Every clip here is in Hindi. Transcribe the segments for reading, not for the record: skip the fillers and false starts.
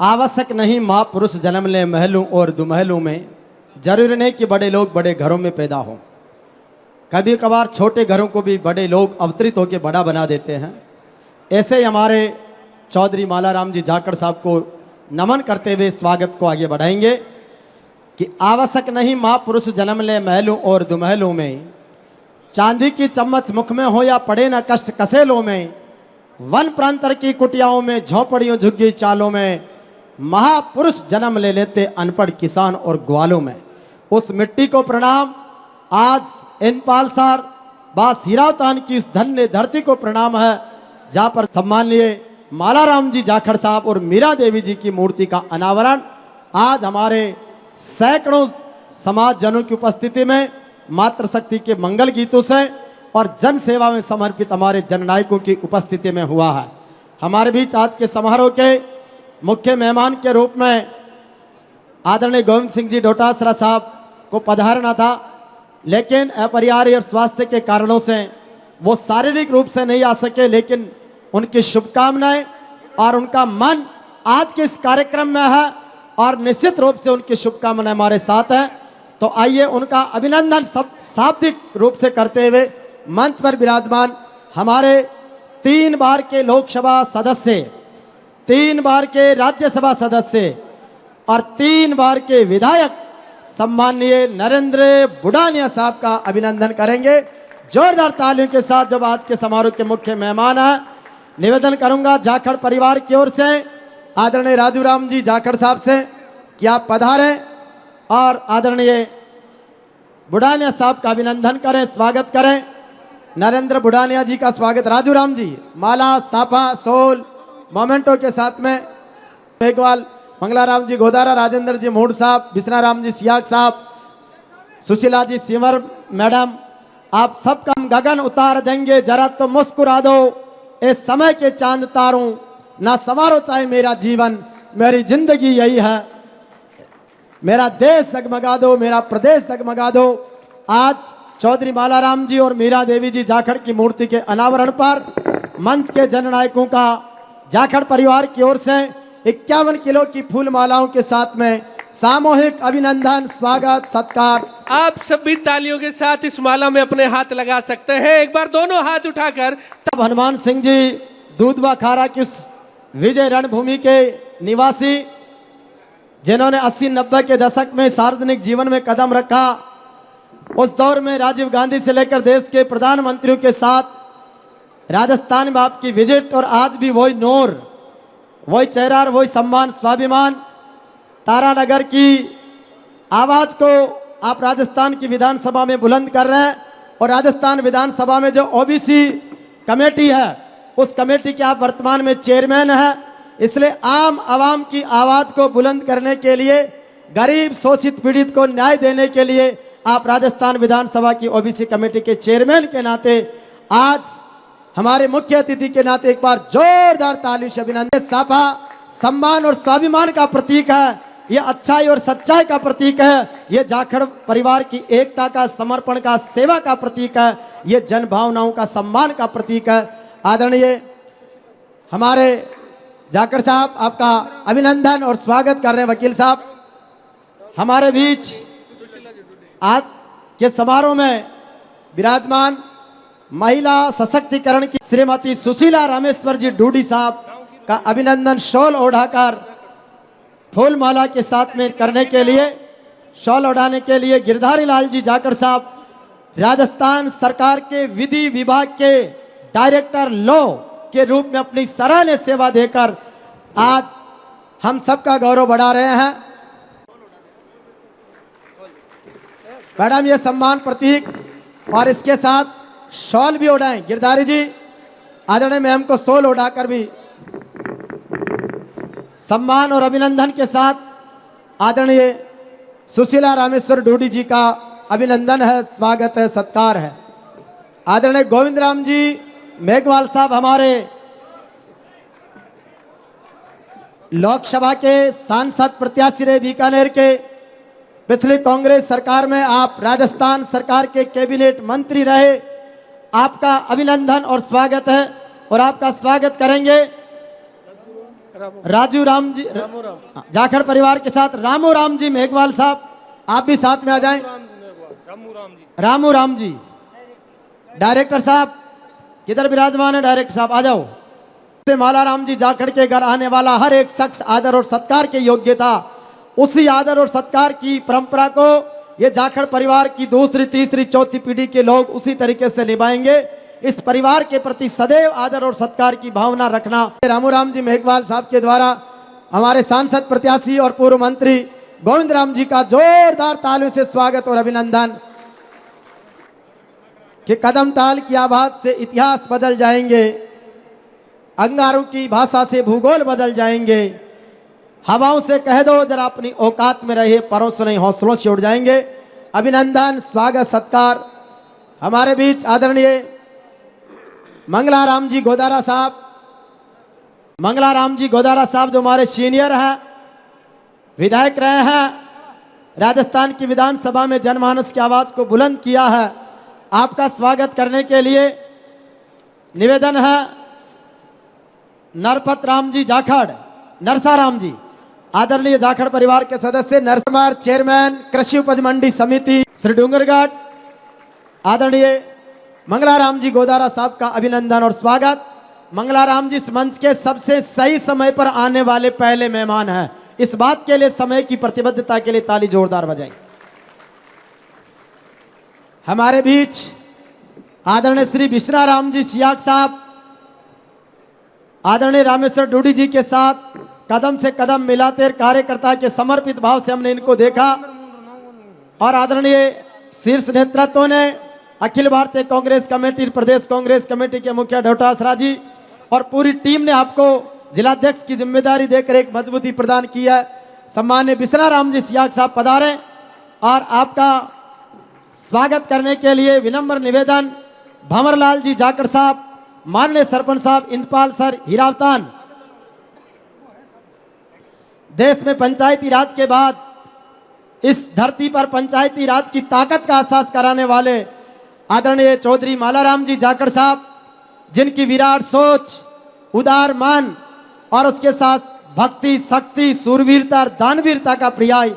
आवश्यक नहीं महापुरुष जन्म ले महलों और दुमहलों में, जरूरी नहीं कि बड़े लोग बड़े घरों में पैदा हों। कभी कभार छोटे घरों को भी बड़े लोग अवतरित होकर बड़ा बना देते हैं। ऐसे ही हमारे चौधरी मालाराम जी जाखड़ साहब को नमन करते हुए स्वागत को आगे बढ़ाएंगे कि आवश्यक नहीं महापुरुष जन्म ले महलों और दुमहलों में, चांदी की चम्मच मुख में हो या पड़े न कष्ट कसेलों में, वन प्रांतर की कुटियाओं में झोंपड़ियों झुग्गी चालों में, महापुरुष जन्म ले लेते अनपढ़ किसान और ग्वालों में। उस मिट्टी को प्रणाम। आज इनपाल सर बास हीरावतान की इस धन्य धरती को प्रणाम है, जहाँ पर सम्माननीय मालाराम जी जाखड़ साहब और मीरा देवी जी की मूर्ति का अनावरण आज हमारे सैकड़ों समाज जनों की उपस्थिति में मातृशक्ति के मंगल गीतों से और जन सेवा में समर्पित हमारे जननायकों की उपस्थिति में हुआ है। हमारे बीच आज के समारोह के मुख्य मेहमान के रूप में आदरणीय गोविंद सिंह जी डोटासरा साहब को पधारना था, लेकिन अपरिहार्य और स्वास्थ्य के कारणों से वो शारीरिक रूप से नहीं आ सके, लेकिन उनकी शुभकामनाएं और उनका मन आज के इस कार्यक्रम में है और निश्चित रूप से उनकी शुभकामनाएं हमारे साथ है। तो आइए उनका अभिनंदन सब शाब्दिक रूप से करते हुए मंच पर विराजमान हमारे 3 बार के लोकसभा सदस्य, 3 बार के राज्यसभा सदस्य और 3 बार के विधायक सम्माननीय नरेंद्र बुढ़ानिया साहब का अभिनंदन करेंगे जोरदार तालियों के साथ, जब आज के समारोह के मुख्य मेहमान हैं। निवेदन करूंगा जाखड़ परिवार की ओर से आदरणीय राजू राम जी जाखड़ साहब से कि आप पधारें और आदरणीय बुढ़ानिया साहब का अभिनंदन करें, स्वागत करें। नरेंद्र बुढ़ानिया जी का स्वागत, राजू राम जी माला साफा सोल मोमेंटो के साथ में, मेघवाल मंगलाराम जी गोदारा, राजेंद्र जी मूड साहब, बिश्नाराम जी सियाग साहब, सुशीला जी सिमर मैडम, आप सबका हम गगन उतार देंगे, जरा तो मुस्कुरा दो इस समय के चांद तारों, ना संवारो चाहे मेरा जीवन, मेरी जिंदगी यही है, मेरा देश जगमगा दो, मेरा प्रदेश जगमगा दो। आज चौधरी मालाराम जी और मीरा देवी जी जाखड़ की मूर्ति के अनावरण पर मंच के जननायकों का जाखड़ परिवार की ओर से 51 किलो की फूल मालाओं के साथ में सामूहिक अभिनंदन, स्वागत, सत्कार। आप सभी तालियों के साथ इस माला में अपने हाथ लगा सकते हैं, एक बार दोनों हाथ उठाकर। तब हनुमान सिंह जी दूधवा खारा की विजय रणभूमि के निवासी, जिन्होंने 80-90 के दशक में सार्वजनिक जीवन में कदम रखा, उस दौर में राजीव गांधी से लेकर देश के प्रधानमंत्रियों के साथ राजस्थान में आपकी विजिट, और आज भी वही नूर, वही चेहरा और वही सम्मान, स्वाभिमान। तारानगर की आवाज को आप राजस्थान की विधानसभा में बुलंद कर रहे हैं, और राजस्थान विधानसभा में जो ओबीसी कमेटी है, उस कमेटी के आप वर्तमान में चेयरमैन हैं। इसलिए आम आवाम की आवाज को बुलंद करने के लिए, गरीब शोषित पीड़ित को न्याय देने के लिए आप राजस्थान विधानसभा की ओबीसी कमेटी के चेयरमैन के नाते आज हमारे मुख्य अतिथि के नाते एक बार जोरदार ताली से अभिनंदन। साफा सम्मान और स्वाभिमान का प्रतीक है, ये अच्छाई और सच्चाई का प्रतीक है, ये जाखड़ परिवार की एकता का, समर्पण का, सेवा का प्रतीक है, ये जन भावनाओं का सम्मान का प्रतीक है। आदरणीय हमारे जाखड़ साहब, आपका अभिनंदन और स्वागत कर रहे हैं। वकील साहब हमारे बीच आज के समारोह में विराजमान महिला सशक्तिकरण की श्रीमती सुशीला रामेश्वर जी डूडी साहब का अभिनंदन शॉल ओढ़ाकर फूल माला के साथ में करने के लिए, शॉल ओढ़ाने के लिए गिरधारी लाल जी जाखड़ साहब राजस्थान सरकार के विधि विभाग के डायरेक्टर लॉ के रूप में अपनी सराहनीय सेवा देकर आज हम सबका गौरव बढ़ा रहे हैं। मैडम ये सम्मान प्रतीक और इसके साथ शॉल भी ओढ़ाएं। गिरधारी जी आदरणीय मैम को शॉल ओढ़ाकर भी सम्मान और अभिनंदन के साथ आदरणीय सुशीला रामेश्वर डूडी जी का अभिनंदन है, स्वागत है, सत्कार है। आदरणीय गोविंद राम जी मेघवाल साहब हमारे लोकसभा के सांसद प्रत्याशी रहे बीकानेर के, पिछली कांग्रेस सरकार में आप राजस्थान सरकार के कैबिनेट मंत्री रहे, आपका अभिनंदन और स्वागत है। और आपका स्वागत करेंगे राजू राम जी, जाखड़ परिवार के साथ रामू राम जी मेघवाल साहब, आप भी साथ में आ जाएं। रामू राम जी, डायरेक्टर साहब किधर विराजमान है? डायरेक्टर साहब आ जाओ। माला राम जी, जाखड़ के घर आने वाला हर एक शख्स आदर और सत्कार के योग्य था। उसी आदर और सत्कार की परंपरा को ये जाखड़ परिवार की दूसरी, तीसरी, चौथी पीढ़ी के लोग उसी तरीके से निभाएंगे। इस परिवार के प्रति सदैव आदर और सत्कार की भावना रखना। रामू राम जी मेघवाल साहब के द्वारा हमारे सांसद प्रत्याशी और पूर्व मंत्री गोविंद राम जी का जोरदार तालियों से स्वागत और अभिनंदन। कि कदम ताल की आवाज से इतिहास बदल जाएंगे, अंगारों की भाषा से भूगोल बदल जाएंगे। हवाओं से कह दो जरा अपनी औकात में रहे, परों से नहीं हौसलों से उड़ जाएंगे। अभिनंदन, स्वागत, सत्कार। हमारे बीच आदरणीय मंगलाराम जी गोदारा साहब, मंगलाराम जी गोदारा साहब जो हमारे सीनियर हैं, विधायक रहे हैं, राजस्थान की विधानसभा में जनमानस की आवाज को बुलंद किया है। आपका स्वागत करने के लिए निवेदन है नरपत राम जी जाखड़, नरसा राम जी, आदरणीय जाखड़ परिवार के सदस्य, नरसमार चेयरमैन कृषि उपज मंडी समिति श्री डूंगरघाट, आदरणीय मंगलाराम जी गोदारा साहब का अभिनंदन और स्वागत। मंगलाराम जी इस मंच के सबसे सही समय पर आने वाले पहले मेहमान हैं। इस बात के लिए, समय की प्रतिबद्धता के लिए ताली जोरदार बजाएं। हमारे बीच आदरणीय श्री विश्राराम जी सियाग साहब, आदरणीय रामेश्वर डूडी जी के साथ कदम से कदम मिलाते कार्यकर्ता के समर्पित भाव से हमने इनको देखा। और आदरणीय शीर्ष नेतृत्व ने अखिल भारतीय कांग्रेस कमेटी, प्रदेश कांग्रेस कमेटी के मुखिया डॉक्टर असरा जी और पूरी टीम ने आपको जिलाध्यक्ष की जिम्मेदारी देकर एक मजबूती प्रदान की है। सम्मान्य विश्राराम जी सियाग साहब पधारें और आपका स्वागत करने के लिए विनम्र निवेदन भंवरलाल जी जाखड़ साहब, माननीय सरपंच साहब इंदपाल सर हीरावतान। देश में पंचायती राज के बाद इस धरती पर पंचायती राज की ताकत का एहसास कराने वाले आदरणीय चौधरी मालाराम जी जाखड़ साहब, जिनकी विराट सोच, उदार मन और उसके साथ भक्ति, शक्ति, सूरवीरता और दानवीरता का पर्याय,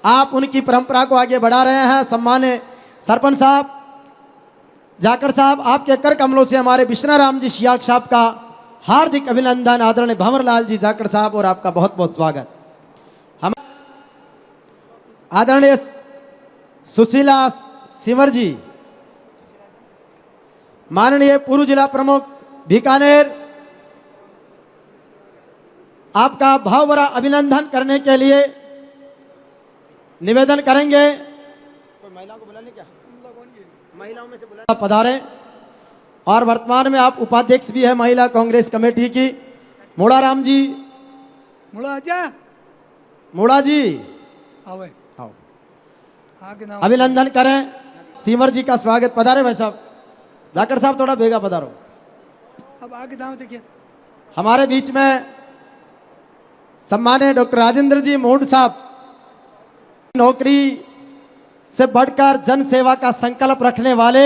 आप उनकी परंपरा को आगे बढ़ा रहे हैं। सम्मान्य सरपंच साहब जाखड़ साहब, आपके कर कमलों से हमारे विश्राराम जी सियाग साहब का हार्दिक अभिनंदन। आदरणीय भंवरलाल जी जाखड़ साहब और आपका बहुत बहुत स्वागत। हम आदरणीय सुशीला सिंवर जी, माननीय पूर्व जिला प्रमुख बीकानेर, आपका भाव भरा अभिनंदन करने के लिए निवेदन करेंगे। कोई महिला को बुला ले क्या? महिलाओं में से बुला पधारें। और वर्तमान में आप उपाध्यक्ष भी है महिला कांग्रेस कमेटी की। मोड़ाराम जी, मोड़ा जी आओ, अभिनंदन करें। सिंवर जी का स्वागत। पधारे भाई साहब। जाखड़ साहब थोड़ा बेगा पधारो। अब आगे दाम देखिए। हमारे बीच में सम्मान्य डॉक्टर राजेंद्र जी मोड़ साहब, नौकरी से बढ़कर जन सेवा का संकल्प रखने वाले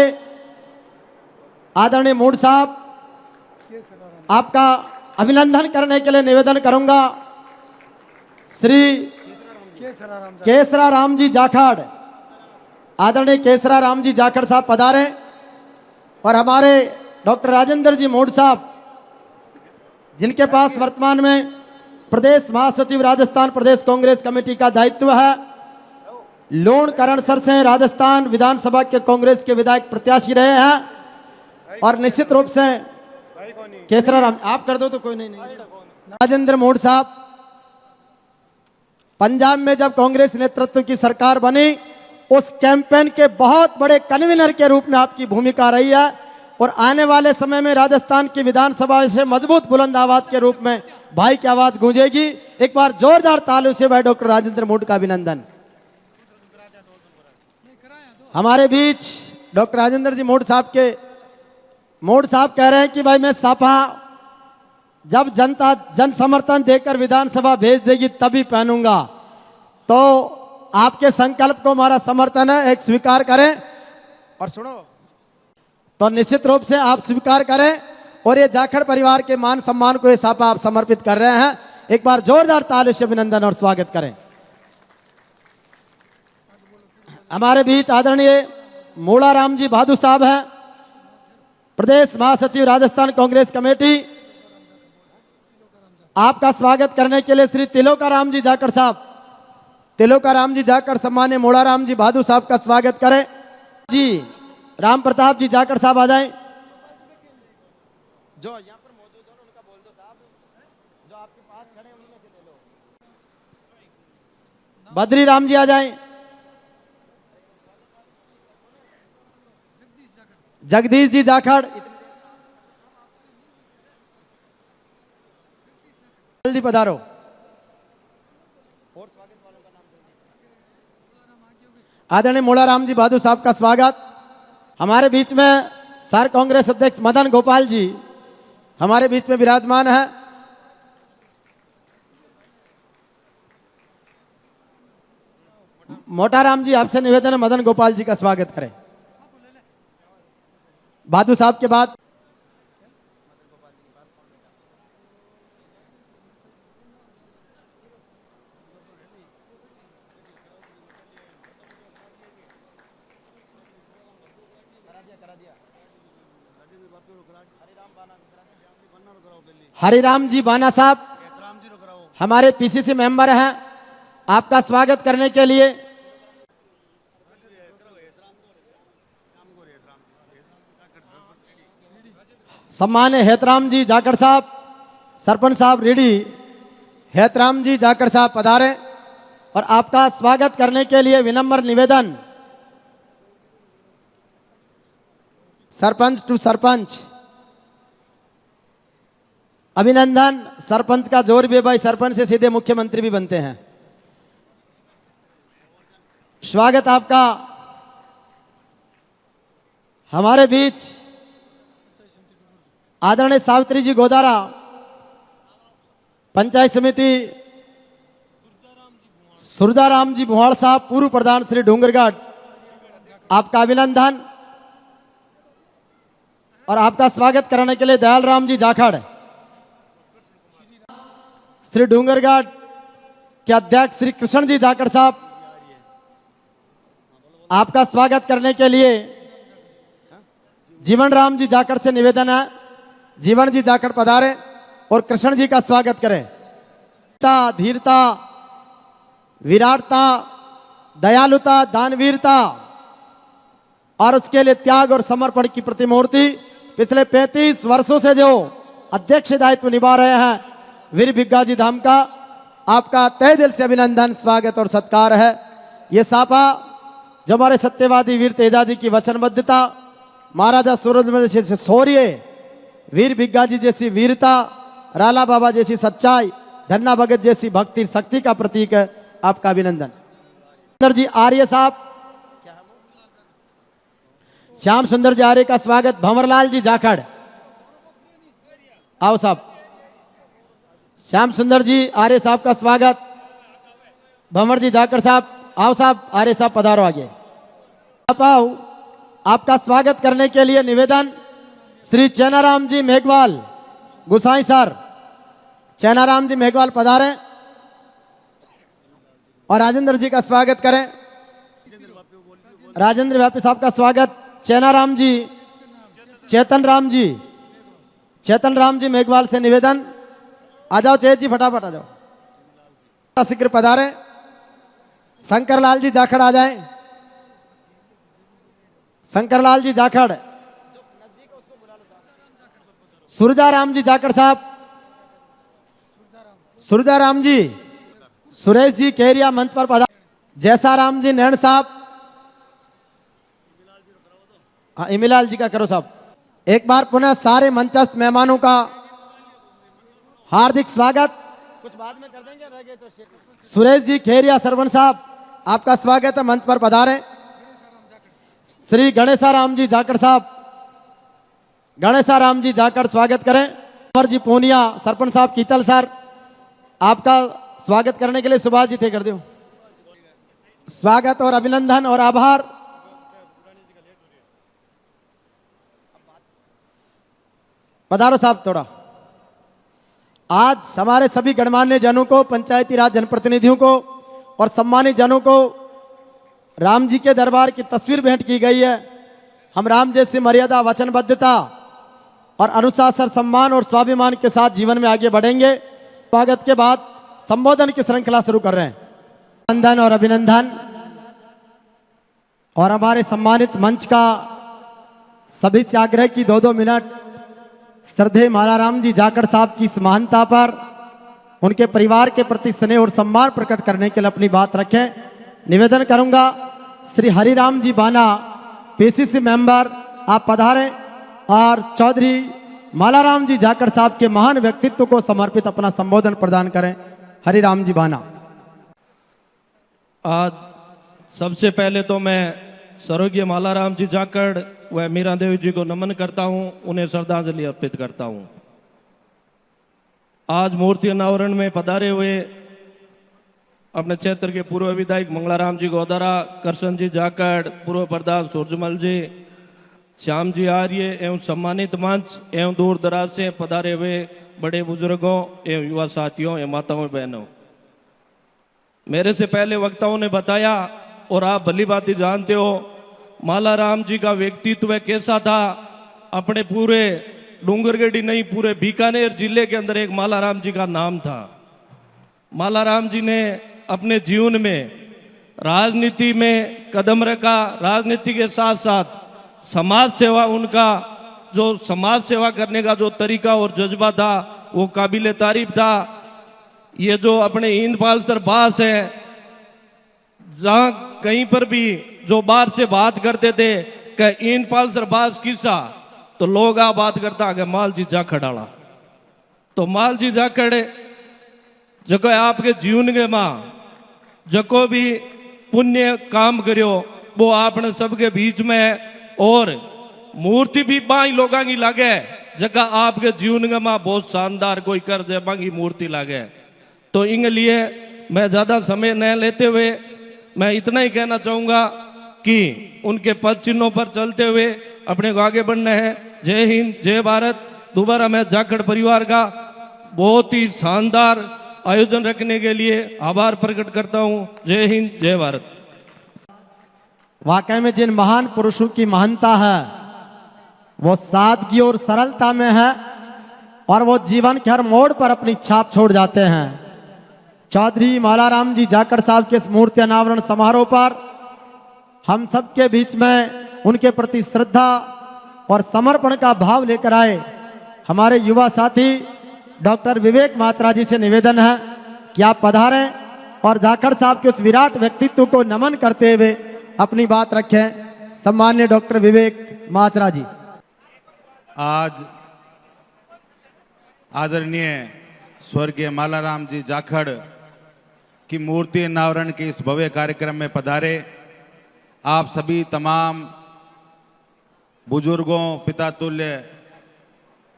आदरणीय मोड़ साहब, आपका अभिनंदन करने के लिए निवेदन करूंगा श्री केसरा राम जी जाखड़, आदरणीय केसरा राम जी जाखड़ साहब पधारे। और हमारे डॉक्टर राजेंद्र जी मोड़ साहब, जिनके पास वर्तमान में प्रदेश महासचिव राजस्थान प्रदेश कांग्रेस कमेटी का दायित्व है, लोण करणसर से राजस्थान विधानसभा के कांग्रेस के विधायक प्रत्याशी रहे हैं। और निश्चित रूप से केसरा राम, आप कर दो तो कोई नहीं। राजेंद्र मोड़ साहब, पंजाब में जब कांग्रेस नेतृत्व की सरकार बनी, उस कैंपेन के बहुत बड़े कन्वीनर के रूप में आपकी भूमिका रही है। और आने वाले समय में राजस्थान की विधानसभा से मजबूत बुलंद आवाज के रूप में भाई की आवाज गूंजेगी। एक बार जोरदार तालियों से भाई डॉक्टर राजेंद्र मोड़ का अभिनंदन। हमारे बीच डॉक्टर राजेंद्र जी मोड़ साहब कह रहे हैं कि भाई मैं साफा जब जनता जन समर्थन देकर विधानसभा भेज देगी तभी पहनूंगा। तो आपके संकल्प को हमारा समर्थन है, एक स्वीकार करें। और सुनो, तो निश्चित रूप से आप स्वीकार करें और ये जाखड़ परिवार के मान सम्मान को ये साफा आप समर्पित कर रहे हैं। एक बार जोरदार तालियों से अभिनंदन और स्वागत करें। हमारे बीच आदरणीय मूड़ाराम जी भादु साहब हैं, प्रदेश महासचिव राजस्थान कांग्रेस कमेटी। आपका स्वागत करने के लिए श्री तिलोकाराम जी जाखड़ साहब, तिलोकाराम जी जाखड़ सम्मान्य मूड़ाराम जी भादु साहब का स्वागत करें। जी राम प्रताप जी जाखड़ साहब आ जाएं। जो यहाँ पर मौजूद हो उनका बोल दो साहब, जो आपके पास खड़े हैं उनमें से ले लो। बद्री राम जी आ जाएं। जगदीश जी जाखड़, जल्दी पधारो। आदरणीय मूड़ाराम जी भादु साहब का स्वागत। हमारे बीच में सर कांग्रेस अध्यक्ष मदन गोपाल जी हमारे बीच में विराजमान है। मोटाराम जी आपसे निवेदन है मदन गोपाल जी का स्वागत करें। भादु साहब के बाद हरिराम जी बाना साहब हमारे पीसीसी मेंबर हैं, आपका स्वागत करने के लिए सम्मान्य हेतराम जी जाखड़ साहब, सरपंच साहब रेडी हेतराम जी जाखड़ साहब पधारे और आपका स्वागत करने के लिए विनम्र निवेदन सरपंच टू सरपंच। अभिनंदन, सरपंच का जोर भी भाई, सरपंच से सीधे मुख्यमंत्री भी बनते हैं। स्वागत आपका। हमारे बीच आदरणीय सावित्री जी गोदारा, पंचायत समिति सुरजाराम जी भुआड़ साहब, पूर्व प्रधान श्री डूंगरगढ़, आपका अभिनंदन और आपका स्वागत कराने के लिए दयाल राम जी जाखड़, श्री डूंगरगढ़ के अध्यक्ष श्री कृष्ण जी जाखड़ साहब, आपका स्वागत करने के लिए जीवन राम जी जाखड़ से निवेदन है, जीवन जी जाखड़ पधारे और कृष्ण जी का स्वागत करें। धीरता, विराटता, दयालुता, दानवीरता और उसके लिए त्याग और समर्पण की प्रतिमूर्ति पिछले 35 वर्षों से जो अध्यक्ष दायित्व निभा रहे हैं वीर भिग्गाजी धाम का, आपका तहे दिल से अभिनंदन, स्वागत और सत्कार है। ये सापा जो हमारे सत्यवादी वीर तेजाजी की वचनबद्धता, महाराजा सूरजमल जैसे शौर्य, वीर भिग्गाजी जैसी वीरता, राला बाबा जैसी सच्चाई, धन्ना भगत जैसी भक्ति शक्ति का प्रतीक है, आपका अभिनंदन। सुंदर जी आर्य साहब, श्याम सुंदर जी आर्य का स्वागत। भंवरलाल जी जाखड़ आओ साहब, श्याम सुंदर जी आर्य साहब का स्वागत। भंवर जी जाखड़ साहब आओ साहब, आर्य साहब पधारो आगे। आप आओ, आपका स्वागत करने के लिए निवेदन श्री चैनाराम जी मेघवाल गुसाई सर, चैनाराम जी मेघवाल पधारें और राजेंद्र जी का स्वागत करें। राजेंद्र व्यापी साहब का स्वागत। चैनाराम जी, चेतन राम जी मेघवाल से निवेदन, आ जाओ चेत जी, फटाफट आ जाओ। शीघ्र पधारे। शंकरलाल जी जाखड़ आ जाएं। शंकरलाल जी जाखड़, सुरजाराम जी जाखड़ साहब, सुरजाराम जी, सुरेश जी केरिया मंच पर पधारे। जैसाराम जी नैन साहब, हाँ इमिलाल जी का करो साहब। एक बार पुनः सारे मंचस्थ मेहमानों का हार्दिक स्वागत। कुछ बाद में कर देंगे, रह गए तो सुरेश जी खेरिया सरवन साहब, आपका स्वागत है, मंच पर पधारें। श्री गणेशाराम जी जाखड़ साहब, गणेशाराम जी जाखड़ स्वागत करें। अमर जी पूनिया, सरपंच साहब कीतल सर, आपका स्वागत करने के लिए सुभाष जी थे कर दो। स्वागत और अभिनंदन और आभार। पधारो साहब थोड़ा। आज हमारे सभी गणमान्य जनों को, पंचायती राज जनप्रतिनिधियों को और सम्मानित जनों को राम जी के दरबार की तस्वीर भेंट की गई है। हम राम जैसी मर्यादा, वचनबद्धता और अनुशासन, सम्मान और स्वाभिमान के साथ जीवन में आगे बढ़ेंगे। स्वागत के बाद संबोधन की श्रृंखला शुरू कर रहे हैं। वंदन और अभिनंदन। और हमारे सम्मानित मंच का सभी से आग्रह की 2-2 मिनट श्रद्धेय मालाराम जी जाखड़ साहब की इस महानता पर उनके परिवार के प्रति स्नेह और सम्मान प्रकट करने के लिए अपनी बात रखें। निवेदन करूंगा, श्री हरिराम जी बाना, पीसीसी मेंबर, आप पधारें और चौधरी मालाराम जी जाखड़ साहब के महान व्यक्तित्व को समर्पित अपना संबोधन प्रदान करें। हरिराम जी बाना। आज सबसे पहले तो मैं स्वर्गीय मालाराम जी जाखड़ व मीरा देवी जी को नमन करता हूं, उन्हें श्रद्धांजलि अर्पित करता हूं। आज मूर्ति अनावरण में पधारे हुए अपने क्षेत्र के पूर्व विधायक मंगलाराम जी गोदारा, करशन जी जाखड़, पूर्व प्रधान सूरजमल जी, श्याम जी आर्य एवं सम्मानित मंच एवं दूर दराज से पधारे हुए बड़े बुजुर्गों एवं युवा साथियों एवं माताओं बहनों, मेरे से पहले वक्ताओं ने बताया और आप भली भांति जानते हो मालाराम जी का व्यक्तित्व कैसा था। अपने पूरे डूंगरगढ़ी नहीं, पूरे बीकानेर जिले के अंदर एक मालाराम जी का नाम था। मालाराम जी ने अपने जीवन में राजनीति में कदम रखा, राजनीति के साथ साथ समाज सेवा, उनका जो समाज सेवा करने का जो तरीका और जज्बा था वो काबिले तारीफ था। ये जो अपने इंदपाल सर बास है, जहां कहीं पर भी जो बाहर से बात करते थे कि इंदपाल सर बास किसा, तो लोग आ बात करता कि माल जी जाखड़ आला। तो माल जी जाखड़ जो आपके जीवन के मां जो भी पुण्य काम करो वो आपने सबके बीच में है, और मूर्ति भी बाई लोगों की लागे जगह आपके जीवन के मां बहुत शानदार कोई कर दे बांगी मूर्ति लागे। तो इनके लिए मैं ज़्यादा समय न लेते हुए मैं इतना ही कहना चाहूँगा कि उनके पद चिन्हों पर चलते हुए अपने को आगे बढ़ना है। जय हिंद, जय भारत। दोबारा मैं जाखड़ परिवार का बहुत ही शानदार आयोजन रखने के लिए आभार प्रकट करता हूँ। जय हिंद, जय भारत। वाकई में जिन महान पुरुषों की महानता है वो सादगी और सरलता में है, और वो जीवन के हर मोड़ पर अपनी छाप छोड़ जाते हैं। चौधरी मालाराम जी जाखड़ साहब के इस मूर्ति अनावरण समारोह पर हम सबके बीच में उनके प्रति श्रद्धा और समर्पण का भाव लेकर आए हमारे युवा साथी डॉक्टर विवेक माचरा जी से निवेदन है कि आप पधारें और जाखड़ साहब के उस विराट व्यक्तित्व को नमन करते हुए अपनी बात रखें। सम्मान्य डॉक्टर विवेक माचरा जी। आज आदरणीय स्वर्गीय मालाराम जी जाखड़ की मूर्ति अनावरण के इस भव्य कार्यक्रम में पधारे आप सभी तमाम बुजुर्गों, पिता तुल्य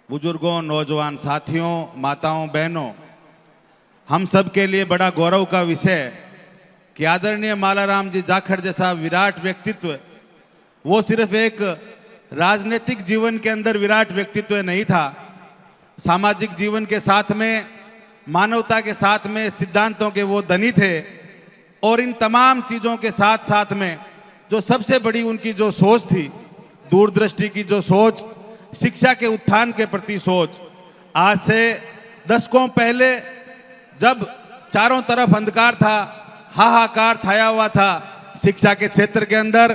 बुजुर्गों, नौजवान साथियों, माताओं, बहनों, हम सब के लिए बड़ा गौरव का विषय कि आदरणीय मालाराम जी जाखड़ जैसा विराट व्यक्तित्व, वो सिर्फ एक राजनीतिक जीवन के अंदर विराट व्यक्तित्व नहीं था, सामाजिक जीवन के साथ में, मानवता के साथ में सिद्धांतों के वो धनी थे। और इन तमाम चीज़ों के साथ साथ में जो सबसे बड़ी उनकी जो सोच थी, दूरदृष्टि की जो सोच, शिक्षा के उत्थान के प्रति सोच। आज से दशकों पहले जब चारों तरफ अंधकार था, हाहाकार छाया हुआ था शिक्षा के क्षेत्र के अंदर,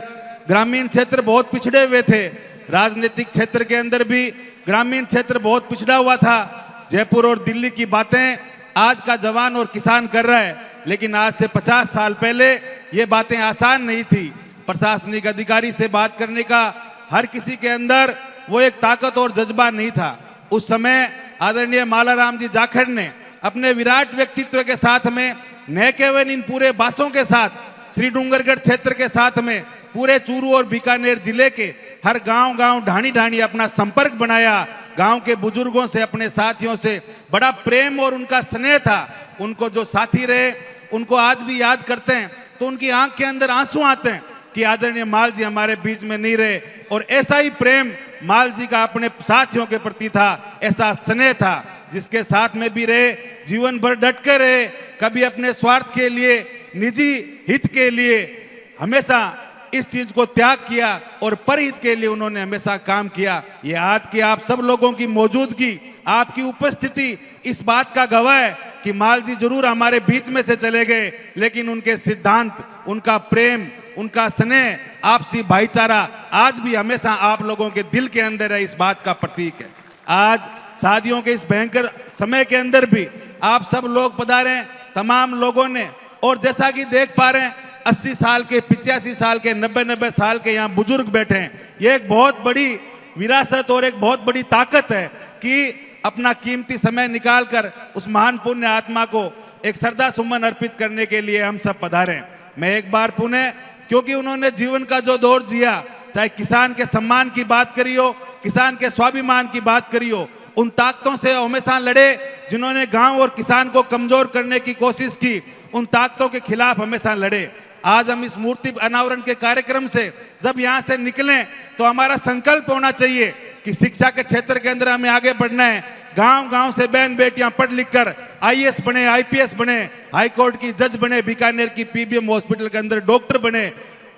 ग्रामीण क्षेत्र बहुत पिछड़े हुए थे, राजनीतिक क्षेत्र के अंदर भी ग्रामीण क्षेत्र बहुत पिछड़ा हुआ था। जयपुर और दिल्ली की बातें आज का जवान और किसान कर रहा है, लेकिन आज से 50 साल पहले ये बातें आसान नहीं थी। प्रशासनिक अधिकारी से बात करने का हर किसी के अंदर वो एक ताकत और जज्बा नहीं था। उस समय आदरणीय मालाराम जी जाखड़ ने अपने विराट व्यक्तित्व के साथ में, न केवल इन पूरे बासों के साथ, श्री डूंगरगढ़ क्षेत्र के साथ में पूरे चूरू और बीकानेर जिले के हर गांव गांव, ढाणी ढाणी अपना संपर्क बनाया। गांव के बुजुर्गों से, अपने साथियों से बड़ा प्रेम और उनका स्नेह था। उनको जो साथी रहे उनको आज भी याद करते हैं तो उनकी आंख के अंदर आंसू आते हैं कि आदरणीय माल जी हमारे बीच में नहीं रहे। और ऐसा ही प्रेम माल जी का अपने साथियों के प्रति था, ऐसा स्नेह था। जिसके साथ में भी रहे, जीवन भर डट कर रहे, कभी अपने स्वार्थ के लिए, निजी हित के लिए हमेशा इस चीज को त्याग किया और परहित के लिए उन्होंने हमेशा काम किया। ये आज की आप सब लोगों की मौजूदगी, आपकी उपस्थिति इस बात का गवाह है कि माल जी जरूर हमारे बीच में से चले गए, लेकिन उनके सिद्धांत, उनका प्रेम, उनका स्नेह, आपसी भाईचारा आज भी हमेशा आप लोगों के दिल के अंदर है, इस बात का प्रतीक है। आज शादियों के इस भयंकर समय के अंदर भी आप सब लोग पधारे, तमाम लोगों ने, और जैसा कि देख पा रहे हैं 80 साल के, 85 साल के, 90 साल के यहाँ बुजुर्ग बैठे हैं। ये एक बहुत बड़ी विरासत और एक बहुत बड़ी ताकत है कि अपना कीमती समय निकालकर उस महान पुण्य आत्मा को एक श्रद्धा सुमन अर्पित करने के लिए हम सब पधारे। मैं एक बार पुनः, क्योंकि उन्होंने जीवन का जो दौर जिया, चाहे किसान के सम्मान की बात करी हो, किसान के स्वाभिमान की बात करी हो, उन ताकतों से हमेशा लड़े जिन्होंने गांव और किसान को कमजोर करने की कोशिश की, उन ताकतों के खिलाफ हमेशा लड़े। आज हम इस मूर्ति अनावरण के कार्यक्रम से जब यहाँ से निकलें तो हमारा संकल्प होना चाहिए कि शिक्षा के क्षेत्र के अंदर हमें आगे बढ़ना है। गांव गांव से बहन बेटियां पढ़ लिख कर आईएएस बने, आईपीएस बने, हाईकोर्ट की जज बने, बीकानेर की पीबीएम हॉस्पिटल के अंदर डॉक्टर बने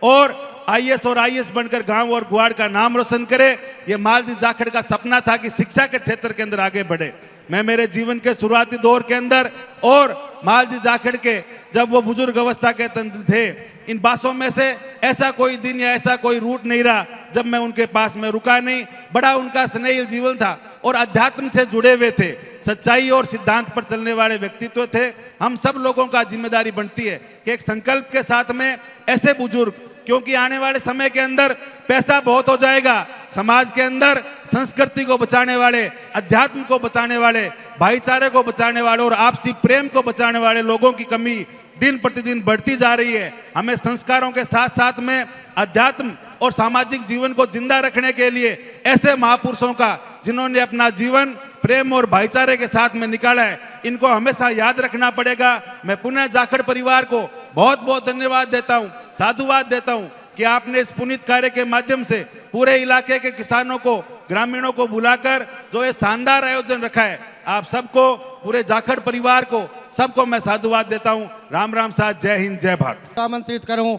और आईएएस बनकर गांव और गुआड़ का नाम रोशन करे। ये मालजी जाखड़ का सपना था कि शिक्षा के क्षेत्र के अंदर आगे बढ़े। मैं मेरे जीवन के शुरुआती दौर के अंदर और मालजी जाखड़ के जब वो बुजुर्ग अवस्था के थे, इन बातों में से ऐसा कोई दिन या ऐसा कोई रूट नहीं रहा जब मैं उनके पास में रुका नहीं। बड़ा उनका स्नेही जीवन था और अध्यात्म से जुड़े हुए थे, सच्चाई और सिद्धांत पर चलने वाले व्यक्तित्व थे। हम सब लोगों का जिम्मेदारी बनती है कि एक संकल्प के साथ में ऐसे बुजुर्ग, क्योंकि आने वाले समय के अंदर पैसा बहुत हो जाएगा, समाज के अंदर संस्कृति को बचाने वाले, अध्यात्म को बचाने वाले, भाईचारे को बचाने वाले और आपसी प्रेम को बचाने वाले लोगों की कमी दिन प्रतिदिन बढ़ती जा रही है। हमें संस्कारों के साथ साथ में अध्यात्म और सामाजिक जीवन को जिंदा रखने के लिए ऐसे महापुरुषों का, जिन्होंने अपना जीवन प्रेम और भाईचारे के साथ में निकाला है, इनको हमेशा याद रखना पड़ेगा। मैं पुनः जाखड़ परिवार को बहुत बहुत धन्यवाद देता हूँ, साधुवाद देता हूँ कि आपने इस पुनीत कार्य के माध्यम से पूरे इलाके के किसानों को, ग्रामीणों को बुलाकर जो ये शानदार आयोजन रखा है, आप सबको, पूरे जाखड़ परिवार को, सबको मैं साधुवाद देता हूँ। राम राम साथ, जय हिंद, जय भारत। आमंत्रित करूं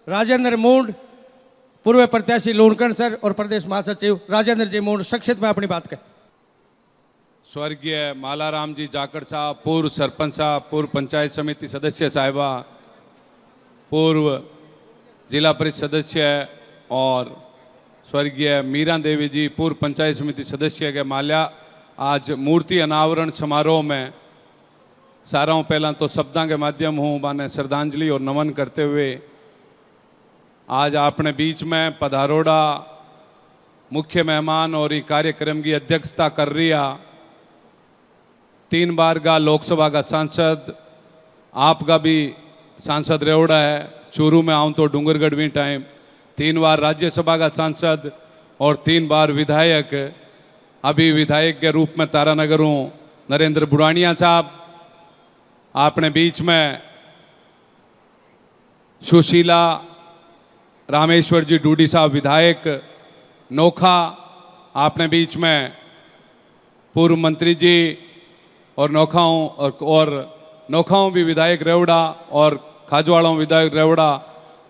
राजेंद्र मूंड, पूर्व प्रत्याशी लूणकरण सर और प्रदेश महासचिव राजेंद्र जी मूंड संक्षिप्त में अपनी बात करें। स्वर्गीय मालाराम जी जाखड़ साहब, पूर्व सरपंच साहब, पूर्व पंचायत समिति सदस्य साहिबा, पूर्व जिला परिषद सदस्य और स्वर्गीय मीरा देवी जी, पूर्व पंचायत समिति सदस्य के माल्या आज मूर्ति अनावरण समारोह में साराओं पहला तो शब्दों के माध्यम हूँ माने श्रद्धांजलि और नमन करते हुए आज अपने बीच में पधारोड़ा मुख्य मेहमान और ये कार्यक्रम की अध्यक्षता कर रहा 3 बार का लोकसभा का सांसद, आपका भी सांसद रेवड़ा है, चूरू में आऊँ तो डूंगरगढ़ भी टाइम, 3 बार राज्यसभा का सांसद और 3 बार विधायक, अभी विधायक के रूप में तारानगर हूँ नरेंद्र बुरानिया साहब। आपने बीच में सुशीला रामेश्वर जी डूडी साहब विधायक नोखा, आपने बीच में पूर्व मंत्री जी और नोखाओं भी विधायक रेवड़ा और खाजवाड़ों विधायक रेवड़ा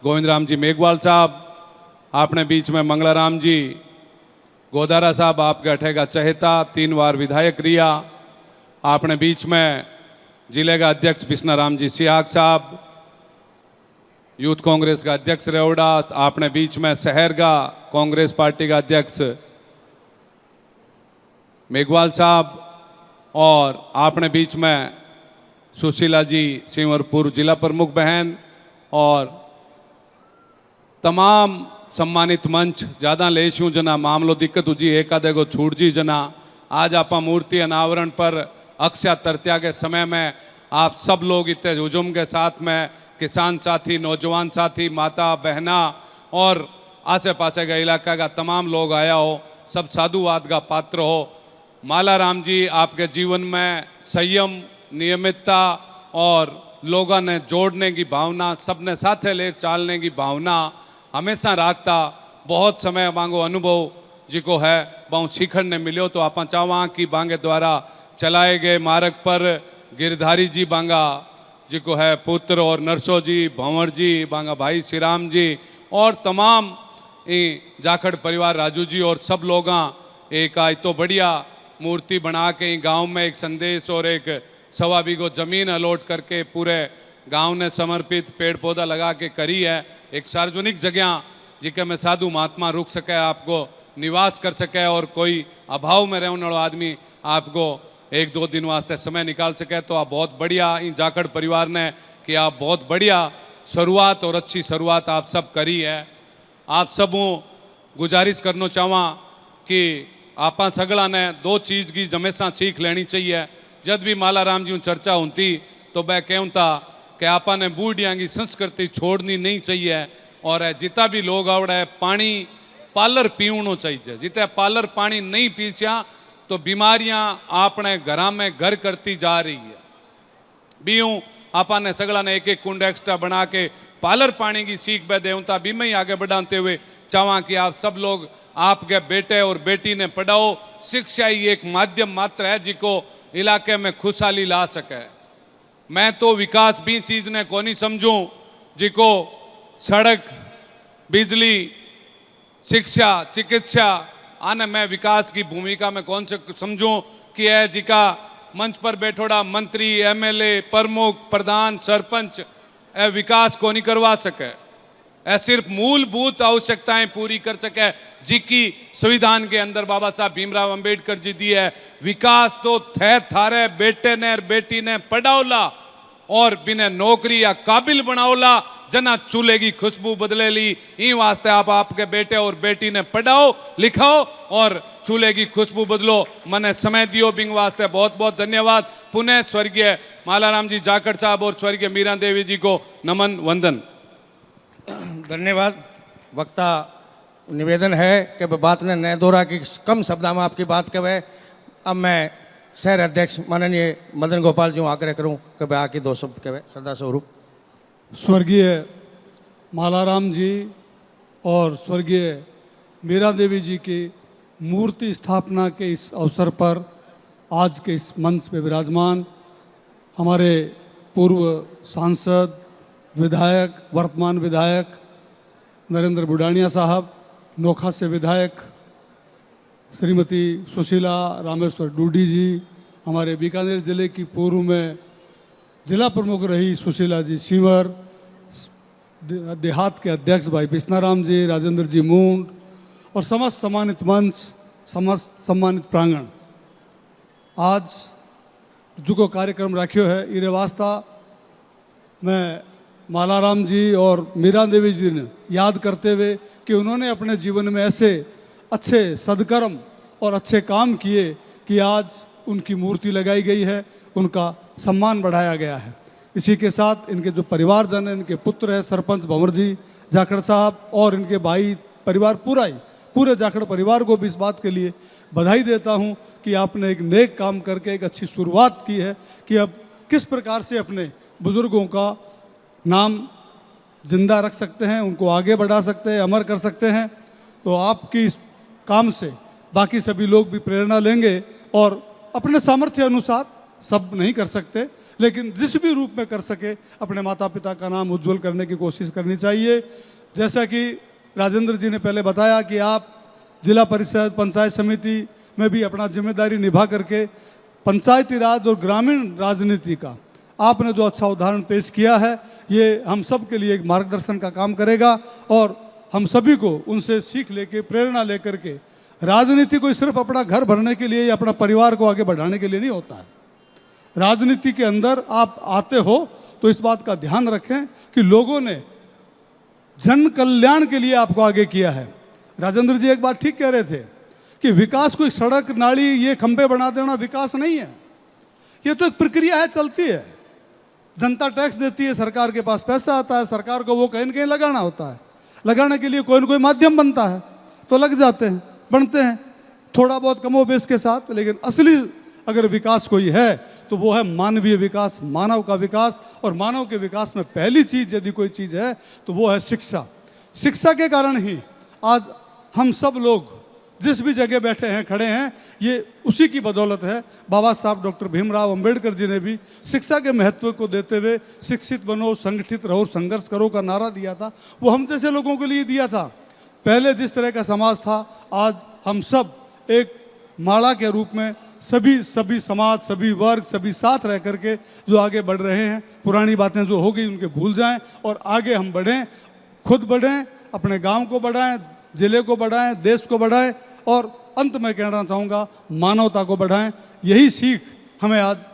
गोविंद राम जी मेघवाल साहब, आपने बीच में मंगलाराम जी गोदारा साहब, आपके अठे का चहेता, 3 बार विधायक रिया। आपने बीच में जिले का अध्यक्ष बिस्नाराम जी सियाग साहब, यूथ कांग्रेस का अध्यक्ष रेवड़ा, आपने बीच में शहर का कांग्रेस पार्टी का अध्यक्ष मेघवाल साहब और आपने बीच में सुशीला जी सिंवरपुर जिला प्रमुख बहन और तमाम सम्मानित मंच ज़्यादा लेशूँ जना मामलो दिक्कत हुई एक आधे को छूट जी जना। आज आप मूर्ति अनावरण पर अक्षय तृतीया के समय में आप सब लोग इतने हुजुम के साथ में किसान साथी, नौजवान साथी, माता बहना और आसे पासे का इलाका का तमाम लोग आया हो, सब साधुवाद का पात्र हो। मालाराम जी आपके जीवन में संयम, नियमितता और लोगों ने जोड़ने की भावना, सबने साथे ले चालने की भावना हमेशा राखता। बहुत समय मांगो अनुभव जिको है बहुत सीखण ने मिलो, तो आप चाहवा कि बांगे द्वारा चलाए गए मार्ग पर गिरधारी जी बांगा जी को है पुत्र और नरसो जी भंवर जी बांगा भाई श्री राम जी और तमाम जाखड़ परिवार राजू जी और सब लोग एक आज तो बढ़िया मूर्ति बना के गांव में एक संदेश और एक 1.25 बीघो जमीन अलॉट करके पूरे गांव ने समर्पित पेड़ पौधा लगा के करी है। एक सार्वजनिक जगह जिके में साधु महात्मा रुक सके, आपको निवास कर सके और कोई अभाव में रहने वाला आदमी आपको 1-2 दिन वास्ते समय निकाल सके। तो आप बहुत बढ़िया इन जाखड़ परिवार ने कि आप बहुत बढ़िया शुरुआत और अच्छी शुरुआत आप सब करी है। आप सब गुजारिश करना चाहवा कि आप सगला ने 2 चीज़ की हमेशा सीख लेनी चाहिए। जब भी माला राम जी चर्चा होती तो वह कहूँ था कि आपा ने बूढ़िया की संस्कृति छोड़नी नहीं चाहिए और जितना भी लोग आवड़ा है पानी पालर पीवनो चाहिए। जितने पालर पानी नहीं पीछा तो बीमारियां आपने घरा में घर करती जा रही है। बीऊँ आपा ने सगला ने एक कुंड एक्स्ट्रा बना के पालर पानी की सीख बे देवता भी में आगे बढ़ाते हुए चाहवा कि आप सब लोग आपके बेटे और बेटी ने पढ़ाओ। शिक्षा ही एक माध्यम मात्र है जिको इलाके में खुशहाली ला सके। मैं तो विकास भी चीज ने को नहीं समझूं जिको सड़क बिजली शिक्षा चिकित्सा आने मैं विकास की भूमिका में कौन से समझूं कि है जिका मंच पर बैठोड़ा मंत्री एमएलए प्रमुख प्रधान सरपंच विकास को नहीं करवा सके। सिर्फ मूलभूत आवश्यकताएं पूरी कर सके जिकी संविधान के अंदर बाबा साहब भीमराव अंबेडकर जी दी है। विकास तो थे थारे बेटे ने और बेटी ने पढ़ाओला और बिना नौकरी या काबिल बनाओला जना चूल्हे की खुशबू बदले ली। इन वास्ते आप आपके बेटे और बेटी ने पढ़ाओ लिखाओ और चूल्हे की खुशबू बदलो। मैंने समय दियो बिंग वास्ते बहुत बहुत धन्यवाद। पुनः स्वर्गीय मालाराम जी जाखड़ साहब और स्वर्गीय मीरा देवी जी को नमन वंदन। धन्यवाद। वक्ता निवेदन है कि बात ने न दोहरा कि कम शब्दा में आपकी बात कहे। अब मैं शहर अध्यक्ष माननीय मदन गोपाल जी आग्रह करूं कि भाई आके 2 शब्द कहे श्रद्धा स्वरूप। स्वर्गीय मालाराम जी और स्वर्गीय मीरा देवी जी की मूर्ति स्थापना के इस अवसर पर आज के इस मंच पे विराजमान हमारे पूर्व सांसद विधायक वर्तमान विधायक नरेंद्र बुडानिया साहब, नोखा से विधायक श्रीमती सुशीला रामेश्वर डूडी जी, हमारे बीकानेर जिले की पूर्व में जिला प्रमुख रही सुशीला जी सीवर, देहात के अध्यक्ष भाई बिस्नाराम जी, राजेंद्र जी मूंड और समस्त सम्मानित मंच, समस्त सम्मानित प्रांगण। आज जो कार्यक्रम रखियो है इरे वास्ता मैं मालाराम जी और मीरा देवी जी ने याद करते हुए कि उन्होंने अपने जीवन में ऐसे अच्छे सदकर्म और अच्छे काम किए कि आज उनकी मूर्ति लगाई गई है, उनका सम्मान बढ़ाया गया है। इसी के साथ इनके जो परिवारजन हैं, इनके पुत्र है सरपंच भंवर जी जाखड़ साहब और इनके भाई परिवार पूरे जाखड़ परिवार को भी इस बात के लिए बधाई देता हूं कि आपने एक नेक काम करके एक अच्छी शुरुआत की है कि अब किस प्रकार से अपने बुजुर्गों का नाम जिंदा रख सकते हैं, उनको आगे बढ़ा सकते हैं, अमर कर सकते हैं। तो आपकी इस काम से बाकी सभी लोग भी प्रेरणा लेंगे और अपने सामर्थ्य अनुसार सब नहीं कर सकते लेकिन जिस भी रूप में कर सके अपने माता पिता का नाम उज्जवल करने की कोशिश करनी चाहिए। जैसा कि राजेंद्र जी ने पहले बताया कि आप जिला परिषद पंचायत समिति में भी अपना जिम्मेदारी निभा करके पंचायती राज और ग्रामीण राजनीति का आपने जो अच्छा उदाहरण पेश किया है ये हम सब के लिए एक मार्गदर्शन का काम करेगा और हम सभी को उनसे सीख लेके प्रेरणा लेकर के राजनीति को सिर्फ अपना घर भरने के लिए या अपना परिवार को आगे बढ़ाने के लिए नहीं होता है। राजनीति के अंदर आप आते हो तो इस बात का ध्यान रखें कि लोगों ने जन कल्याण के लिए आपको आगे किया है। राजेंद्र जी एक बात ठीक कह रहे थे कि विकास कोई सड़क नाली ये खंभे बना देना विकास नहीं है, ये तो एक प्रक्रिया है, चलती है। जनता टैक्स देती है, सरकार के पास पैसा आता है, सरकार को वो कहीं न कहीं लगाना होता है, लगाने के लिए कोई न कोई माध्यम बनता है तो लग जाते हैं, बनते हैं थोड़ा बहुत कमोबेश के साथ। लेकिन असली अगर विकास कोई है तो वो है मानवीय विकास, मानव का विकास। और मानव के विकास में पहली चीज यदि कोई चीज है तो वो है शिक्षा। शिक्षा के कारण ही आज हम सब लोग जिस भी जगह बैठे हैं, खड़े हैं, ये उसी की बदौलत है। बाबा साहब डॉक्टर भीमराव अंबेडकर जी ने भी शिक्षा के महत्व को देते हुए शिक्षित बनो, संगठित रहो, संघर्ष करो का नारा दिया था। वो हम जैसे लोगों के लिए दिया था। पहले जिस तरह का समाज था, आज हम सब एक माला के रूप में सभी समाज, सभी वर्ग, सभी साथ रह करके जो आगे बढ़ रहे हैं। पुरानी बातें जो हो गई उनके भूल जाएं और आगे हम बढ़ें, खुद बढ़ें, अपने गांव को बढ़ाएं, जिले को बढ़ाएं, देश को बढ़ाएं और अंत में कहना चाहूँगा मानवता को बढ़ाएं। यही सीख हमें आज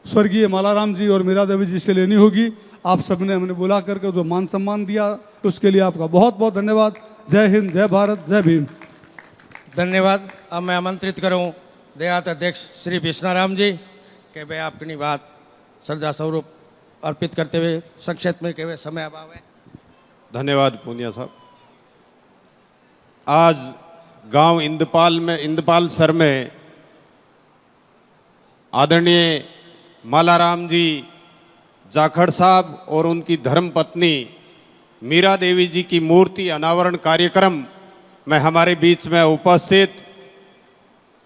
स्वर्गीय मालाराम जी और मीरा देवी जी से लेनी होगी। आप सबने हमें बुला करके जो मान सम्मान दिया उसके लिए आपका बहुत बहुत धन्यवाद। जय हिंद, जय भारत, जय भीम। धन्यवाद। अब मैं आमंत्रित करूं देहात अध्यक्ष श्री विष्णाराम जी के वे आपकी बात श्रद्धा स्वरूप अर्पित करते हुए संक्षेप में के समय अभाव है। धन्यवाद पूनिया साहब। आज गांव इंदपाल सर में आदरणीय मालाराम जी जाखड़ साहब और उनकी धर्मपत्नी मीरा देवी जी की मूर्ति अनावरण कार्यक्रम में हमारे बीच में उपस्थित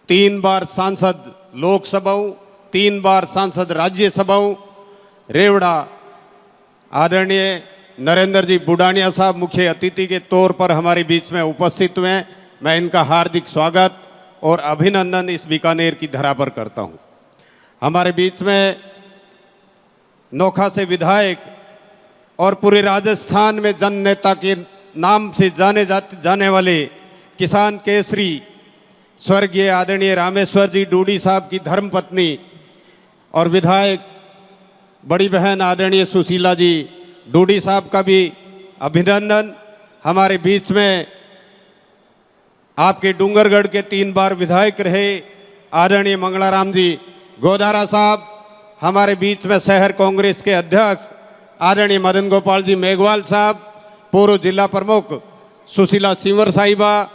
3 बार सांसद लोकसभाओं, 3 बार सांसद राज्यसभाओं, रेवड़ा आदरणीय नरेंद्र जी बुडानिया साहब मुख्य अतिथि के तौर पर हमारे बीच में उपस्थित हुए हैं। मैं इनका हार्दिक स्वागत और अभिनंदन इस बीकानेर की धरा पर करता हूं। हमारे बीच में नोखा से विधायक और पूरे राजस्थान में जन नेता के नाम से जाने वाले किसान केसरी स्वर्गीय आदरणीय रामेश्वर जी डूडी साहब की धर्मपत्नी और विधायक बड़ी बहन आदरणीय सुशीला जी डूडी साहब का भी अभिनंदन। हमारे बीच में आपके डूंगरगढ़ के 3 बार विधायक रहे आदरणीय मंगलाराम जी गोदारा साहब, हमारे बीच में शहर कांग्रेस के अध्यक्ष आदरणीय मदन गोपाल जी मेघवाल साहब, पूर्व जिला प्रमुख सुशीला सिंवर साहिबा,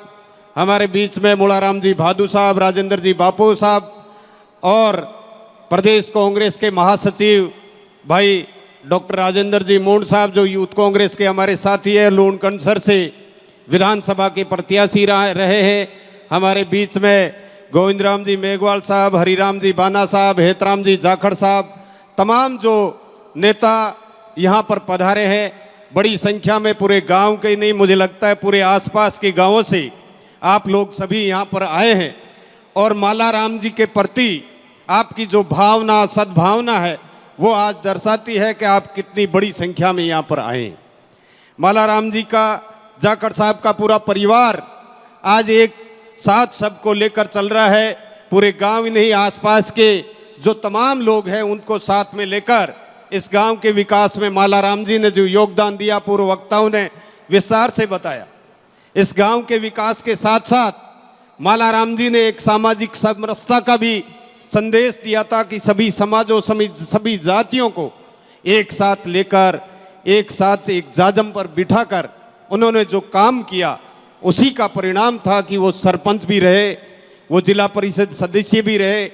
हमारे बीच में मुलाराम जी भादू साहब, राजेंद्र जी बापू साहब और प्रदेश कांग्रेस के महासचिव भाई डॉक्टर राजेंद्र जी मूंड साहब जो यूथ कांग्रेस के हमारे साथी है, लूणकंसर से विधानसभा के प्रत्याशी रहे हैं। हमारे बीच में गोविंद राम जी मेघवाल साहब, हरिराम जी बाना साहब, हेतराम जी जाखड़ साहब, तमाम जो नेता यहाँ पर पधारे हैं। बड़ी संख्या में पूरे गांव के नहीं, मुझे लगता है पूरे आसपास के गांवों से आप लोग सभी यहाँ पर आए हैं और मालाराम जी के प्रति आपकी जो भावना, सद्भावना है वो आज दर्शाती है कि आप कितनी बड़ी संख्या में यहाँ पर आए हैं। मालाराम जी का, जाखड़ साहब का पूरा परिवार आज एक साथ सबको लेकर चल रहा है। पूरे गांव ही नहीं, आसपास के जो तमाम लोग हैं उनको साथ में लेकर इस गांव के विकास में मालाराम जी ने जो योगदान दिया पूर्व वक्ताओं ने विस्तार से बताया। इस गांव के विकास के साथ साथ मालाराम जी ने एक सामाजिक समरसता का भी संदेश दिया था कि सभी समाजों, सभी जातियों को एक साथ लेकर, एक साथ एक जाजम पर बिठाकर उन्होंने जो काम किया उसी का परिणाम था कि वो सरपंच भी रहे, वो जिला परिषद सदस्य भी रहे,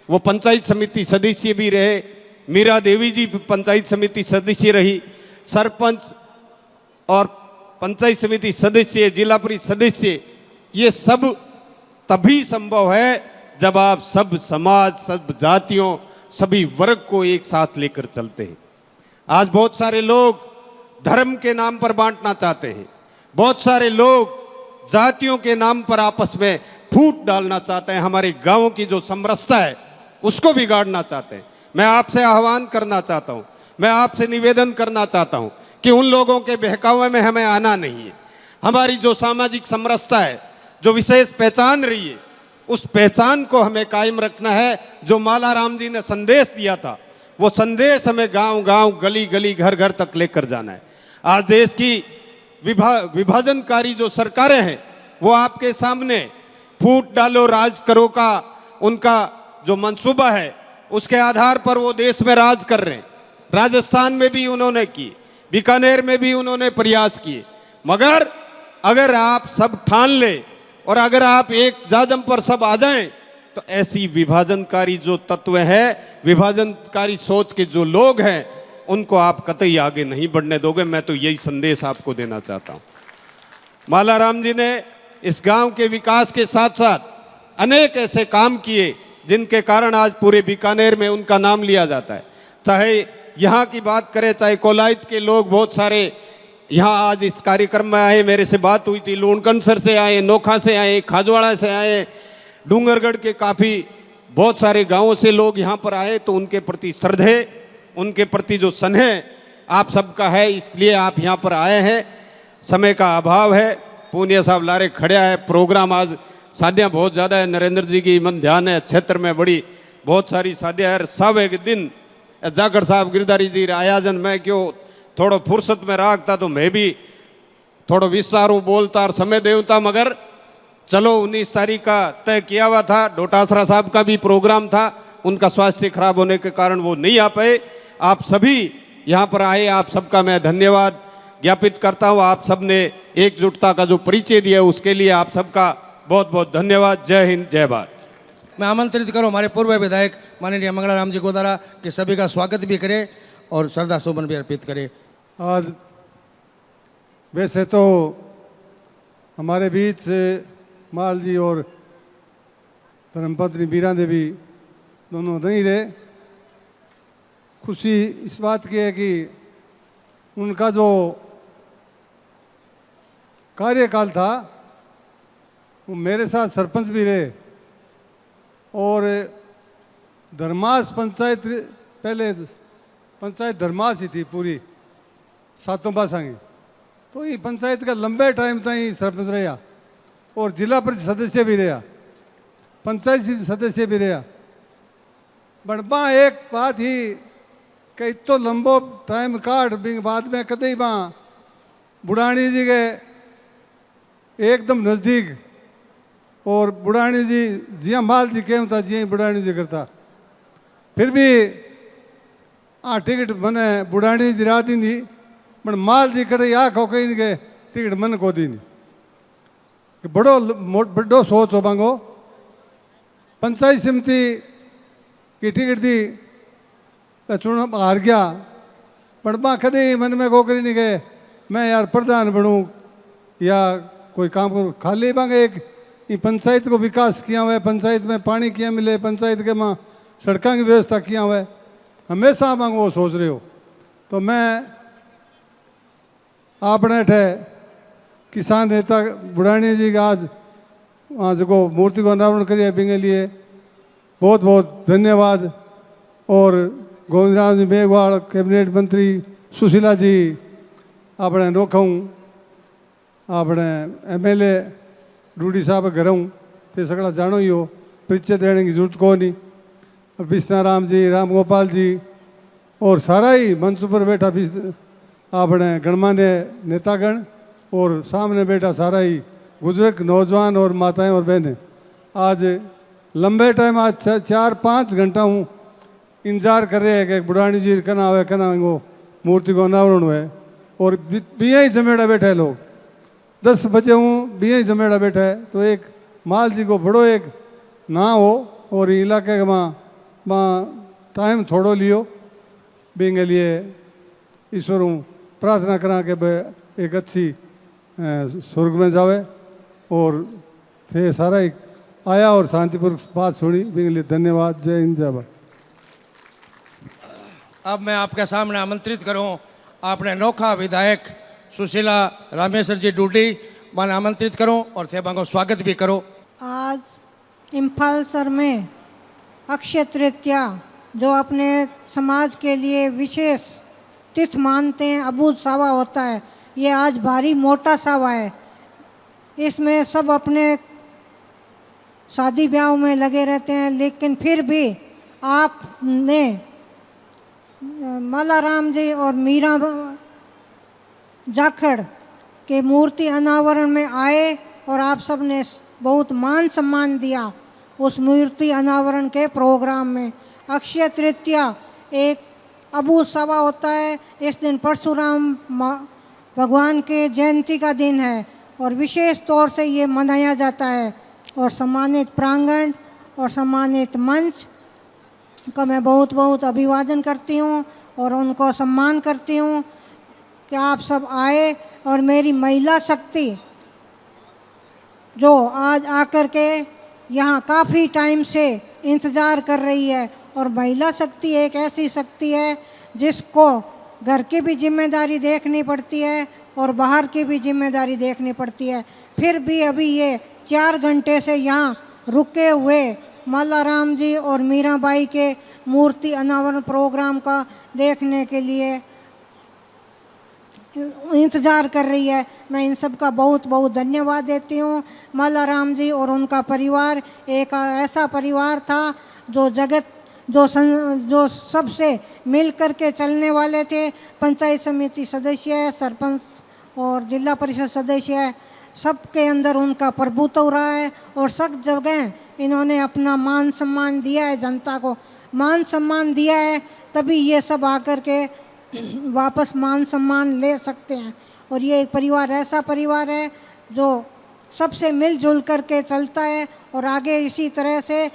वो पंचायत समिति सदस्य भी रहे। मीरा देवी जी पंचायत समिति सदस्य रही, सरपंच और पंचायत समिति सदस्य, जिला परिषद सदस्य, ये सब तभी संभव है जब आप सब समाज, सब जातियों, सभी वर्ग को एक साथ लेकर चलते हैं। आज बहुत सारे लोग धर्म के नाम पर बांटना चाहते हैं, बहुत सारे लोग जातियों के नाम पर आपस में फूट डालना चाहते हैं, हमारे गांवों की जो समरसता है उसको बिगाड़ना चाहते हैं। मैं आपसे आह्वान करना चाहता हूं, मैं आपसे निवेदन करना चाहता हूं कि उन लोगों के बहकावे में हमें आना नहीं है। हमारी जो सामाजिक समरसता है, जो विशेष पहचान रही है, उस पहचान को हमें कायम रखना है। जो मालाराम जी ने संदेश दिया था वो संदेश हमें गांव गांव, गली गली, घर घर तक लेकर जाना है। आज देश की विभाजनकारी जो सरकारें हैं वो आपके सामने फूट डालो राज करो का उनका जो मंसूबा है उसके आधार पर वो देश में राज कर रहे हैं। राजस्थान में भी उन्होंने की, बीकानेर में भी उन्होंने प्रयास किए, मगर अगर आप सब ठान ले और अगर आप एक जाजम पर सब आ जाएं तो ऐसी विभाजनकारी जो तत्व है, विभाजनकारी सोच के जो लोग हैं, उनको आप कतई आगे नहीं बढ़ने दोगे। मैं तो यही संदेश आपको देना चाहता हूं। मालाराम जी ने इस गांव के विकास के साथ साथ अनेक ऐसे काम किए जिनके कारण आज पूरे बीकानेर में उनका नाम लिया जाता है। चाहे यहाँ की बात करें, चाहे कोलायत के लोग बहुत सारे यहाँ आज इस कार्यक्रम में आए, मेरे से बात हुई थी, लूणकंसर से आए, नोखा से आए, खाजवाड़ा से आए, डूंगरगढ़ के काफ़ी बहुत सारे गांवों से लोग यहाँ पर आए। तो उनके प्रति श्रद्धे, उनके प्रति जो स्नेह आप सबका है, इसलिए आप यहाँ पर आए हैं। समय का अभाव है, पूनिया साहब लारे खड़े है, प्रोग्राम आज शादियाँ बहुत ज़्यादा है, नरेंद्र जी की मन ध्यान है, क्षेत्र में बड़ी बहुत सारी शादियाँ है। सब एक दिन जाखड़ साहब गिरधारी जी आयोजन में क्यों थोड़ा फुर्सत में रखता तो मैं भी थोड़ा विस्तारू बोलता और समय देवता, मगर चलो 19 तारीख का तय किया हुआ था। डोटासरा साहब का भी प्रोग्राम था, उनका स्वास्थ्य खराब होने के कारण वो नहीं आ पाए। आप सभी यहाँ पर आए, आप सबका मैं धन्यवाद ज्ञापित करता हूँ। आप सब ने एकजुटता का जो परिचय दिया उसके लिए आप सबका बहुत बहुत धन्यवाद। जय हिंद, जय भारत। मैं आमंत्रित करूं हमारे पूर्व विधायक माननीय मंगलाराम जी गोदारा के सभी का स्वागत भी करें और श्रद्धा सुमन भी अर्पित करें। आज वैसे तो हमारे बीच माल जी और धर्मपत्नी बीरा देवी दोनों नहीं रहे। खुशी इस बात की है कि उनका जो कार्यकाल था वो मेरे साथ सरपंच भी रहे और धर्मास पंचायत, पहले पंचायत धर्मास ही थी पूरी सातों बासांगी, तो ये पंचायत का लंबे टाइम तक सरपंच रहा और जिला परिषद सदस्य भी रहा, पंचायत सदस्य भी रहा। बड़बा एक बात ही कि इतो लंबो टाइम काट भी बाद में कदे बा बुढ़ानी जी के एकदम नज़दीक और बुढ़ानी जी जिया माल जी केम था जिया बुढ़ानी जी करता, फिर भी टिकट मने बुढ़ानी जी रात दी पर माल जी कड़े आँख हो कहीं के टिकट मन को दी नहीं। बड़ो सोच हो मांगो पंचायत समिति की टिकट दी चुनाव हार गया, पर माँ कदे मन में को करी नहीं गए मैं यार प्रधान बनूं या कोई काम करूँ। खाली मांगे एक ये पंचायत को विकास किया हुआ है, पंचायत में पानी किया मिले, पंचायत के माँ सड़कों की व्यवस्था किया हुआ है, हमेशा मांग वो सोच रहे हो। तो मैं आपने ठे किसान नेता बुढ़ानी जी का आज को मूर्ति को अनावरण करिए बिंगे लिए बहुत बहुत धन्यवाद। और गोविंद राम जी मेघवाल, कैबिनेट मंत्री सुशीला जी, अपने नोखूँ अपने MLA रूडी साहब घर हूँ तो सगड़ा जानो ही हो, परिचय देने की जरूरत को नहीं। बिस्नाराम जी, राम गोपाल जी और सारा ही मंच पर बैठा अपने गणमान्य नेतागण और सामने बैठा सारा ही बुजुर्ग नौजवान और माताएं और बहनें, आज लंबे टाइम आज 4-5 घंटा हूँ इंतजार कर रहे हैं कि बुढ़ानी जी कना हुए कना वो मूर्ति को अनावरण हुए और बिया ही जमेड़ा बैठे लोग। 10 बजे हूँ बिया ही जमेड़ा बैठा है, तो एक माल जी को बड़ो एक ना हो और इलाके के माँ टाइम थोड़ो लियो बिंगे लिए ईश्वर हूँ प्रार्थना करा के एक अच्छी स्वर्ग में जावे और थे सारा एक आया और शांतिपूर्वक बात सुनी बिंगे लिए धन्यवाद। जय हिंद, जय भारत। अब मैं आपके सामने आमंत्रित करूं आपने नोखा विधायक सुशीला रामेश्वर जी डूडी माने आमंत्रित करूं और थे को स्वागत भी करो। आज इम्फाल सर में अक्षय तृतीया जो अपने समाज के लिए विशेष तिथि मानते हैं, अबूझ सावा होता है, ये आज भारी मोटा सावा है। इसमें सब अपने शादी ब्याह में लगे रहते हैं, लेकिन फिर भी आपने मल्लाराम जी और मीरा जाखड़ के मूर्ति अनावरण में आए और आप सब ने बहुत मान सम्मान दिया उस मूर्ति अनावरण के प्रोग्राम में। अक्षय तृतीया एक अबूझ सावा होता है। इस दिन परशुराम भगवान के जयंती का दिन है और विशेष तौर से ये मनाया जाता है। और सम्मानित प्रांगण और सम्मानित मंच का मैं बहुत बहुत अभिवादन करती हूँ और उनको सम्मान करती हूँ कि आप सब आए और मेरी महिला शक्ति जो आज आकर के यहाँ काफ़ी टाइम से इंतज़ार कर रही है। और महिला शक्ति एक ऐसी शक्ति है जिसको घर की भी जिम्मेदारी देखनी पड़ती है और बाहर की भी जिम्मेदारी देखनी पड़ती है। फिर भी अभी ये 4 घंटे से यहाँ रुके हुए मालाराम जी और मीराबाई के मूर्ति अनावरण प्रोग्राम का देखने के लिए इंतज़ार कर रही है। मैं इन सब का बहुत बहुत धन्यवाद देती हूँ। मालाराम जी और उनका परिवार एक ऐसा परिवार था जो जो सबसे मिल कर के चलने वाले थे। पंचायत समिति सदस्य है, सरपंच और जिला परिषद सदस्य है, सबके अंदर उनका प्रभुत्व रहा है और सब जगह इन्होंने अपना मान सम्मान दिया है, जनता को मान सम्मान दिया है, तभी ये सब आकर के वापस मान सम्मान ले सकते हैं। और ये एक परिवार ऐसा परिवार है जो सबसे मिलजुल करके चलता है और आगे इसी तरह से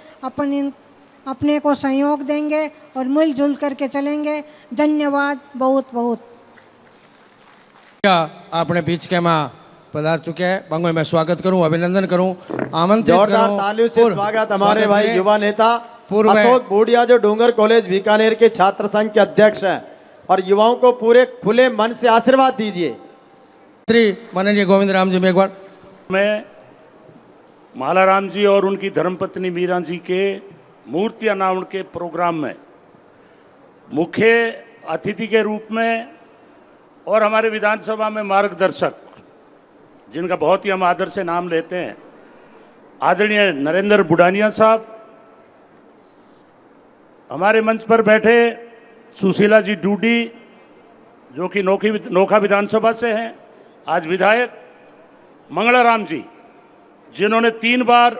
अपने को सहयोग देंगे और मिलजुल करके चलेंगे। धन्यवाद बहुत बहुत। आपने बीच के माँ पधार चुके हैं, बांगो मैं स्वागत करूं, अभिनंदन करूं, आमंत्रित जोरदार करूं। तालियों से स्वागत हमारे स्वागत भाई करें। युवा नेता पूर्व में- अशोक बूढ़िया जो डूंगर कॉलेज बीकानेर के छात्र संघ के अध्यक्ष हैं और युवाओं को पूरे खुले मन से आशीर्वाद दीजिए। मंत्री माननीय गोविंद राम जी मेघवाल। मैं मालाराम जी और उनकी धर्मपत्नी मीरा जी के मूर्ति अनावरण के प्रोग्राम में मुख्य अतिथि के रूप में और हमारे विधानसभा में मार्गदर्शक, जिनका बहुत ही हम आदर से नाम लेते हैं, आदरणीय नरेंद्र बुडानिया साहब, हमारे मंच पर बैठे सुशीला जी डूडी जो कि नोखा विधानसभा से हैं, आज विधायक, मंगलाराम जी जिन्होंने 3 बार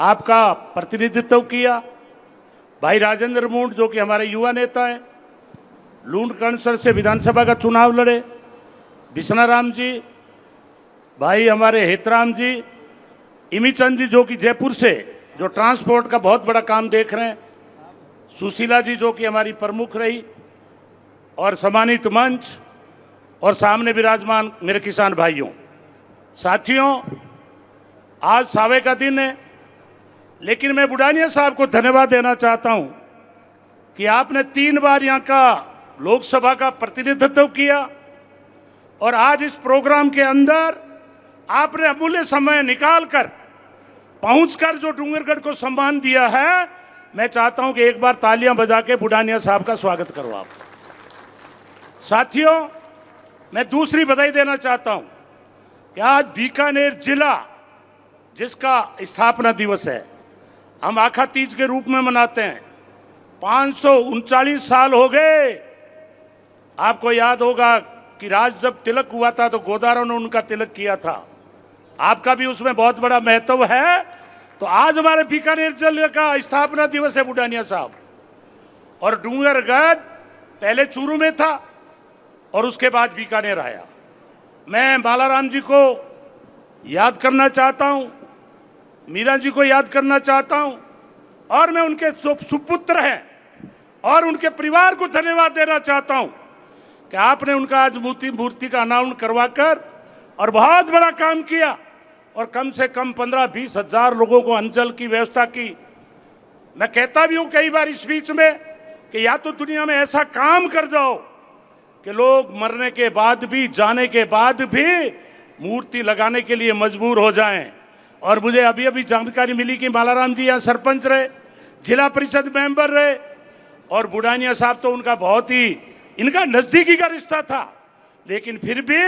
आपका प्रतिनिधित्व किया, भाई राजेंद्र मूंड जो कि हमारे युवा नेता हैं, लूंडकरणसर से विधानसभा का चुनाव लड़े, बिश्नाराम जी, भाई हमारे हेतराम जी, इमीचंद जी जो कि जयपुर से जो ट्रांसपोर्ट का बहुत बड़ा काम देख रहे हैं, सुशीला जी जो कि हमारी प्रमुख रही, और सम्मानित मंच और सामने विराजमान मेरे किसान भाइयों, साथियों, आज सावे का दिन है, लेकिन मैं बुडानिया साहब को धन्यवाद देना चाहता हूं कि आपने 3 बार यहाँ का लोकसभा का प्रतिनिधित्व किया और आज इस प्रोग्राम के अंदर आपने अमूल्य समय निकालकर पहुंचकर जो डूंगरगढ़ को सम्मान दिया है। मैं चाहता हूं कि एक बार तालियां बजा के बुडानिया साहब का स्वागत करो आप। साथियों, मैं दूसरी बधाई देना चाहता हूं कि आज बीकानेर जिला जिसका स्थापना दिवस है, हम आखा तीज के रूप में मनाते हैं। 539 साल हो गए। आपको याद होगा कि राज जब तिलक हुआ था तो गोदारों ने उनका तिलक किया था, आपका भी उसमें बहुत बड़ा महत्व है। तो आज हमारे बीकानेर जिले का स्थापना दिवस है बुडानिया साहब, और डूंगरगढ़ पहले चूरू में था और उसके बाद बीकानेर आया। मैं मालाराम जी को याद करना चाहता हूं, मीरा जी को याद करना चाहता हूं, और मैं उनके सुपुत्र हैं और उनके परिवार को धन्यवाद देना चाहता हूं कि आपने उनका आज मूर्ति का अनावरण करवाकर और बहुत बड़ा काम किया और कम से कम 15-20 हजार लोगों को अंचल की व्यवस्था की। मैं कहता भी हूं कई बार इस बीच में कि या तो दुनिया में ऐसा काम कर जाओ कि लोग मरने के बाद भी, जाने के बाद भी मूर्ति लगाने के लिए मजबूर हो जाएं। और मुझे अभी अभी जानकारी मिली कि मालाराम जी यहाँ सरपंच रहे, जिला परिषद मेंबर रहे, और बुडानिया साहब तो उनका बहुत ही इनका नजदीकी का रिश्ता था, लेकिन फिर भी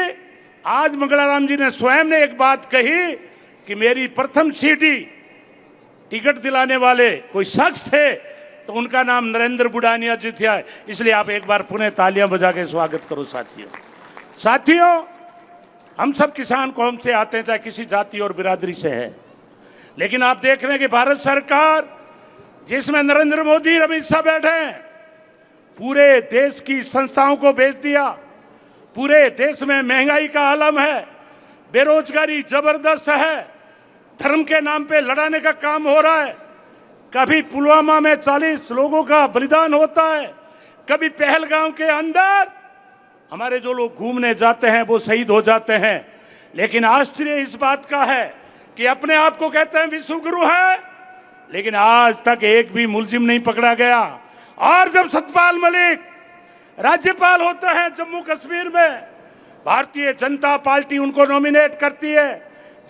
आज मंगलाराम जी ने स्वयं ने एक बात कही कि मेरी प्रथम सीढ़ी टिकट दिलाने वाले कोई शख्स थे तो उनका नाम नरेंद्र बुडानिया जी थे। इसलिए आप एक बार पुनः तालियां बजा के स्वागत करो। साथियों, हम सब किसान कौम से आते हैं, चाहे किसी जाति और बिरादरी से है, लेकिन आप देख रहे हैं कि भारत सरकार जिसमें नरेंद्र मोदी और अमित शाह बैठे हैं, पूरे देश की संस्थाओं को बेच दिया। पूरे देश में महंगाई का आलम है, बेरोजगारी जबरदस्त है, धर्म के नाम पे लड़ाने का काम हो रहा है। कभी पुलवामा में 40 लोगों का बलिदान होता है, कभी पहलगाम के अंदर हमारे जो लोग घूमने जाते हैं वो शहीद हो जाते हैं। लेकिन आश्चर्य इस बात का है कि अपने आप को कहते हैं विश्व गुरु है, लेकिन आज तक एक भी मुलजिम नहीं पकड़ा गया। और जब सतपाल मलिक राज्यपाल होते हैं जम्मू कश्मीर में, भारतीय जनता पार्टी उनको नॉमिनेट करती है।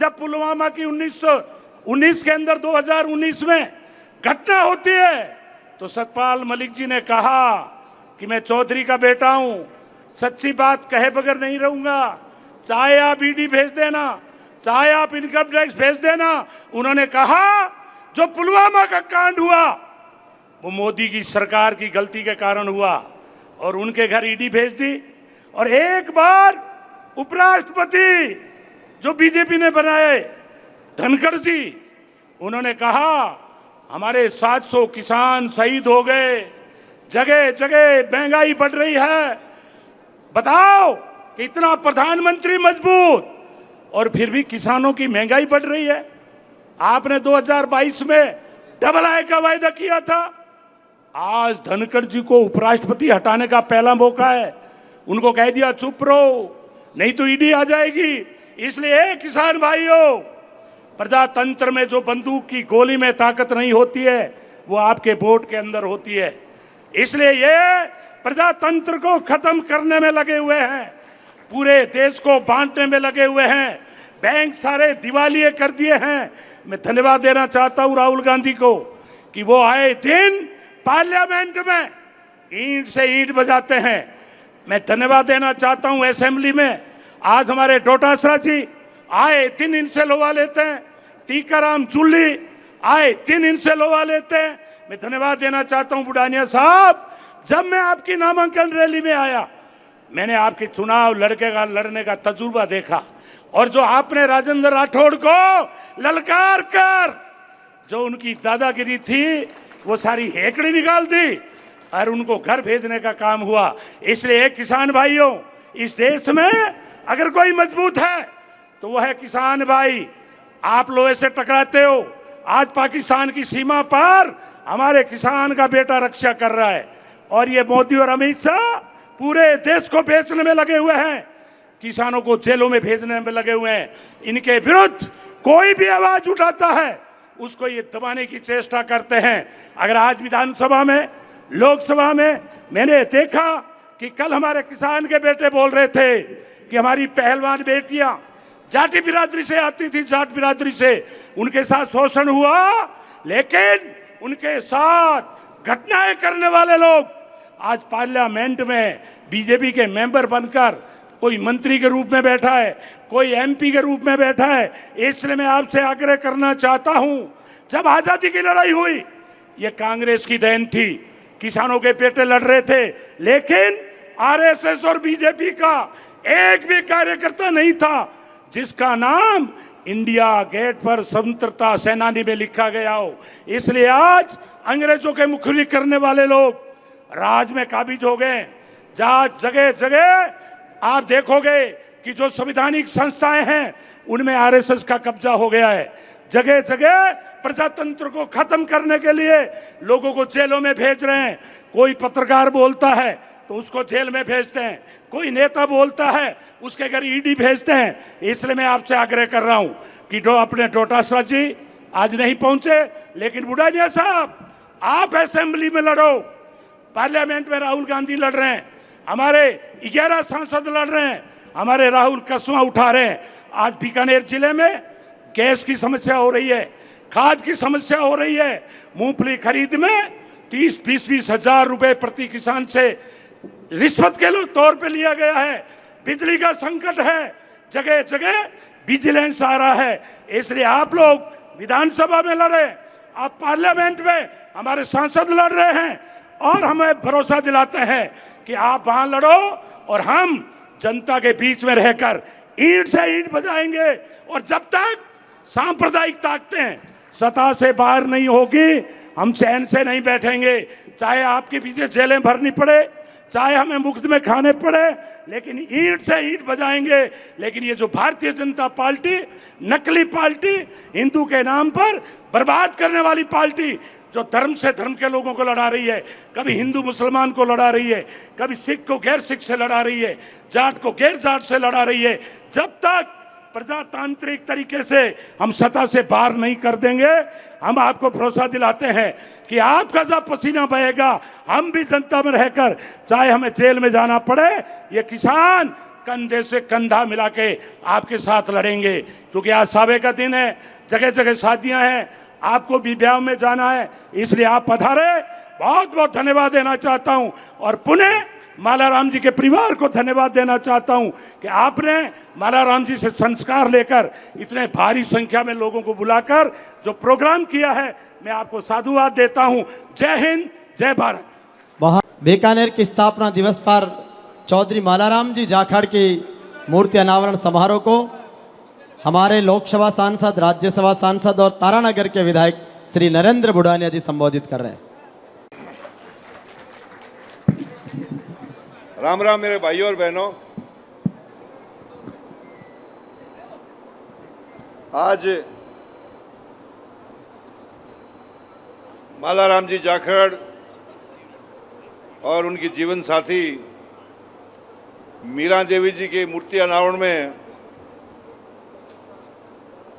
जब पुलवामा की 1919 के अंदर 2019 में घटना होती है, तो सतपाल मलिक जी ने कहा कि मैं चौधरी का बेटा हूं, सच्ची बात कहे बगैर नहीं रहूंगा, चाहे आप ईडी भेज देना, चाहे आप इनकम टैक्स भेज देना। उन्होंने कहा जो पुलवामा का कांड हुआ वो मोदी की सरकार की गलती के कारण हुआ, और उनके घर ईडी भेज दी। और एक बार उपराष्ट्रपति जो बीजेपी ने बनाए धनखड़ जी, उन्होंने कहा हमारे 700 किसान शहीद हो गए, जगह जगह महंगाई बढ़ रही है, बताओ कि इतना प्रधानमंत्री मजबूत और फिर भी किसानों की महंगाई बढ़ रही है। आपने 2022 में डबल आय का वायदा किया था। आज धनखड़ जी को उपराष्ट्रपति हटाने का पहला मौका है। उनको कह दिया चुप रहो, नहीं तो ईडी आ जाएगी। इसलिए किसान भाइयों, प्रजातंत्र में जो बंदूक की गोली में ताकत नहीं होती है, वो आपके वोट के अंदर होती है। इसलिए ये प्रजातंत्र को खत्म करने में लगे हुए हैं, पूरे देश को बांटने में लगे हुए हैं, बैंक सारे दिवालिये कर दिए हैं। मैं धन्यवाद देना चाहता हूं राहुल गांधी को कि वो आए दिन पार्लियामेंट में ईंट से ईंट बजाते हैं। मैं धन्यवाद देना चाहता हूं असेंबली में आज हमारे डोटासरा जी आए दिन इनसे लोहा लेते हैं, टीकाराम चुल्ली आए दिन इनसे लोहा लेते हैं। मैं धन्यवाद देना चाहता हूं बुढ़ानिया साहब, जब मैं आपकी नामांकन रैली में आया, मैंने आपके चुनाव लड़ने का तजुर्बा देखा, और जो आपने राजेंद्र राठौड़ को ललकार कर जो उनकी दादागिरी थी वो सारी हेकड़ी निकाल दी और उनको घर भेजने का काम हुआ। इसलिए किसान भाइयों, इस देश में अगर कोई मजबूत है तो वो है किसान भाई। आप लोहे से टकराते हो, आज पाकिस्तान की सीमा पर हमारे किसान का बेटा रक्षा कर रहा है, और ये मोदी और अमित शाह पूरे देश को बेचने में लगे हुए हैं, किसानों को जेलों में भेजने में लगे हुए हैं। इनके विरुद्ध कोई भी आवाज उठाता है उसको ये दबाने की चेष्टा करते हैं। अगर आज विधानसभा में, लोकसभा में मैंने देखा कि कल हमारे किसान के बेटे बोल रहे थे कि हमारी पहलवान बेटियां जाटी बिरादरी से आती थी, जाट बिरादरी से, उनके साथ शोषण हुआ, लेकिन उनके साथ घटनाएं करने वाले लोग आज पार्लियामेंट में बीजेपी के मेंबर बनकर कोई मंत्री के रूप में बैठा है, कोई एमपी के रूप में बैठा है। इसलिए मैं आपसे आग्रह करना चाहता हूं, जब आजादी की लड़ाई हुई ये कांग्रेस की देन थी, किसानों के बेटे लड़ रहे थे, लेकिन आरएसएस और बीजेपी का एक भी कार्यकर्ता नहीं था जिसका नाम इंडिया गेट पर स्वतंत्रता सेनानी में लिखा गया हो। इसलिए आज अंग्रेजों के मुखबिरी करने वाले लोग राज में काबिज हो गए। जहां जगह जगह आप देखोगे कि जो संवैधानिक संस्थाएं हैं उनमें आरएसएस का कब्जा हो गया है। जगह जगह प्रजातंत्र को खत्म करने के लिए लोगों को जेलों में भेज रहे हैं। कोई पत्रकार बोलता है तो उसको जेल में भेजते हैं, कोई नेता बोलता है उसके घर ईडी भेजते हैं। इसलिए मैं आपसे आग्रह कर रहा हूं कि अपने डोटासरा जी आज नहीं पहुंचे, लेकिन बुढ़ानिया साहब आप असेंबली में लड़ो, पार्लियामेंट में राहुल गांधी लड़ रहे हैं, हमारे 11 सांसद लड़ रहे हैं, हमारे राहुल कसवा उठा रहे हैं। आज बीकानेर जिले में गैस की समस्या हो रही है, खाद की समस्या हो रही है, मूंगफली खरीद में 30-20 हजार रुपए प्रति किसान से रिश्वत के तौर पे लिया गया है। बिजली का संकट है, जगह जगह विजिलेंस आ रहा है। इसलिए आप लोग विधानसभा में लड़े, आप पार्लियामेंट में हमारे सांसद लड़ रहे हैं, और हमें भरोसा दिलाते हैं कि आप वहां लड़ो और हम जनता के बीच में रहकर ईंट से ईंट बजाएंगे। और जब तक सांप्रदायिक ताकतें सत्ता से बाहर नहीं होगी, हम चैन से नहीं बैठेंगे। चाहे आपके पीछे जेलें भरनी पड़े, चाहे हमें मुफ्त में खाने पड़े, लेकिन ईंट से ईंट बजाएंगे। लेकिन ये जो भारतीय जनता पार्टी, नकली पार्टी, हिंदू के नाम पर बर्बाद करने वाली पार्टी, जो धर्म से धर्म के लोगों को लड़ा रही है, कभी हिंदू मुसलमान को लड़ा रही है, कभी सिख को गैर सिख से लड़ा रही है, जाट को गैर जाट से लड़ा रही है, जब तक प्रजातांत्रिक तरीके से हम सत्ता से बाहर नहीं कर देंगे। हम आपको भरोसा दिलाते हैं कि आपका जब पसीना बहेगा हम भी जनता में रहकर, चाहे हमें जेल में जाना पड़े, ये किसान कंधे से कंधा मिला के आपके साथ लड़ेंगे। क्योंकि आज सावे का दिन है, जगह जगह शादियां हैं, आपको भी ब्याह में जाना है, इसलिए आप पधारे। बहुत बहुत धन्यवाद देना चाहता हूं और पुनः मालाराम जी के परिवार को धन्यवाद देना चाहता हूं कि आपने मालाराम जी से संस्कार लेकर इतने भारी संख्या में लोगों को बुलाकर जो प्रोग्राम किया है, मैं आपको साधुवाद देता हूं। जय हिंद, जय भारत। बीकानेर की स्थापना दिवस पर चौधरी मालाराम जी जाखड़ की मूर्ति अनावरण समारोह को हमारे लोकसभा सांसद, राज्यसभा सांसद और तारानगर के विधायक श्री नरेंद्र बुढ़ानिया जी संबोधित कर रहे हैं। राम राम मेरे भाइयों और बहनों, आज मालाराम जी जाखड़ और उनकी जीवन साथी मीरा देवी जी के मूर्ति अनावरण में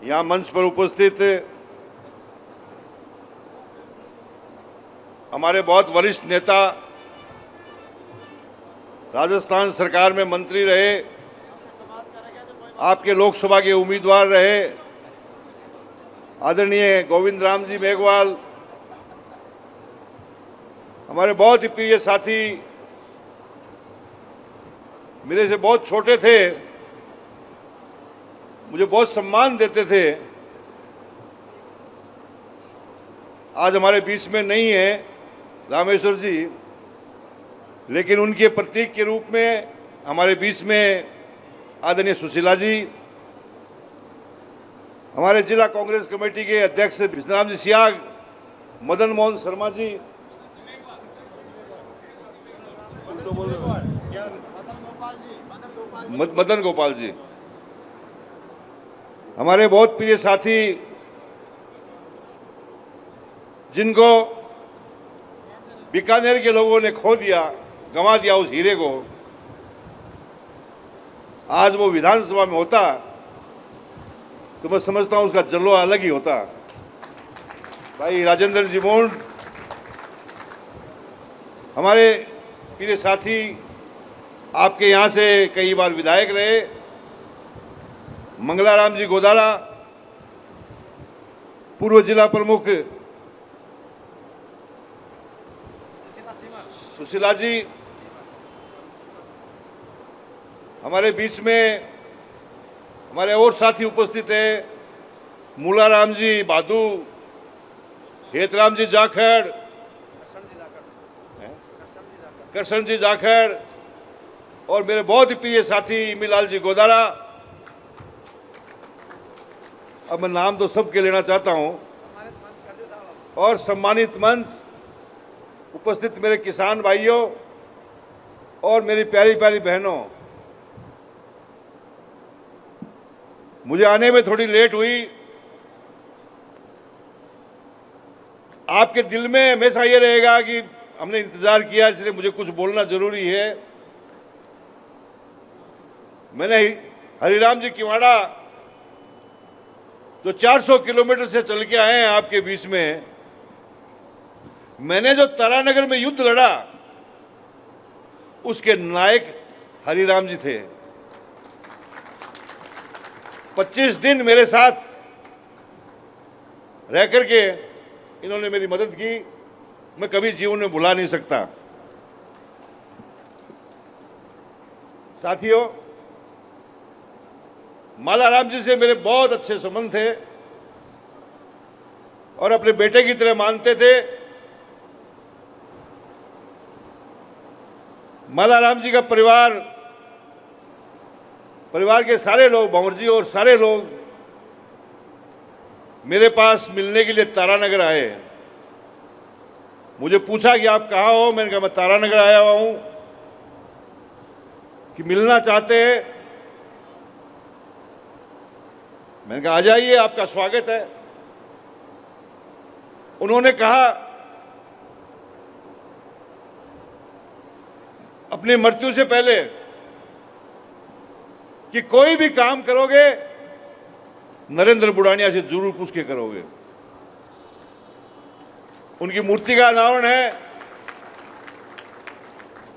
यहाँ मंच पर उपस्थित हमारे बहुत वरिष्ठ नेता, राजस्थान सरकार में मंत्री रहे, आपके लोकसभा के उम्मीदवार रहे, आदरणीय गोविंद राम जी मेघवाल, हमारे बहुत ही प्रिय साथी, मेरे से बहुत छोटे थे, मुझे बहुत सम्मान देते थे, आज हमारे बीच में नहीं है रामेश्वर जी, लेकिन उनके प्रतीक के रूप में हमारे बीच में आदरणीय सुशीला जी, हमारे जिला कांग्रेस कमेटी के अध्यक्ष विश्वनाथ जी सियाग, मदन मोहन शर्मा जी, मदन गोपाल जी, हमारे बहुत प्रिय साथी जिनको बीकानेर के लोगों ने खो दिया, गंवा दिया उस हीरे को, आज वो विधानसभा में होता तो मैं समझता हूं उसका जलवा अलग ही होता। भाई राजेंद्र जी मूंड, हमारे प्रिय साथी, आपके यहाँ से कई बार विधायक रहे, मंगलाराम जी गोदारा, पूर्व जिला प्रमुख सुशीला जी, हमारे बीच में हमारे और साथी उपस्थित हैं, मूलाराम जी बादू, हेतराम जी जाखड़, करशन जी जाखड़ और मेरे बहुत ही प्रिय साथी इमीलाल जी गोदारा। अब मैं नाम तो सबके लेना चाहता हूं, और सम्मानित मंच उपस्थित मेरे किसान भाइयों और मेरी प्यारी प्यारी बहनों, मुझे आने में थोड़ी लेट हुई। आपके दिल में हमेशा ये रहेगा कि हमने इंतजार किया, इसलिए मुझे कुछ बोलना जरूरी है। मैंने हरिराम जी किवाड़ा जो 400 किलोमीटर से चल के आए हैं आपके बीच में, मैंने जो तारानगर में युद्ध लड़ा उसके नायक हरिराम जी थे। 25 दिन मेरे साथ रह करके इन्होंने मेरी मदद की, मैं कभी जीवन में भुला नहीं सकता। साथियों, मालाराम जी से मेरे बहुत अच्छे संबंध थे और अपने बेटे की तरह मानते थे। मालाराम जी का परिवार के सारे लोग, भंवर जी और सारे लोग मेरे पास मिलने के लिए तारानगर आए। मुझे पूछा कि आप कहाँ हो, मैंने कहा मैं तारानगर आया हुआ हूं, कि मिलना चाहते हैं। मैंने कहा आ जाइए, आपका स्वागत है। उन्होंने कहा अपनी मृत्यु से पहले कि कोई भी काम करोगे नरेंद्र बुढ़ानिया से जरूर पूछ के करोगे। उनकी मूर्ति का अनावरण है,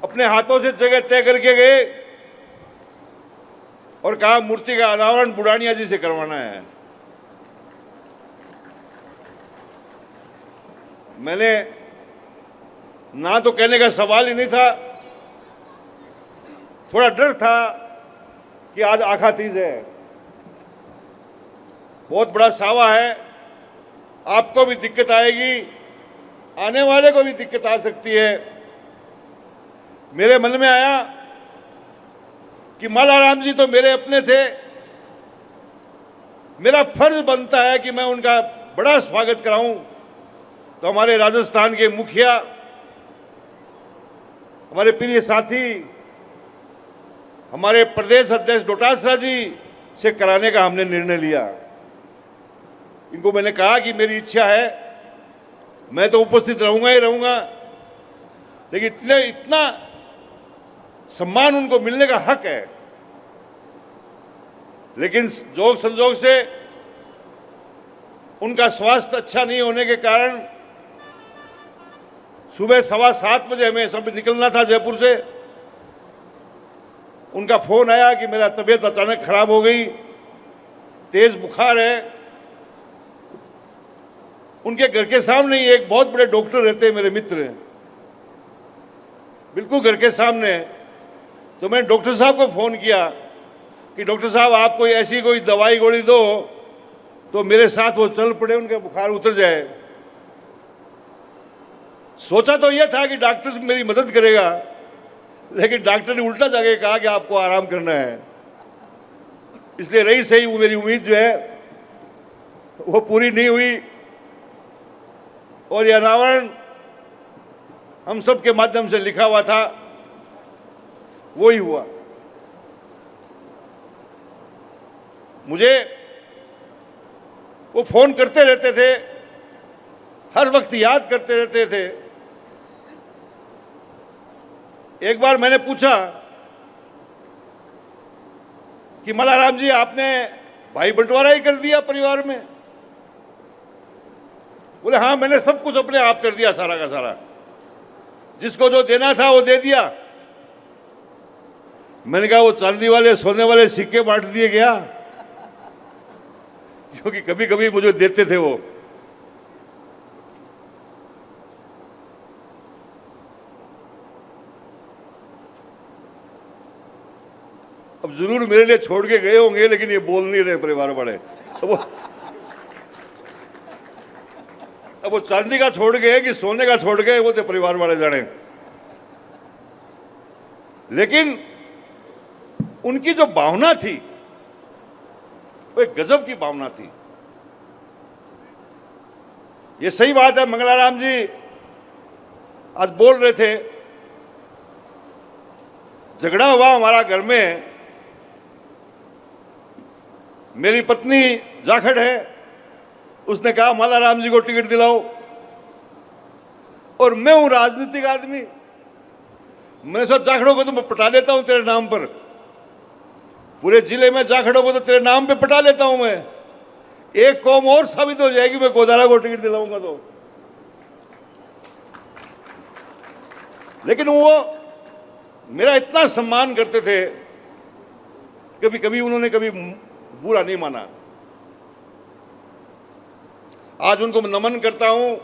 अपने हाथों से जगह तय करके गए और कहा मूर्ति का अनावरण बुढ़ानिया जी से करवाना है। मैंने ना तो कहने का सवाल ही नहीं था, थोड़ा डर था कि आज आखा तीज है, बहुत बड़ा सावा है, आपको भी दिक्कत आएगी, आने वाले को भी दिक्कत आ सकती है। मेरे मन में आया कि मालाराम जी तो मेरे अपने थे, मेरा फर्ज बनता है कि मैं उनका बड़ा स्वागत कराऊं। तो हमारे राजस्थान के मुखिया, हमारे प्रिय साथी, हमारे प्रदेश अध्यक्ष डोटासरा जी से कराने का हमने निर्णय लिया। इनको मैंने कहा कि मेरी इच्छा है, मैं तो उपस्थित रहूंगा ही रहूंगा, लेकिन इतना सम्मान उनको मिलने का हक है। लेकिन जोग संजोग से उनका स्वास्थ्य अच्छा नहीं होने के कारण सुबह 7:15 बजे हमें सब निकलना था जयपुर से। उनका फोन आया कि मेरा तबीयत अचानक खराब हो गई, तेज बुखार है। उनके घर के सामने ही एक बहुत बड़े डॉक्टर रहते हैं, मेरे मित्र हैं, बिल्कुल घर के सामने। तो मैंने डॉक्टर साहब को फोन किया कि डॉक्टर साहब आप कोई ऐसी कोई दवाई गोली दो तो मेरे साथ वो चल पड़े, उनका बुखार उतर जाए। सोचा तो यह था कि डॉक्टर मेरी मदद करेगा, लेकिन डॉक्टर ने उल्टा जाके कहा कि आपको आराम करना है। इसलिए रही सही वो मेरी उम्मीद जो है वो पूरी नहीं हुई और यह अनावरण हम सब के माध्यम से लिखा हुआ था वो ही हुआ। मुझे वो फोन करते रहते थे, हर वक्त याद करते रहते थे। एक बार मैंने पूछा कि मालाराम जी आपने भाई बंटवारा ही कर दिया परिवार में? बोले हाँ, मैंने सब कुछ अपने आप कर दिया, सारा का सारा, जिसको जो देना था वो दे दिया। मैंने कहा वो चांदी वाले सोने वाले सिक्के बांट दिए गया, क्योंकि कभी कभी मुझे देते थे वो। अब जरूर मेरे लिए छोड़ के गए होंगे, लेकिन ये बोल नहीं रहे परिवार वाले। अब वो चांदी का छोड़ गए कि सोने का छोड़ गए वो तो परिवार वाले जाने। लेकिन उनकी जो भावना थी वो एक गजब की भावना थी। ये सही बात है, मंगलाराम जी आज बोल रहे थे, झगड़ा हुआ हमारा घर में, मेरी पत्नी जाखड़ है, उसने कहा मालाराम जी को टिकट दिलाओ, और मैं हूं राजनीतिक आदमी, मैंने सोचा जाखड़ों को तो मैं पटा लेता हूं तेरे नाम पर, पूरे जिले में जाखड़ों को तो तेरे नाम पे पटा लेता हूं मैं, एक कौम और साबित हो जाएगी मैं गोदारा को टिकट दिलाऊंगा तो। लेकिन वो मेरा इतना सम्मान करते थे, कभी कभी उन्होंने कभी बुरा नहीं माना। आज उनको मैं नमन करता हूं,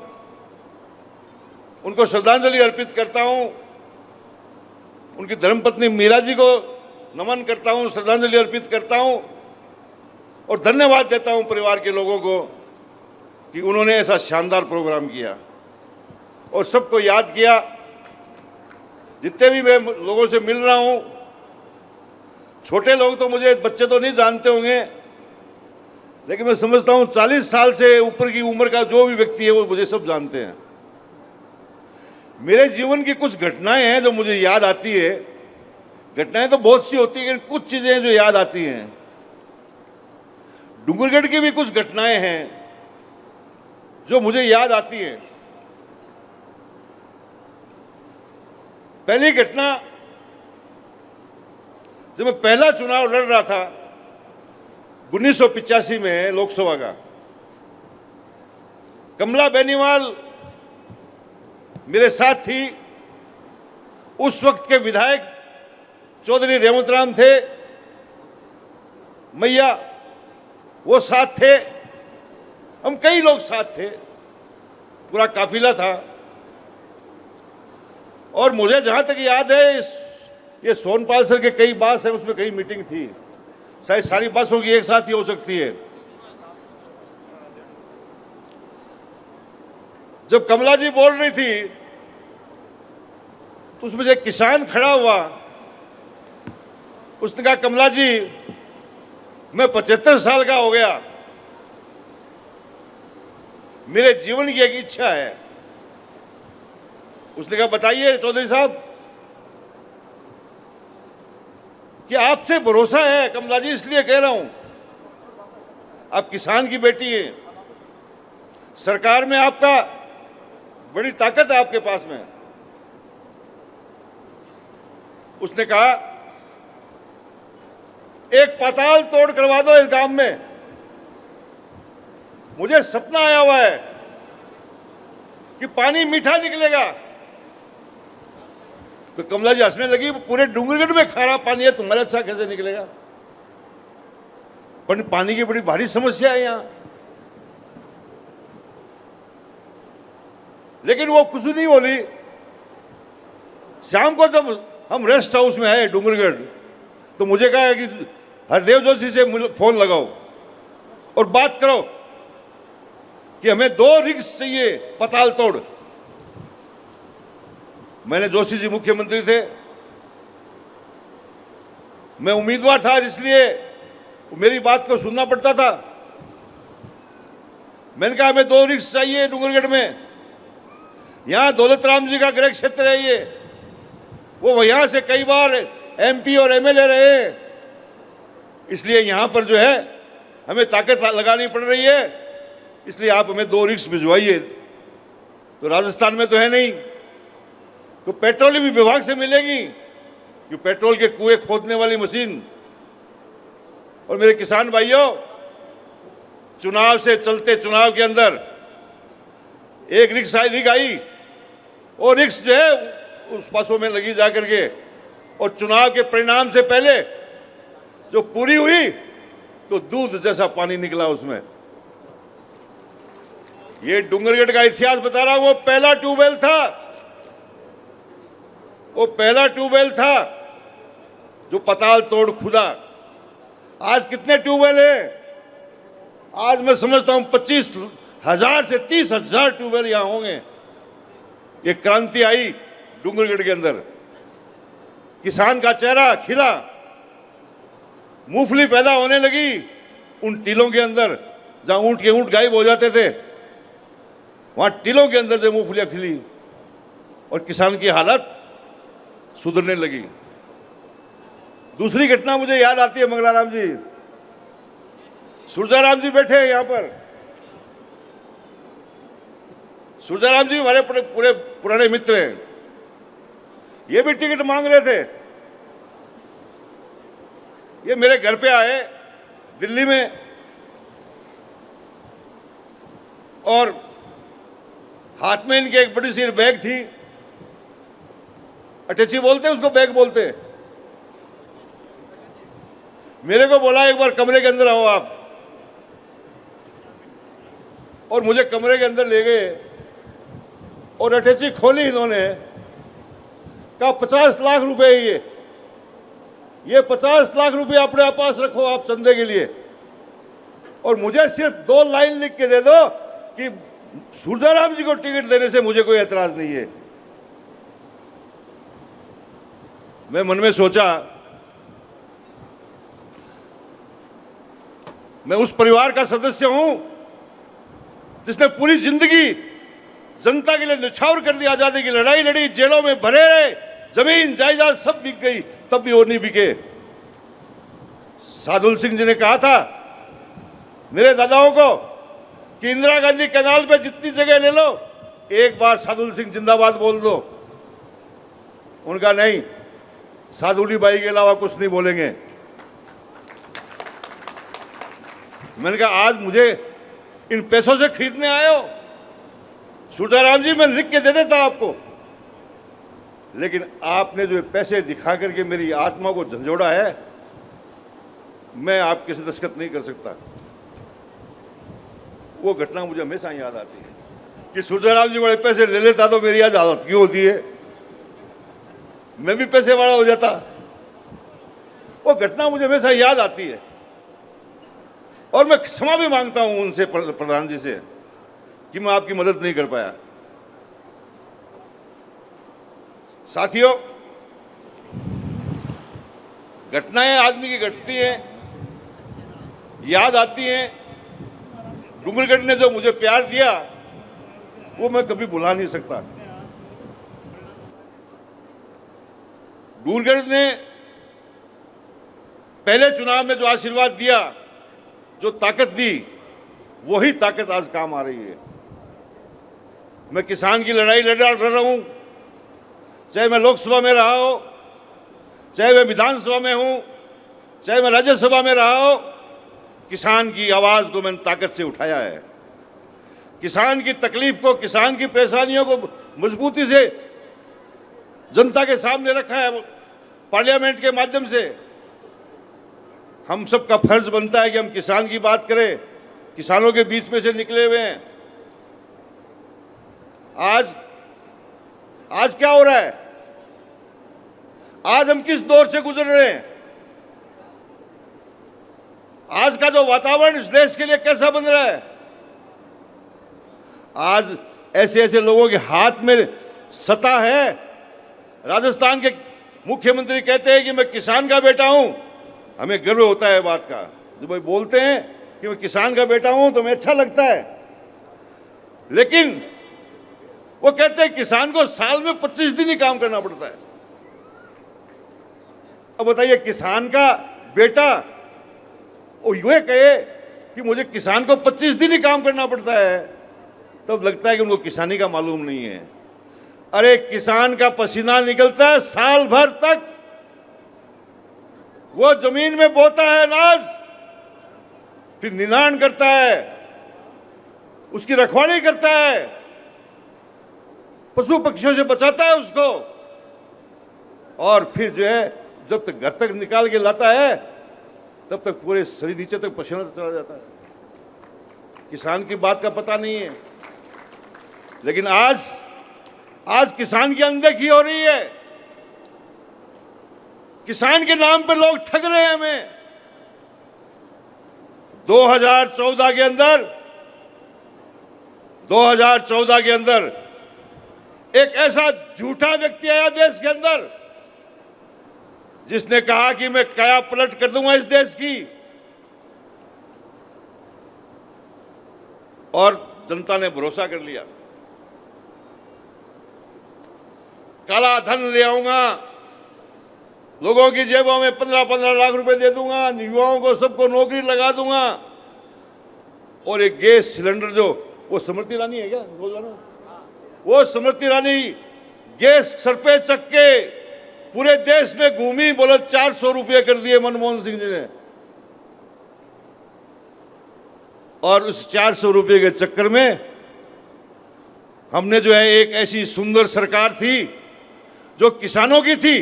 उनको श्रद्धांजलि अर्पित करता हूं, उनकी धर्मपत्नी मीरा जी को नमन करता हूं, श्रद्धांजलि अर्पित करता हूं और धन्यवाद देता हूं परिवार के लोगों को कि उन्होंने ऐसा शानदार प्रोग्राम किया और सबको याद किया। जितने भी मैं लोगों से मिल रहा हूं, छोटे लोग तो मुझे, बच्चे तो नहीं जानते होंगे, लेकिन मैं समझता हूं 40 साल से ऊपर की उम्र का जो भी व्यक्ति है वो मुझे सब जानते हैं। मेरे जीवन की कुछ घटनाएं हैं जो मुझे याद आती है, घटनाएं तो बहुत सी होती है लेकिन कुछ चीजें जो याद आती हैं। डूंगरगढ़ की भी कुछ घटनाएं हैं जो मुझे याद आती हैं। पहली घटना, जब मैं पहला चुनाव लड़ रहा था 1985 में लोकसभा का। कमला बेनीवाल मेरे साथ थी। उस वक्त के विधायक चौधरी रेवंत राम थे, मैया वो साथ थे, हम कई लोग साथ थे, पूरा काफिला था। और मुझे जहां तक याद है ये सोनपाल सर के कई बस है, उसमें कई मीटिंग थी, शायद सारी बसों की एक साथ ही हो सकती है। जब कमला जी बोल रही थी तो उसमें एक किसान खड़ा हुआ, उसने कहा कमला जी मैं 75 साल का हो गया, मेरे जीवन की एक इच्छा है। उसने कहा बताइए चौधरी साहब, कि आपसे भरोसा है कमला जी, इसलिए कह रहा हूं, आप किसान की बेटी हैं, सरकार में आपका बड़ी ताकत है आपके पास में। उसने कहा एक पाताल तोड़ करवा दो इस गांव में, मुझे सपना आया हुआ है कि पानी मीठा निकलेगा। तो कमला जी हंसने लगी, पूरे डूंगरगढ़ में खारा पानी है, तुम्हारे अच्छा कैसे निकलेगा? पर पानी की बड़ी भारी समस्या है यहां। लेकिन वो कुछ नहीं बोली। शाम को जब हम रेस्ट हाउस में आए डूंगरगढ़, तो मुझे कहा कि हरदेव जोशी से फोन लगाओ और बात करो कि हमें 2 रिग्स चाहिए पताल तोड़। मैंने, जोशी जी मुख्यमंत्री थे, मैं उम्मीदवार था, इसलिए मेरी बात को सुनना पड़ता था। मैंने कहा हमें 2 रिग्स चाहिए डूंगरगढ़ में, यहां दौलत राम जी का गृह क्षेत्र है ये, वो यहां से कई बार MP और MLA रहे, इसलिए यहां पर जो है हमें ताकत लगानी पड़ रही है, इसलिए आप हमें 2 रिग्स भिजवाइए। तो राजस्थान में तो है नहीं, तो पेट्रोलियम विभाग से मिलेगी, कि पेट्रोल के कुएं खोदने वाली मशीन। और मेरे किसान भाइयों, चुनाव से चलते चुनाव के अंदर एक रिग आई, और रिक्स जो है उस बसों में लगी जाकर के, और चुनाव के परिणाम से पहले जो पूरी हुई तो दूध जैसा पानी निकला उसमें। ये डूंगरगढ़ का इतिहास बता रहा हूं, वो पहला ट्यूबवेल था, वो पहला ट्यूबवेल था जो पताल तोड़ खुदा। आज कितने ट्यूबवेल है? आज मैं समझता हूं 25,000 से 30,000 ट्यूबवेल यहां होंगे। ये क्रांति आई डूंगरगढ़ के अंदर, किसान का चेहरा खिला, मूंगफली पैदा होने लगी उन टीलों के अंदर, जहां ऊंट के ऊंट गायब हो जाते थे, वहां टीलों के अंदर जो मूंगफलियां खिली, और किसान की हालत सुधरने लगी। दूसरी घटना मुझे याद आती है, मंगलाराम जी, सुरजाराम जी बैठे हैं यहां पर। सुरजाराम जी हमारे पूरे पुराने मित्र हैं, ये भी टिकट मांग रहे थे। ये मेरे घर पे आए दिल्ली में, और हाथ में इनके एक बड़ी सी बैग थी, अटैची बोलते हैं उसको, बैग बोलते हैं। मेरे को बोला एक बार कमरे के अंदर आओ आप, और मुझे कमरे के अंदर ले गए, और अटैची खोली इन्होंने, कहा 50 लाख रुपए ये 50 लाख रुपए अपने पास रखो आप चंदे के लिए, और मुझे सिर्फ 2 लाइन लिख के दे दो कि सुरजाराम जी को टिकट देने से मुझे कोई एतराज नहीं है। मैं मन में सोचा, मैं उस परिवार का सदस्य हूं जिसने पूरी जिंदगी जनता के लिए न्यौछावर कर दी, आजादी की लड़ाई लड़ी, जेलों में भरे रहे, जमीन जायदाद सब बिक गई, तब भी वो नहीं बिके। साधुल सिंह जी ने कहा था मेरे दादाओं को कि इंदिरा गांधी कैनाल पे जितनी जगह ले लो, एक बार साधुल सिंह जिंदाबाद बोल दो। उनका नहीं, साधुली बाई के अलावा कुछ नहीं बोलेंगे। मैंने कहा आज मुझे इन पैसों से खरीदने आए हो? सूरदाराम जी मैं लिख के दे देता आपको, लेकिन आपने जो पैसे दिखा करके मेरी आत्मा को झंझोड़ा है, मैं आपके से दस्तखत नहीं कर सकता। वो घटना मुझे हमेशा याद आती है कि सूरदाराम जी बड़े पैसे ले लेता तो मेरी आज हालत क्यों होती है, मैं भी पैसे वाला हो जाता। वो घटना मुझे हमेशा याद आती है और मैं क्षमा भी मांगता हूं उनसे, प्रधान जी से, कि मैं आपकी मदद नहीं कर पाया। साथियों, घटनाएं आदमी की घटती हैं, याद आती हैं। डूंगरगढ़ ने जो मुझे प्यार दिया वो मैं कभी भुला नहीं सकता। डूंगरगढ़ ने पहले चुनाव में जो आशीर्वाद दिया, जो ताकत दी, वही ताकत आज काम आ रही है। मैं किसान की लड़ाई लड़ रहा हूं, चाहे मैं लोकसभा में रहा हो, चाहे मैं विधानसभा में हूं, चाहे मैं राज्यसभा में रहा हो, किसान की आवाज को मैंने ताकत से उठाया है। किसान की तकलीफ को, किसान की परेशानियों को मजबूती से जनता के सामने रखा है। पार्लियामेंट के माध्यम से हम सबका फर्ज बनता है कि हम किसान की बात करें, किसानों के बीच में से निकले हुए हैं। आज क्या हो रहा है? आज हम किस दौर से गुजर रहे हैं? आज का जो वातावरण इस देश के लिए कैसा बन रहा है? आज ऐसे ऐसे लोगों के हाथ में सत्ता है। राजस्थान के मुख्यमंत्री कहते हैं कि मैं किसान का बेटा हूं। हमें गर्व होता है बात का, जब वो बोलते हैं कि मैं किसान का बेटा हूं तो हमें अच्छा लगता है। लेकिन वो कहते हैं किसान को साल में 25 दिन ही काम करना पड़ता है। अब बताइए, किसान का बेटा वो यूं कहे कि मुझे किसान को 25 दिन ही काम करना पड़ता है, तब लगता है कि उनको किसानी का मालूम नहीं है। अरे किसान का पसीना निकलता है साल भर तक, वो जमीन में बोता है अनाज, फिर निनाण करता है, उसकी रखवाली करता है, पशु पक्षियों से बचाता है उसको, और फिर जो है जब तक घर तक निकाल के लाता है तब तक पूरे शरीर नीचे तक पसीना चला जाता है। किसान की बात का पता नहीं है। लेकिन आज किसान की अनदेखी हो रही है। किसान के नाम पर लोग ठग रहे हैं हमें। 2014 के अंदर एक ऐसा झूठा व्यक्ति आया देश के अंदर जिसने कहा कि मैं काया पलट कर दूंगा इस देश की, और जनता ने भरोसा कर लिया। काला धन ले आऊंगा, लोगों की जेबों में 15-15 लाख रुपए दे दूंगा, युवाओं को सबको नौकरी लगा दूंगा, और एक गैस सिलेंडर जो वो स्मृति ईरानी है क्या, वो स्मृति ईरानी गैस सर पे चक के पूरे देश में घूमी, बोले 400 रुपये कर दिए मनमोहन सिंह जी ने। और उस 400 रुपये के चक्कर में हमने जो है एक ऐसी सुंदर सरकार थी जो किसानों की थी,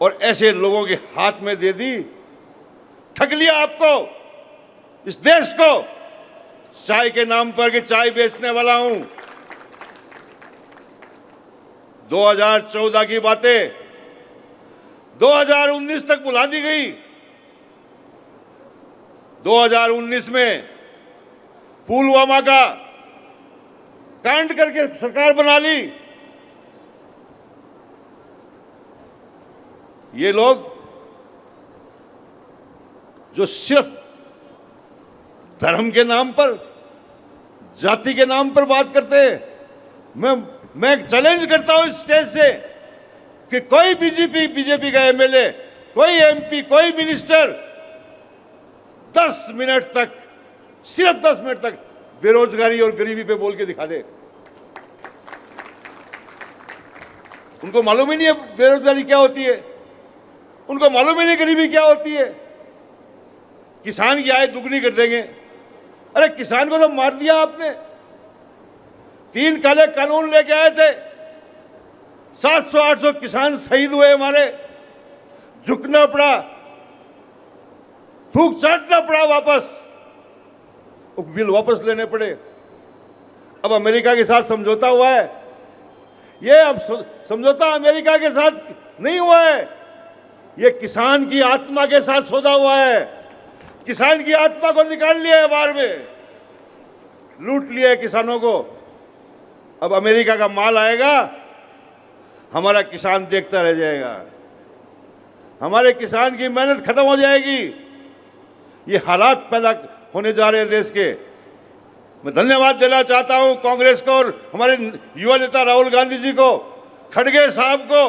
और ऐसे लोगों के हाथ में दे दी। ठग लिया आपको, इस देश को, चाय के नाम पर कि चाय बेचने वाला हूं। 2014 की बातें 2019 तक बुला दी गई। 2019 में पुलवामा का कांड करके सरकार बना ली। ये लोग जो सिर्फ धर्म के नाम पर, जाति के नाम पर बात करते हैं, मैं चैलेंज करता हूं इस स्टेज से कि कोई बीजेपी का एमएलए, कोई एमपी, कोई मिनिस्टर 10 मिनट तक, सिर्फ 10 मिनट तक बेरोजगारी और गरीबी पे बोल के दिखा दे। उनको मालूम ही नहीं है बेरोजगारी क्या होती है, उनको मालूम ही नहीं गरीबी क्या होती है। किसान की आय दुगनी कर देंगे। अरे किसान को तो मार दिया आपने। 3 काले कानून लेके आए थे, 700-800 किसान शहीद हुए हमारे, झुकना पड़ा, थूक चाटना पड़ा, वापस वो बिल वापस लेने पड़े। अब अमेरिका के साथ समझौता हुआ है। ये अब समझौता अमेरिका के साथ नहीं हुआ है, ये किसान की आत्मा के साथ सौदा हुआ है। किसान की आत्मा को निकाल लिया है बाहर में, लूट लिया है किसानों को। अब अमेरिका का माल आएगा, हमारा किसान देखता रह जाएगा, हमारे किसान की मेहनत खत्म हो जाएगी। ये हालात पैदा होने जा रहे हैं देश के। मैं धन्यवाद देना चाहता हूं कांग्रेस को और हमारे युवा नेता राहुल गांधी जी को, खड़गे साहब को,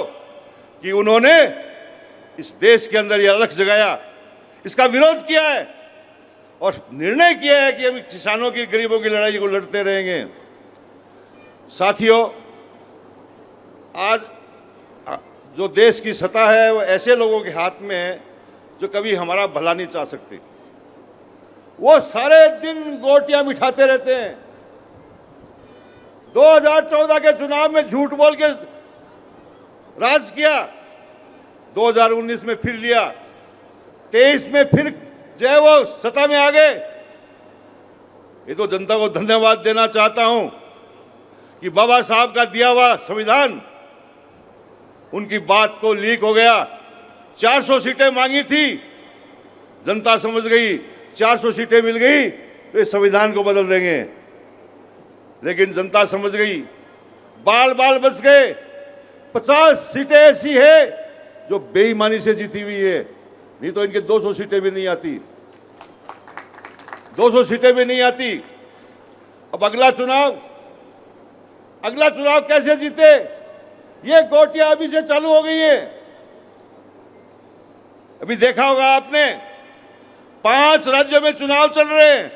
कि उन्होंने इस देश के अंदर यह लक्ष्य जगाया, इसका विरोध किया है और निर्णय किया है कि हम किसानों की, गरीबों की लड़ाई को लड़ते रहेंगे। साथियों, आज जो देश की सत्ता है वो ऐसे लोगों के हाथ में है जो कभी हमारा भला नहीं चाह सकते। वो सारे दिन गोटियां बिठाते रहते हैं। 2014 के चुनाव में झूठ बोल के राज किया, 2019 में फिर लिया, 23 में फिर जो है वो सत्ता में आ गए। ये तो जनता को धन्यवाद देना चाहता हूं कि बाबा साहब का दिया हुआ संविधान उनकी बात को लीक हो गया। 400 सीटें मांगी थी, जनता समझ गई 400 सीटें मिल गई तो इस संविधान को बदल देंगे, लेकिन जनता समझ गई, बाल बाल बच गए। 50 सीटें ऐसी है जो बेईमानी से जीती हुई है, नहीं तो इनके 200 सीटें भी नहीं आती, 200 सीटें भी नहीं आती। अब अगला चुनाव कैसे जीते? ये गोटियां अभी से चालू हो गई है। अभी देखा होगा आपने, 5 राज्यों में चुनाव चल रहे हैं,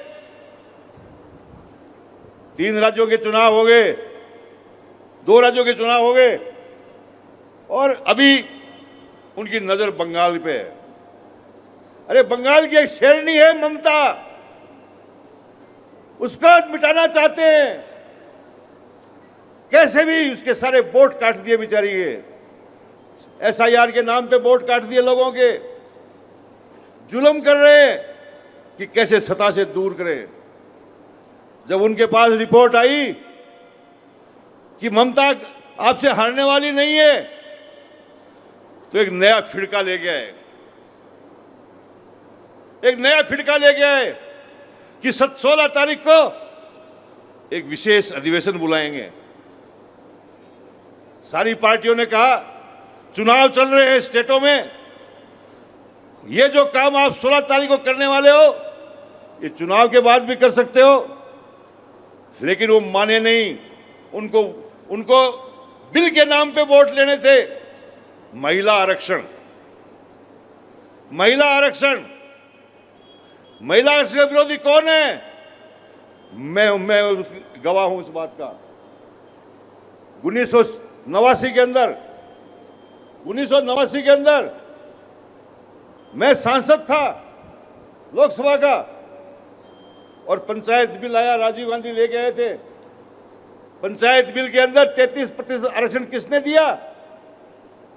3 राज्यों के चुनाव हो गए, 2 राज्यों के चुनाव हो गए और अभी उनकी नजर बंगाल पे है। अरे बंगाल की एक शेरनी है ममता, उसको मिटाना चाहते हैं, कैसे भी उसके सारे वोट काट दिए बेचारी के, SIR के नाम पे वोट काट दिए लोगों के, जुल्म कर रहे हैं कि कैसे सत्ता से दूर करें। जब उनके पास रिपोर्ट आई कि ममता आपसे हारने वाली नहीं है, तो एक नया फिड़का लेके आए, कि 16 तारीख को एक विशेष अधिवेशन बुलाएंगे। सारी पार्टियों ने कहा चुनाव चल रहे हैं स्टेटों में, ये जो काम आप 16 तारीख को करने वाले हो ये चुनाव के बाद भी कर सकते हो, लेकिन वो माने नहीं। उनको बिल के नाम पे वोट लेने थे। महिला आरक्षण के विरोधी कौन है? मैं गवाह हूं इस बात का। 1989 के अंदर मैं सांसद था लोकसभा का और पंचायत बिल आया, राजीव गांधी लेके आए थे। पंचायत बिल के अंदर 33% आरक्षण किसने दिया?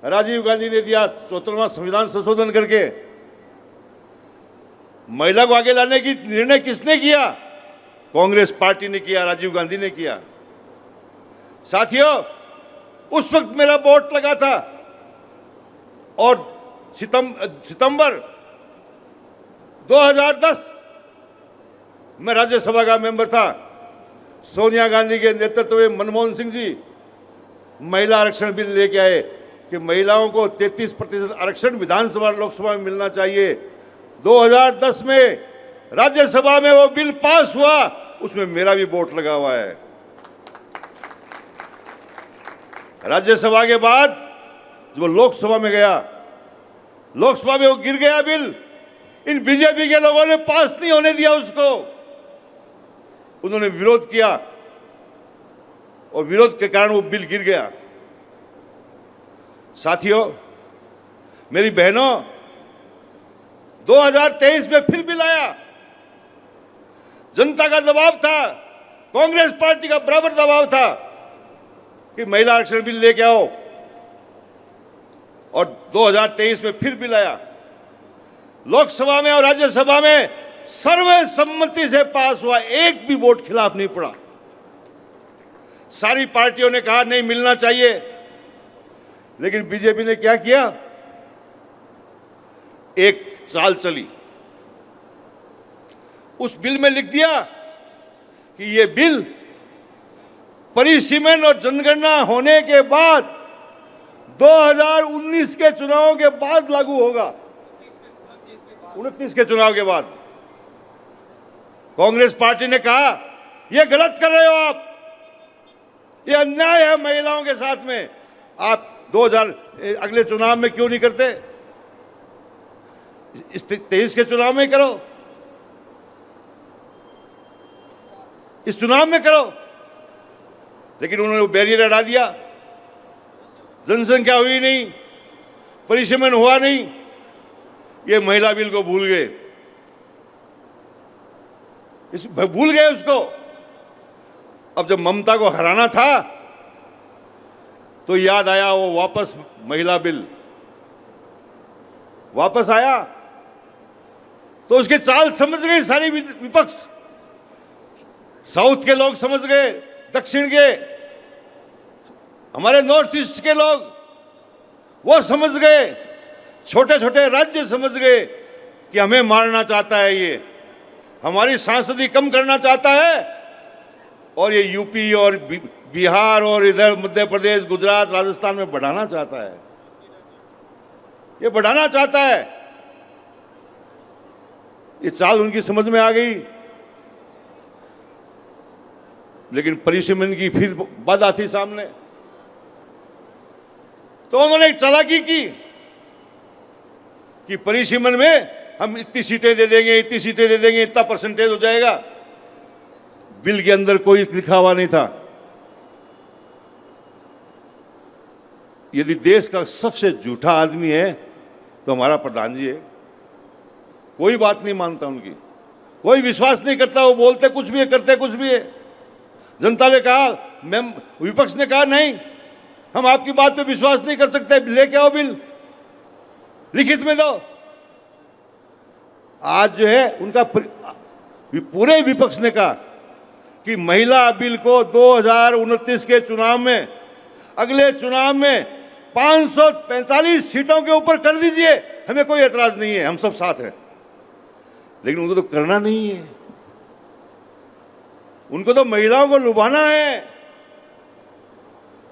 राजीव गांधी ने दिया, 74वां संविधान संशोधन करके। महिला को आगे लाने की निर्णय किसने किया? कांग्रेस पार्टी ने किया, राजीव गांधी ने किया। साथियों, उस वक्त मेरा वोट लगा था और सितंबर 2010 में राज्यसभा का मेंबर था। सोनिया गांधी के नेतृत्व में मनमोहन सिंह जी महिला आरक्षण बिल लेके आए कि महिलाओं को 33% आरक्षण विधानसभा और लोकसभा में मिलना चाहिए। 2010 में राज्यसभा में वो बिल पास हुआ, उसमें मेरा भी वोट लगा हुआ है। राज्यसभा के बाद जब लोकसभा में गया, लोकसभा में वो गिर गया बिल। इन बीजेपी के लोगों ने पास नहीं होने दिया उसको, उन्होंने विरोध किया और विरोध के कारण वो बिल गिर गया। साथियों, मेरी बहनों, 2023 में फिर बिल आया। जनता का दबाव था, कांग्रेस पार्टी का बराबर दबाव था कि महिला आरक्षण बिल लेके आओ, और 2023 में फिर बिल आया। लोकसभा में और राज्यसभा में सर्वसम्मति से पास हुआ, एक भी वोट खिलाफ नहीं पड़ा। सारी पार्टियों ने कहा नहीं मिलना चाहिए, लेकिन बीजेपी ने क्या किया, एक चाल चली, उस बिल में लिख दिया कि ये बिल परिसीमन और जनगणना होने के बाद 2019 के चुनावों के बाद लागू होगा, 29 के चुनाव के बाद। कांग्रेस पार्टी ने कहा यह गलत कर रहे हो आप, ये अन्याय है महिलाओं के साथ में, आप 2000 अगले चुनाव में क्यों नहीं करते, इस 23 के चुनाव में करो, इस चुनाव में करो। लेकिन उन्होंने बैरियर हटा दिया, जनसंख्या हुई नहीं, परिसीमन हुआ नहीं, ये महिला बिल को भूल गए, भूल गए उसको। अब जब ममता को हराना था तो याद आया वो वापस महिला बिल वापस आया, तो उसके चाल समझ गए सारी विपक्ष, साउथ के लोग समझ गए, दक्षिण के, हमारे नॉर्थ ईस्ट के लोग वो समझ गए, छोटे छोटे राज्य समझ गए कि हमें मारना चाहता है, ये हमारी सांसदी कम करना चाहता है, और ये यूपी और बिहार और इधर मध्य प्रदेश, गुजरात, राजस्थान में बढ़ाना चाहता है, ये बढ़ाना चाहता है। ये चाल उनकी समझ में आ गई, लेकिन परिसीमन की फिर बाधा थी सामने, तो उन्होंने एक चालाकी की कि परिसीमन में हम इतनी सीटें दे देंगे, इतनी सीटें दे देंगे, इतना परसेंटेज हो जाएगा। बिल के अंदर कोई लिखा हुआ नहीं था। यदि देश का सबसे झूठा आदमी है तो हमारा प्रधान जी है, कोई बात नहीं मानता उनकी, कोई विश्वास नहीं करता, वो बोलते कुछ भी है, करते कुछ भी है। जनता ने कहा, विपक्ष ने कहा नहीं, हम आपकी बात पे विश्वास नहीं कर सकते, लेके आओ बिल, लिखित में दो। आज जो है उनका पूरे विपक्ष ने कहा कि महिला बिल को 2029 के चुनाव में, अगले चुनाव में 545 सीटों के ऊपर कर दीजिए, हमें कोई एतराज नहीं है, हम सब साथ हैं। लेकिन उनको तो करना नहीं है, उनको तो महिलाओं को लुभाना है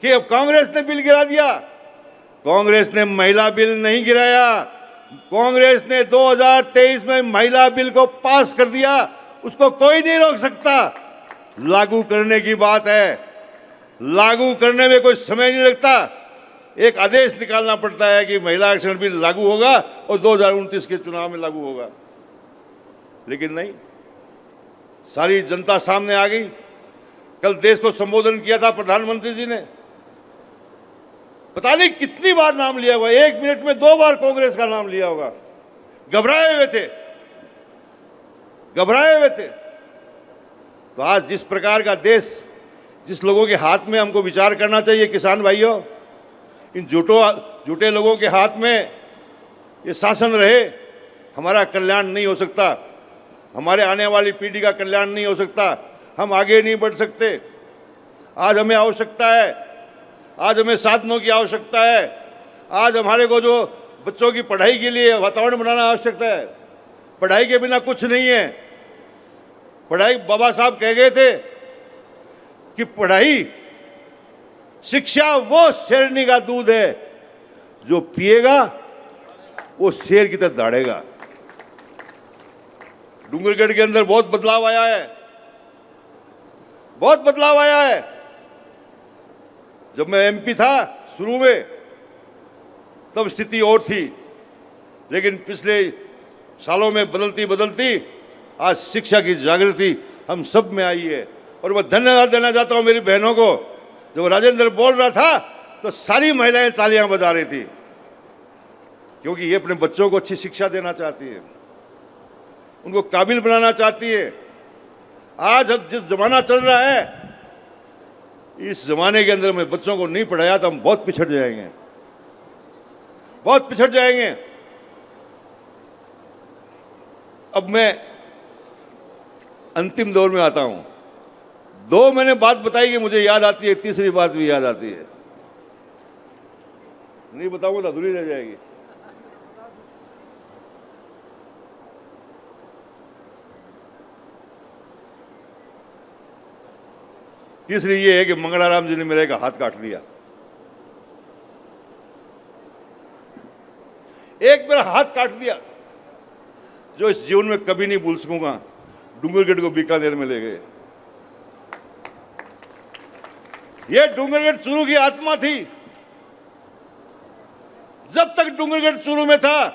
कि अब कांग्रेस ने बिल गिरा दिया। कांग्रेस ने महिला बिल नहीं गिराया, कांग्रेस ने 2023 में महिला बिल को पास कर दिया, उसको कोई नहीं रोक सकता। लागू करने की बात है, लागू करने में कोई समय नहीं लगता, एक आदेश निकालना पड़ता है कि महिला आरक्षण बिल लागू होगा और 2029 के चुनाव में लागू होगा। लेकिन नहीं, सारी जनता सामने आ गई। कल देश को संबोधन किया था प्रधानमंत्री जी ने, पता नहीं कितनी बार नाम लिया होगा, 1 मिनट में 2 बार कांग्रेस का नाम लिया होगा। घबराए हुए थे, घबराए हुए थे। तो आज जिस प्रकार का देश, जिस लोगों के हाथ में हमको विचार करना चाहिए, किसान भाइयों, इन झूठे लोगों के हाथ में ये शासन रहे, हमारा कल्याण नहीं हो सकता, हमारे आने वाली पीढ़ी का कल्याण नहीं हो सकता, हम आगे नहीं बढ़ सकते। आज हमें आवश्यकता है, आज हमें साधनों की आवश्यकता है, आज हमारे को जो बच्चों की पढ़ाई के लिए वातावरण बनाना आवश्यकता है। पढ़ाई के बिना कुछ नहीं है। पढ़ाई, बाबा साहब कह गए थे कि पढ़ाई, शिक्षा वो शेरनी का दूध है, जो पिएगा वो शेर की तरह दौड़ेगा। डूंगरगढ़ के अंदर बहुत बदलाव आया है, बहुत बदलाव आया है। जब मैं एमपी था शुरू में, तब स्थिति और थी, लेकिन पिछले सालों में बदलती बदलती आज शिक्षा की जागृति हम सब में आई है। और मैं धन्यवाद देना चाहता हूं मेरी बहनों को। जब राजेंद्र बोल रहा था तो सारी महिलाएं तालियां बजा रही थी, क्योंकि ये अपने बच्चों को अच्छी शिक्षा देना चाहती है। उनको काबिल बनाना चाहती है। आज अब जिस जमाना चल रहा है, इस जमाने के अंदर में बच्चों को नहीं पढ़ाया तो हम बहुत पिछड़ जाएंगे, बहुत पिछड़ जाएंगे। अब मैं अंतिम दौर में आता हूं। 2 मैंने बात बताई कि मुझे याद आती है, तीसरी बात भी याद आती है, नहीं बताऊंगा तो अधूरी रह जाएगी। तीसरी ये है कि मंगलाराम जी ने मेरे का हाथ काट लिया। एक मेरा हाथ काट दिया जो इस जीवन में कभी नहीं भूल सकूंगा। डूंगरगढ़ को बीकानेर में ले गए। ये डूंगरगढ़ चूरू की आत्मा थी। जब तक डूंगरगढ़ चूरू में था,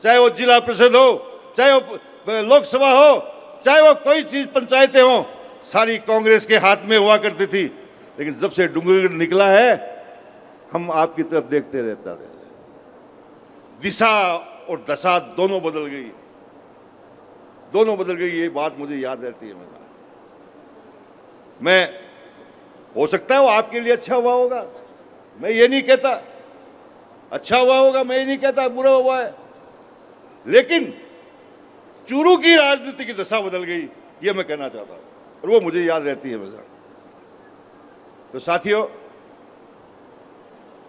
चाहे वो जिला परिषद हो, चाहे वो लोकसभा हो, चाहे वो कोई चीज पंचायतें हो, सारी कांग्रेस के हाथ में हुआ करती थी। लेकिन जब से डूंगरगढ़ निकला है, हम आपकी तरफ देखते रहता है। दिशा और दशा दोनों बदल गई, दोनों बदल गई। ये बात मुझे याद रहती है। मैं हो सकता है वो आपके लिए अच्छा हुआ होगा, मैं ये नहीं कहता। अच्छा हुआ होगा, मैं ये नहीं कहता बुरा हुआ है, लेकिन चूरू की राजनीति की दशा बदल गई, ये मैं कहना चाहता हूं, और वो मुझे याद रहती है हमेशा। तो साथियों,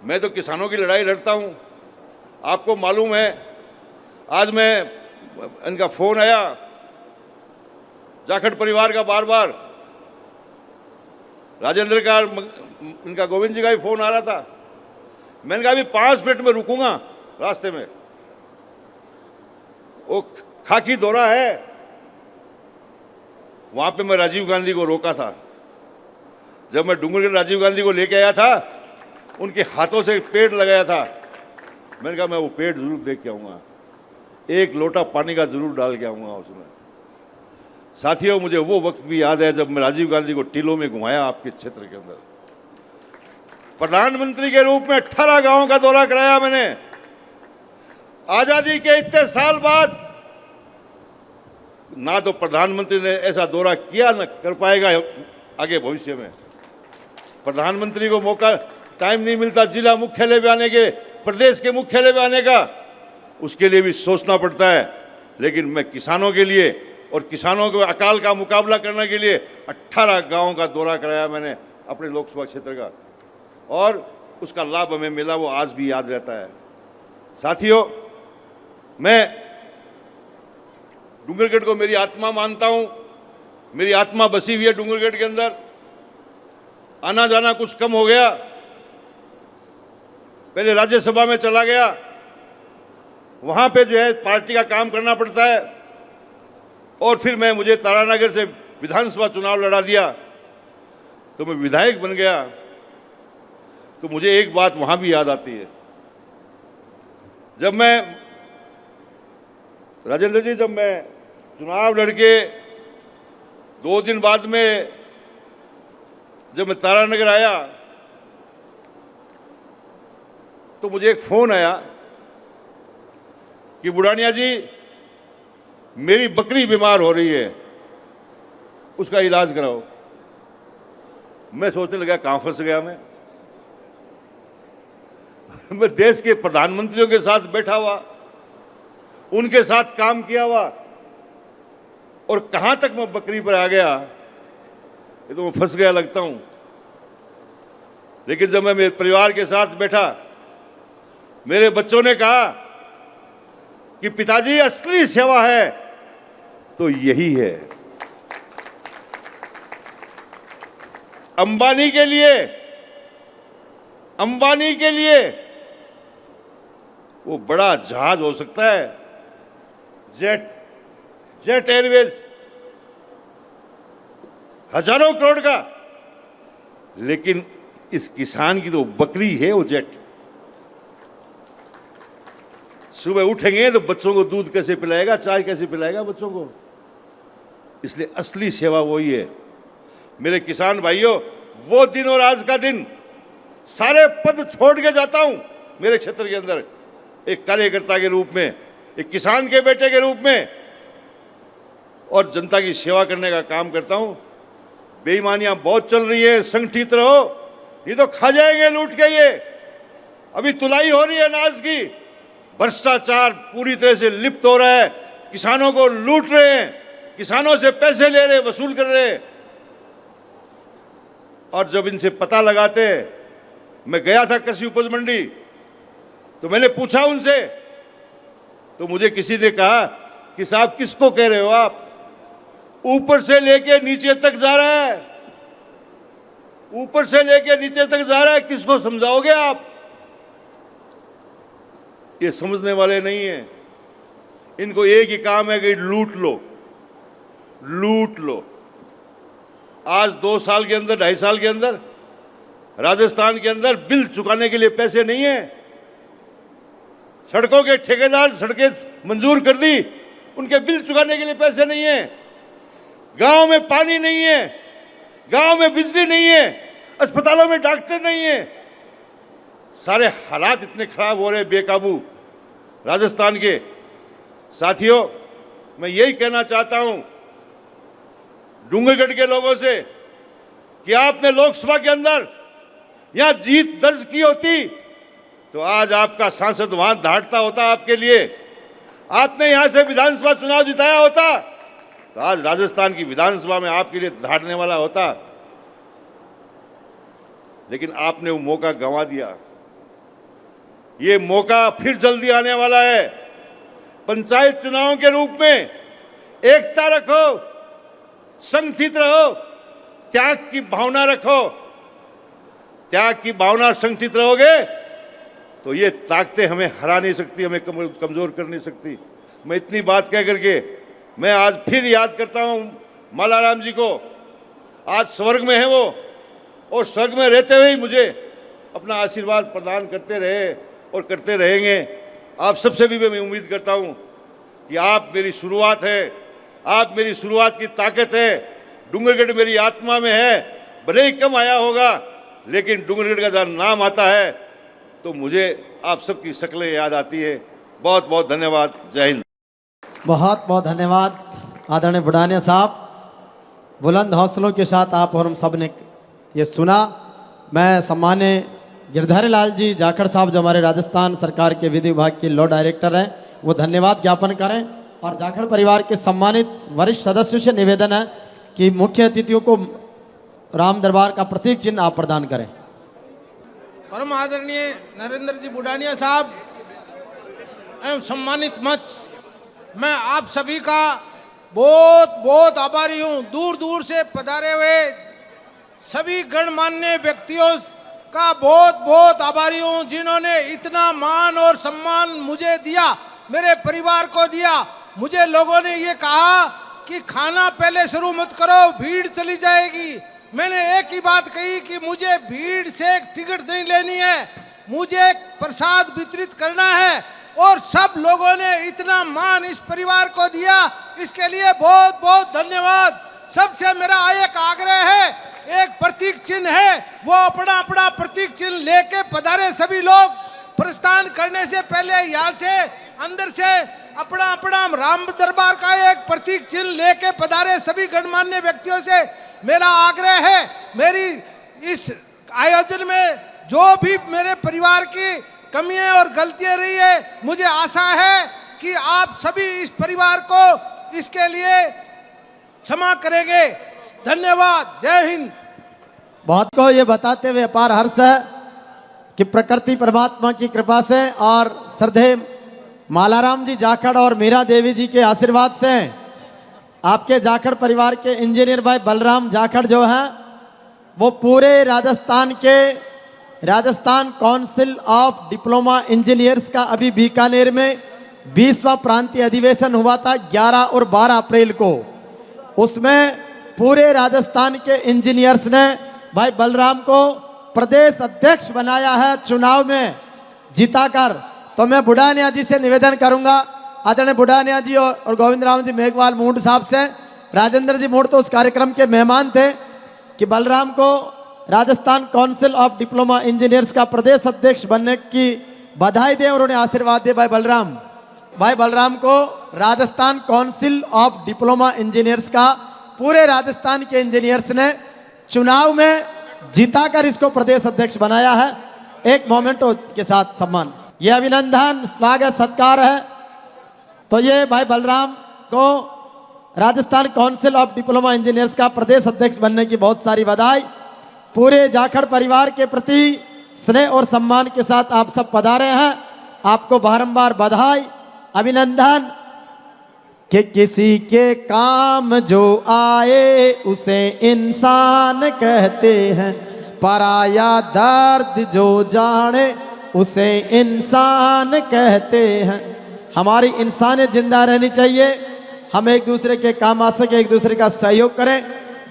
मैं तो किसानों की लड़ाई लड़ता हूं। आपको मालूम है, आज मैं इनका फोन आया, जाखड़ परिवार का, बार बार राजेंद्र का, इनका गोविंद जी का भी फोन आ रहा था। मैंने कहा अभी 5 मिनट में रुकूंगा रास्ते में। वो खाकी दौरा है, वहां पे मैं राजीव गांधी को रोका था। जब मैं डूंगरगढ़ राजीव गांधी को लेके आया था, उनके हाथों से पेड़ लगाया था। मैंने कहा मैं वो पेड़ जरूर देख के आऊंगा, 1 लोटा पानी का जरूर डाल के आऊंगा उसमें। साथियों, मुझे वो वक्त भी याद है जब मैं राजीव गांधी को टीलों में घुमाया, आपके क्षेत्र के अंदर प्रधानमंत्री के रूप में 18 गांवों का दौरा कराया मैंने। आजादी के इतने साल बाद ना तो प्रधानमंत्री ने ऐसा दौरा किया, न कर पाएगा आगे भविष्य में। प्रधानमंत्री को मौका, टाइम नहीं मिलता जिला मुख्यालय पे आने के, प्रदेश के मुख्यालय पे आने का, उसके लिए भी सोचना पड़ता है। लेकिन मैं किसानों के लिए और किसानों के अकाल का मुकाबला करने के लिए 18 गांवों का दौरा कराया मैंने अपने लोकसभा क्षेत्र का, और उसका लाभ हमें मिला, वो आज भी याद रहता है। साथियों, मैं डूंगरगढ़ को मेरी आत्मा मानता हूं। मेरी आत्मा बसी हुई है डूंगरगढ़ के अंदर। आना जाना कुछ कम हो गया। पहले राज्यसभा में चला गया, वहां पे जो है पार्टी का काम करना पड़ता है, और फिर मुझे तारानगर से विधानसभा चुनाव लड़ा दिया, तो मैं विधायक बन गया। तो मुझे एक बात वहां भी याद आती है। जब मैं, राजेंद्र जी, जब मैं चुनाव लड़के 2 दिन बाद में जब मैं तारानगर आया, तो मुझे एक फोन आया कि बुढ़ानिया जी, मेरी बकरी बीमार हो रही है, उसका इलाज कराओ। मैं सोचने लगा कहां फंस गया मैं देश के प्रधानमंत्रियों के साथ बैठा हुआ, उनके साथ काम किया हुआ, और कहां तक मैं बकरी पर आ गया, ये तो मैं फंस गया लगता हूं। लेकिन जब मैं मेरे परिवार के साथ बैठा, मेरे बच्चों ने कहा कि पिताजी, असली सेवा है तो यही है। अंबानी के लिए वो बड़ा जहाज हो सकता है, जेट एयरवेज, हजारों करोड़ का, लेकिन इस किसान की तो बकरी है वो जेट। सुबह उठेंगे तो बच्चों को दूध कैसे पिलाएगा, चाय कैसे पिलाएगा बच्चों को। इसलिए असली सेवा वही है। मेरे किसान भाइयों, वो दिन और आज का दिन, सारे पद छोड़ के जाता हूं मेरे क्षेत्र के अंदर, एक कार्यकर्ता के रूप में, एक किसान के बेटे के रूप में। और जनता की सेवा करने का काम करता हूं। बेईमानियां बहुत चल रही है, संगठित रहो, ये तो खा जाएंगे लूट के। ये अभी तुलाई हो रही है अनाज की, भ्रष्टाचार पूरी तरह से लिप्त हो रहा है, किसानों को लूट रहे हैं, किसानों से पैसे ले रहे, वसूल कर रहे हैं। और जब इनसे पता लगाते हैं, मैं गया था कृषि उपज मंडी, तो मैंने पूछा उनसे, तो मुझे किसी ने कहा कि साहब किसको कह रहे हो आप, ऊपर से लेके नीचे तक जा रहा है, ऊपर से लेके नीचे तक जा रहा है, किसको समझाओगे आप? ये समझने वाले नहीं है। इनको एक ही काम है कि लूट लो, लूट लो। आज 2 साल के अंदर, 2.5 साल के अंदर राजस्थान के अंदर बिल चुकाने के लिए पैसे नहीं है। सड़कों के ठेकेदार सड़कें मंजूर कर दी, उनके बिल चुकाने के लिए पैसे नहीं है। गांव में पानी नहीं है, गांव में बिजली नहीं है, अस्पतालों में डॉक्टर नहीं है। सारे हालात इतने खराब हो रहे हैं, बेकाबू राजस्थान के। साथियों, मैं यही कहना चाहता हूं डूंगरगढ़ के लोगों से कि आपने लोकसभा के अंदर यहां जीत दर्ज की होती तो आज आपका सांसद वहां दहाड़ता होता आपके लिए। आपने यहां से विधानसभा चुनाव जिताया होता तो आज राजस्थान की विधानसभा में आपके लिए दहाड़ने वाला होता। लेकिन आपने वो मौका गंवा दिया। ये मौका फिर जल्दी आने वाला है। पंचायत चुनावों के रूप में एकता रखो, संगठित रहो, त्याग की भावना रखो। त्याग की भावना, संगठित रहोगे तो ये ताकतें हमें हरा नहीं सकती, हमें कमजोर कर नहीं सकती। मैं इतनी बात कह करके मैं आज फिर याद करता हूं मालाराम जी को। आज स्वर्ग में है वो, और स्वर्ग में रहते हुए ही मुझे अपना आशीर्वाद प्रदान करते रहे और करते रहेंगे। आप सबसे भी मैं उम्मीद करता हूं कि आप मेरी शुरुआत है, आप मेरी शुरुआत की ताकत है। डूंगरगढ़ मेरी आत्मा में है, भले ही कम आया होगा, लेकिन डूंगरगढ़ का जब नाम आता है तो मुझे आप सबकी शक्लें याद आती है। बहुत बहुत धन्यवाद। जय हिंद। बहुत बहुत धन्यवाद आदरणीय बुढ़ानिया साहब। बुलंद हौसलों के साथ आप और हम सब ने ये सुना। मैं सम्मान्य गिरधारी लाल जी जाखड़ साहब, जो हमारे राजस्थान सरकार के विधि विभाग के लॉ डायरेक्टर हैं, वो धन्यवाद ज्ञापन करें। और जाखड़ परिवार के सम्मानित वरिष्ठ सदस्यों से निवेदन है कि मुख्य अतिथियों को राम दरबार का प्रतीक चिन्ह आप प्रदान करें। परम आदरणीय नरेंद्र जी बुढ़ानिया साहब एवं सम्मानित मंच, मैं आप सभी का बहुत बहुत आभारी हूँ। दूर दूर से पधारे हुए सभी गणमान्य व्यक्तियों का बहुत बहुत आभारी हूँ, जिन्होंने इतना मान और सम्मान मुझे दिया, मेरे परिवार को दिया। मुझे लोगों ने ये कहा कि खाना पहले शुरू मत करो, भीड़ चली जाएगी। मैंने एक ही बात कही कि मुझे भीड़ से टिकट नहीं लेनी है, मुझे प्रसाद वितरित करना है। और सब लोगों ने इतना मान इस परिवार को दिया, इसके लिए बहुत बहुत धन्यवाद। सबसे मेरा एक आग्रह है, एक प्रतीक चिन्ह है, वो अपना अपना प्रतीक चिन्ह लेके पधारे। सभी लोग प्रस्थान करने से पहले यहाँ से अंदर से अपना अपना राम दरबार का एक प्रतीक चिन्ह लेके पधारे। सभी गणमान्य व्यक्तियों से मेरा आग्रह है। मेरी इस आयोजन में जो भी मेरे परिवार की कमियां और गलतियां रही है, मुझे आशा है कि आप सभी इस परिवार को इसके लिए क्षमा करेंगे। धन्यवाद। जय हिंद। बहुत को ये बताते हुए अपार हर्ष है कि प्रकृति परमात्मा की कृपा से और श्रद्धेय मालाराम जी जाखड़ और मीरा देवी जी के आशीर्वाद से आपके जाखड़ परिवार के इंजीनियर भाई बलराम जाखड़ जो हैं, वो पूरे राजस्थान के Rajasthan council of diploma engineers का अभी बीकानेर में 20वां प्रांतीय अधिवेशन हुआ था 11 और 12 अप्रैल को। उसमें पूरे राजस्थान के इंजीनियर्स ने भाई बलराम को प्रदेश अध्यक्ष बनाया है, चुनाव में जिताकर। तो मैं बुढ़ानिया जी से निवेदन करूंगा, आदरणीय बुढ़ानिया जी और गोविंद राम जी मेघवाल मूंड साहब से, राजेंद्र जी मूंड तो उस कार्यक्रम के मेहमान थे, कि बलराम को Rajasthan council of diploma engineers का प्रदेश अध्यक्ष बनने की बधाई दें और उन्हें आशीर्वाद दें। भाई बलराम। भाई बलराम को Rajasthan council of diploma engineers का पूरे राजस्थान के इंजीनियर्स ने चुनाव में जीताकर इसको प्रदेश अध्यक्ष बनाया है। एक मोमेंटो के साथ सम्मान, ये अभिनंदन स्वागत सत्कार है। तो ये भाई बलराम को Rajasthan council of diploma engineers का प्रदेश अध्यक्ष बनने की बहुत सारी बधाई। पूरे जाखड़ परिवार के प्रति स्नेह और सम्मान के साथ आप सब पधारे हैं, आपको बारंबार बधाई अभिनंदन। कि किसी के काम जो आए उसे इंसान कहते हैं, पराया दर्द जो जाने उसे इंसान कहते हैं। हमारी इंसानियत जिंदा रहनी चाहिए, हम एक दूसरे के काम आ सके, एक दूसरे का सहयोग करें।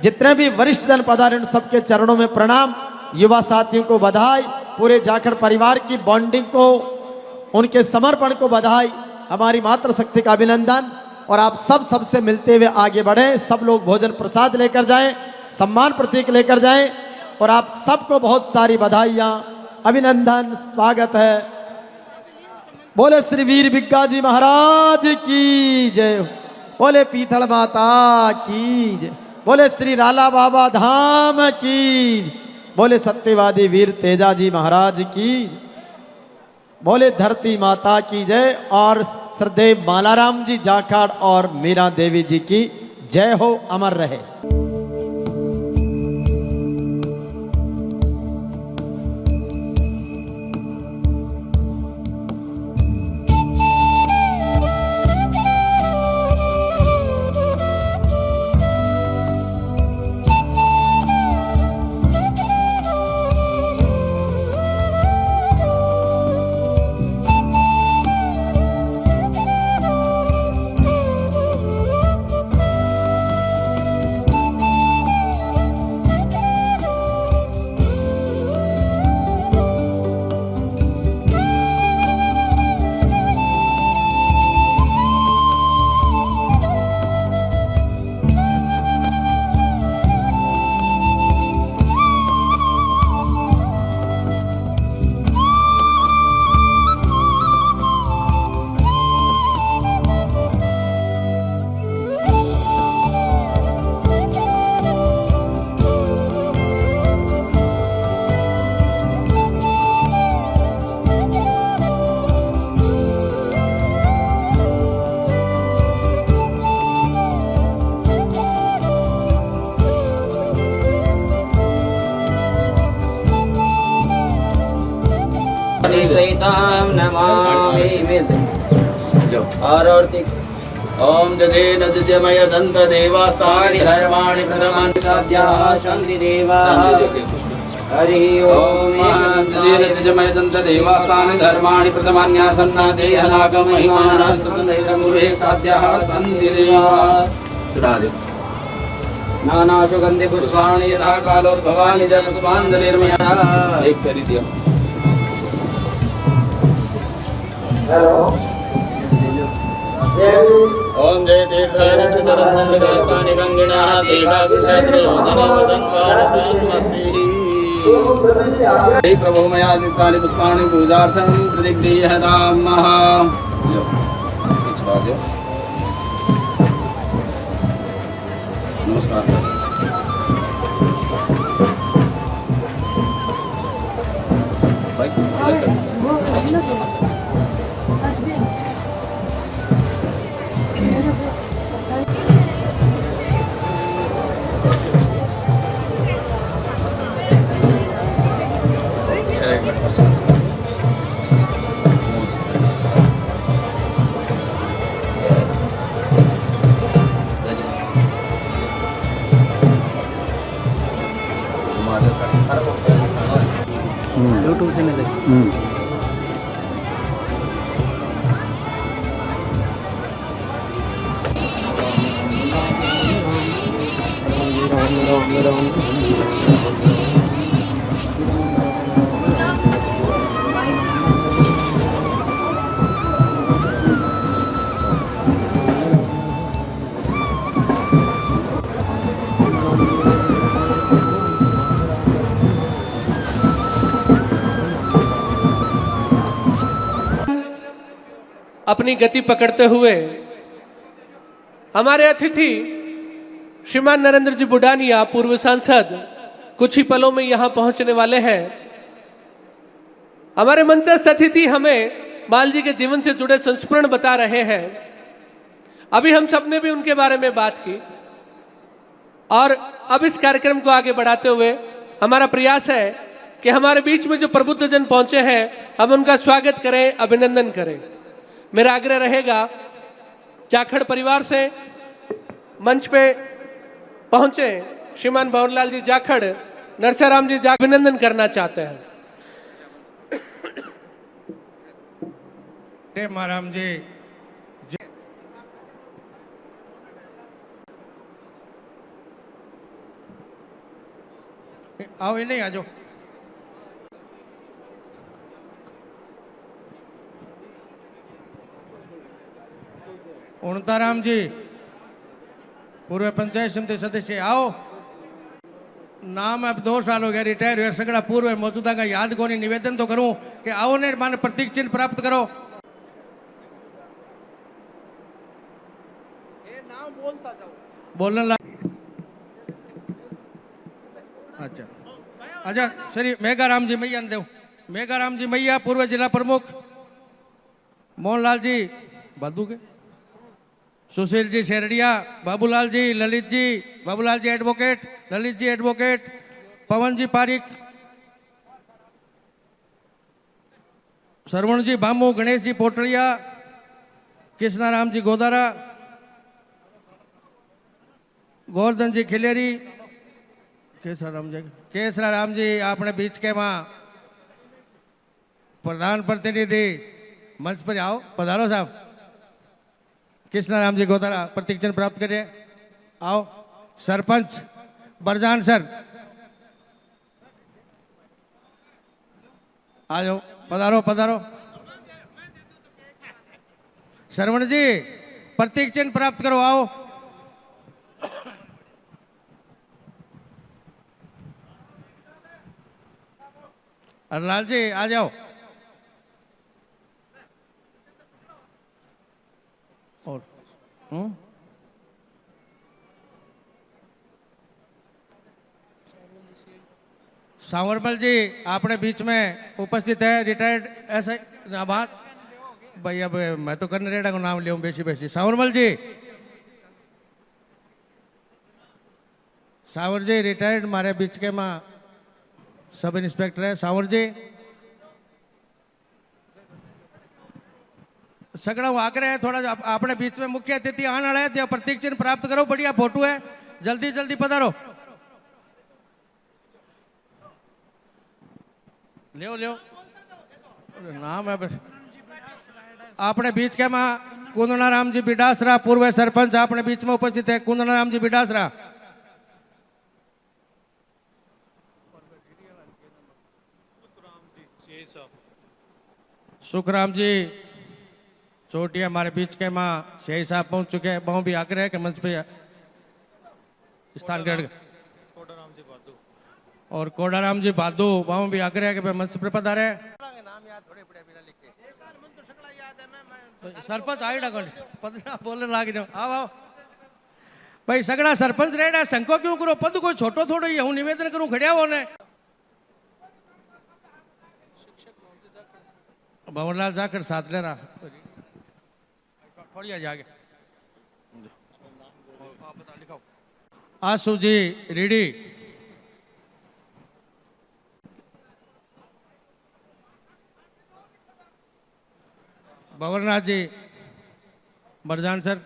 जितने भी वरिष्ठ जन पधारे उन सबके चरणों में प्रणाम, युवा साथियों को बधाई, पूरे जाखड़ परिवार की बॉन्डिंग को, उनके समर्पण को बधाई, हमारी मातृशक्ति का अभिनंदन। और आप सब सबसे मिलते हुए आगे बढ़े, सब लोग भोजन प्रसाद लेकर जाएं, सम्मान प्रतीक लेकर जाएं। और आप सबको बहुत सारी बधाइयाँ, अभिनंदन, स्वागत है। बोले श्री वीर बिग्गा जी महाराज की जय, बोले पीथल माता की जय, बोले श्री राला बाबा धाम की, बोले सत्यवादी वीर तेजा जी महाराज की, बोले धरती माता की जय। और श्रद्धेय मालाराम जी जाखड़ और मीरा देवी जी की जय हो, अमर रहे। ओम जजे नजमय दंत देवास्तानि धर्माणि प्रथमानि साध्याः शांति देवा हरि ओम जजे नजमय दंत देवास्तानि धर्माणि प्रथमान्यासन्ना देहनागम महिमानः सुतंद्रमुरे साध्याः शांति देवा सुधा दे नाना सुगंधि पुष्पाणि यथा कालोद्भवानि च पुष्पाञ्जलिर्मया एक करी दिया। हेलो ओम जय तीर्थानि गंगिणः हे प्रभु मया दीप्तानि पुष्पाणि पूजार्थं प्रतिगृह्यतामः। नमस्कार। यूट्यूब से नहीं अपनी गति पकड़ते हुए हमारे अतिथि श्रीमान नरेंद्र जी बुडानिया, पूर्व सांसद, कुछ ही पलों में यहाँ पहुंचने वाले हैं। हमारे मंचस्थ अतिथि हमें माल जी के जीवन से जुड़े संस्मरण बता रहे हैं। अभी हम सबने भी उनके बारे में बात की और अब इस कार्यक्रम को आगे बढ़ाते हुए हमारा प्रयास है कि हमारे बीच में जो प्रबुद्ध जन पहुंचे हैं हम उनका स्वागत करें, अभिनंदन करें। मेरा आग्रह रहेगा जाखड़ परिवार से मंच पे पहुंचे श्रीमान भंवरलाल जी जाखड़, नरसाराम जी जाखड़ अभिनंदन करना चाहते हैं। महाराम जी आओ, ये नहीं आ जाओ। उणताराम जी, पूर्व पंचायत समिति सदस्य, आओ। नाम अब 2 साल हो गया, रिटायर हुए, सगड़ा पूर्व मौजूदा का याद को नहीं। निवेदन तो करूं कि आओ ने माने प्रतीक चिन्ह प्राप्त करो। बोलने लगा। अच्छा अच्छा, श्री मेघाराम जी मैया देव। मेघाराम जी मैया, पूर्व जिला प्रमुख। मोहनलाल जी बादू के, सुशील जी शेरडिया, बाबूलाल जी, ललित जी, बाबूलाल जी एडवोकेट, ललित जी एडवोकेट, पवन जी पारिक, श्रवण जी भामू, गणेश जी पोटलिया, कृष्णाराम जी गोदारा, गोवर्धन जी खिलेरी, केसराराम जी अपने बीच के माँ प्रधान प्रतिनिधि, मंच पर आओ, पधारो साहब। कृष्णाराम जी गोदारा प्रतीक चिन्ह प्राप्त करिए, आओ। सरपंच बरजान सर आ जाओ, पधारो पधारो। श्रवण जी प्रतीक चिन्ह प्राप्त करो, आओ। हरलाल जी आ जाओ। और सांवरमल जी अपने बीच में उपस्थित है, रिटायर्ड ऐसे बात भाई। अब मैं तो करने रेडा को नाम लिया बेसी बेसी। सांवरमल जी, सावर जी रिटायर्ड हमारे बीच के माँ सब इंस्पेक्टर है। सावर जी सगड़ा आग्रह है थोड़ा अपने बीच में मुख्य अतिथि आने वाला है, प्रतीक चिन्ह प्राप्त करो। बढ़िया फोटो है, जल्दी जल्दी पधारो। लियो लियो नाम है अपने बीच के माँ कुंदनाराम जी बिडासरा, पूर्व सरपंच अपने बीच में उपस्थित है। कुंदनाराम जी बिडासरा, सुखराम जी चोटिया हमारे बीच के माँ शेख साहब पहुंच चुके हैं। बहु भी आग्रह है कि मंच पे स्थान ग्रहण। और कोडाराम जी बादू, बहु भी आग्रह है कि मंच पर पधारे। सरपंच आई पदना बोलने लागे, आओ आओ भाई। सगड़ा सरपंच रेडा, संको क्यों करो, पद को छोटो थोड़ो ही हूँ निवेदन करूँ खड़िया हो ने। भंवरलाल जाकर साथ ले रहा थोड़ी जागे। आसू जी रीडी, भंवरनाथ जी बरजान सर,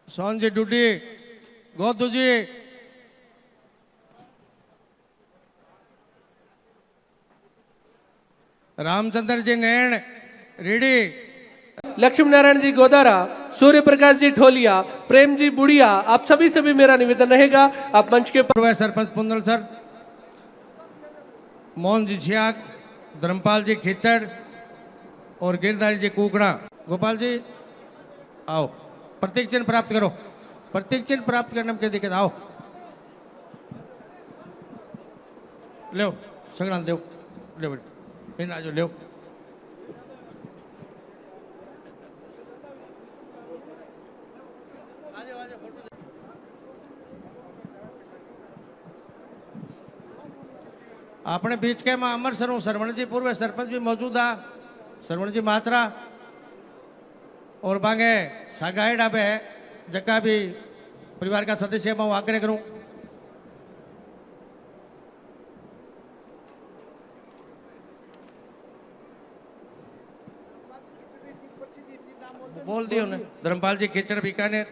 सोन जी डूडी, गोदू जी, रामचंद्र जी नैन रेडी, लक्ष्मी नारायण जी गोदारा, सूर्य प्रकाश जी ढोलिया, प्रेम जी बुढ़िया, आप सभी मेरा निवेदन रहेगा आप मंच के पूर्व सरपंच पुंदल सर, मोहन जी छियाक, धर्मपाल जी खिचड़ और गिरधारी जी कुकड़ा। गोपाल जी आओ, प्रतीक चिन्ह प्राप्त करो। प्रतीक चिन्ह प्राप्त करने में क्या दिक्कत, आओ लो सगड़ा देव ले इन आज लो अपने बीच के में अमर सर सरवण जी पूर्व सरपंच भी मौजूद है, सरवण जी मात्रा और बांगे सागाई डाबे है जगह भी परिवार का सदस्य मैं आग्रह करूं। बोल दियो ने धर्मपाल जी खिचड़ बीकानेर,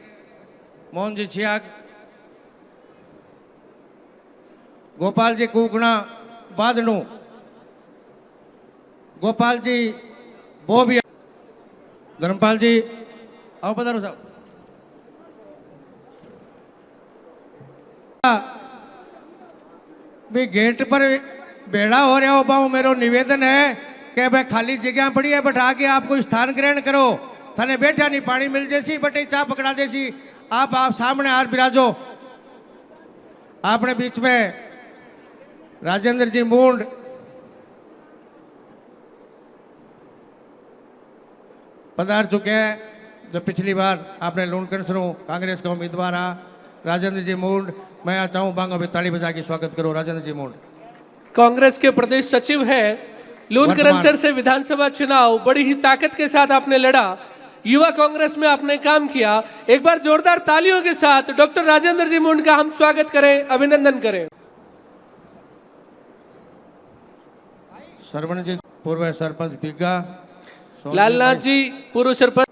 मोहन जी छियाग, गोपाल जी कुकना बादनू, गोपाल जी बोबिया, धर्मपाल जी आओ पधारो साहब। भी गेट पर बेड़ा हो रहा हो बाऊ, मेरो निवेदन है कि भाई खाली जगह पड़ी है बैठा के आपको स्थान ग्रहण करो, थाने बैठा नहीं पानी मिल जैसी बटे चा पकड़ा देसी, आप सामने हार बिराजो। आपने बीच में राजेंद्र जी मूंड, पधार चुके हैं, जो पिछली बार आपने लूणकरण सुनो कांग्रेस का उम्मीदवार आ राजेंद्र जी मूंड, मैं चाहूँ बांगो भी ताली बजा के स्वागत करो राजेंद्र जी मूंड। कांग्रेस के प्रदेश सचिव हैं, लूणकरण सर से विधानसभा चुनाव बड़ी ही ताकत के साथ आपने लड़ा, युवा कांग्रेस में आपने काम किया। एक बार जोरदार तालियों के साथ डॉक्टर राजेंद्र जी मूंड का हम स्वागत करें, अभिनंदन करें। सरवण जी पूर्व सरपंच बिग्गा, लालनाथ जी पूर्व सरपंच,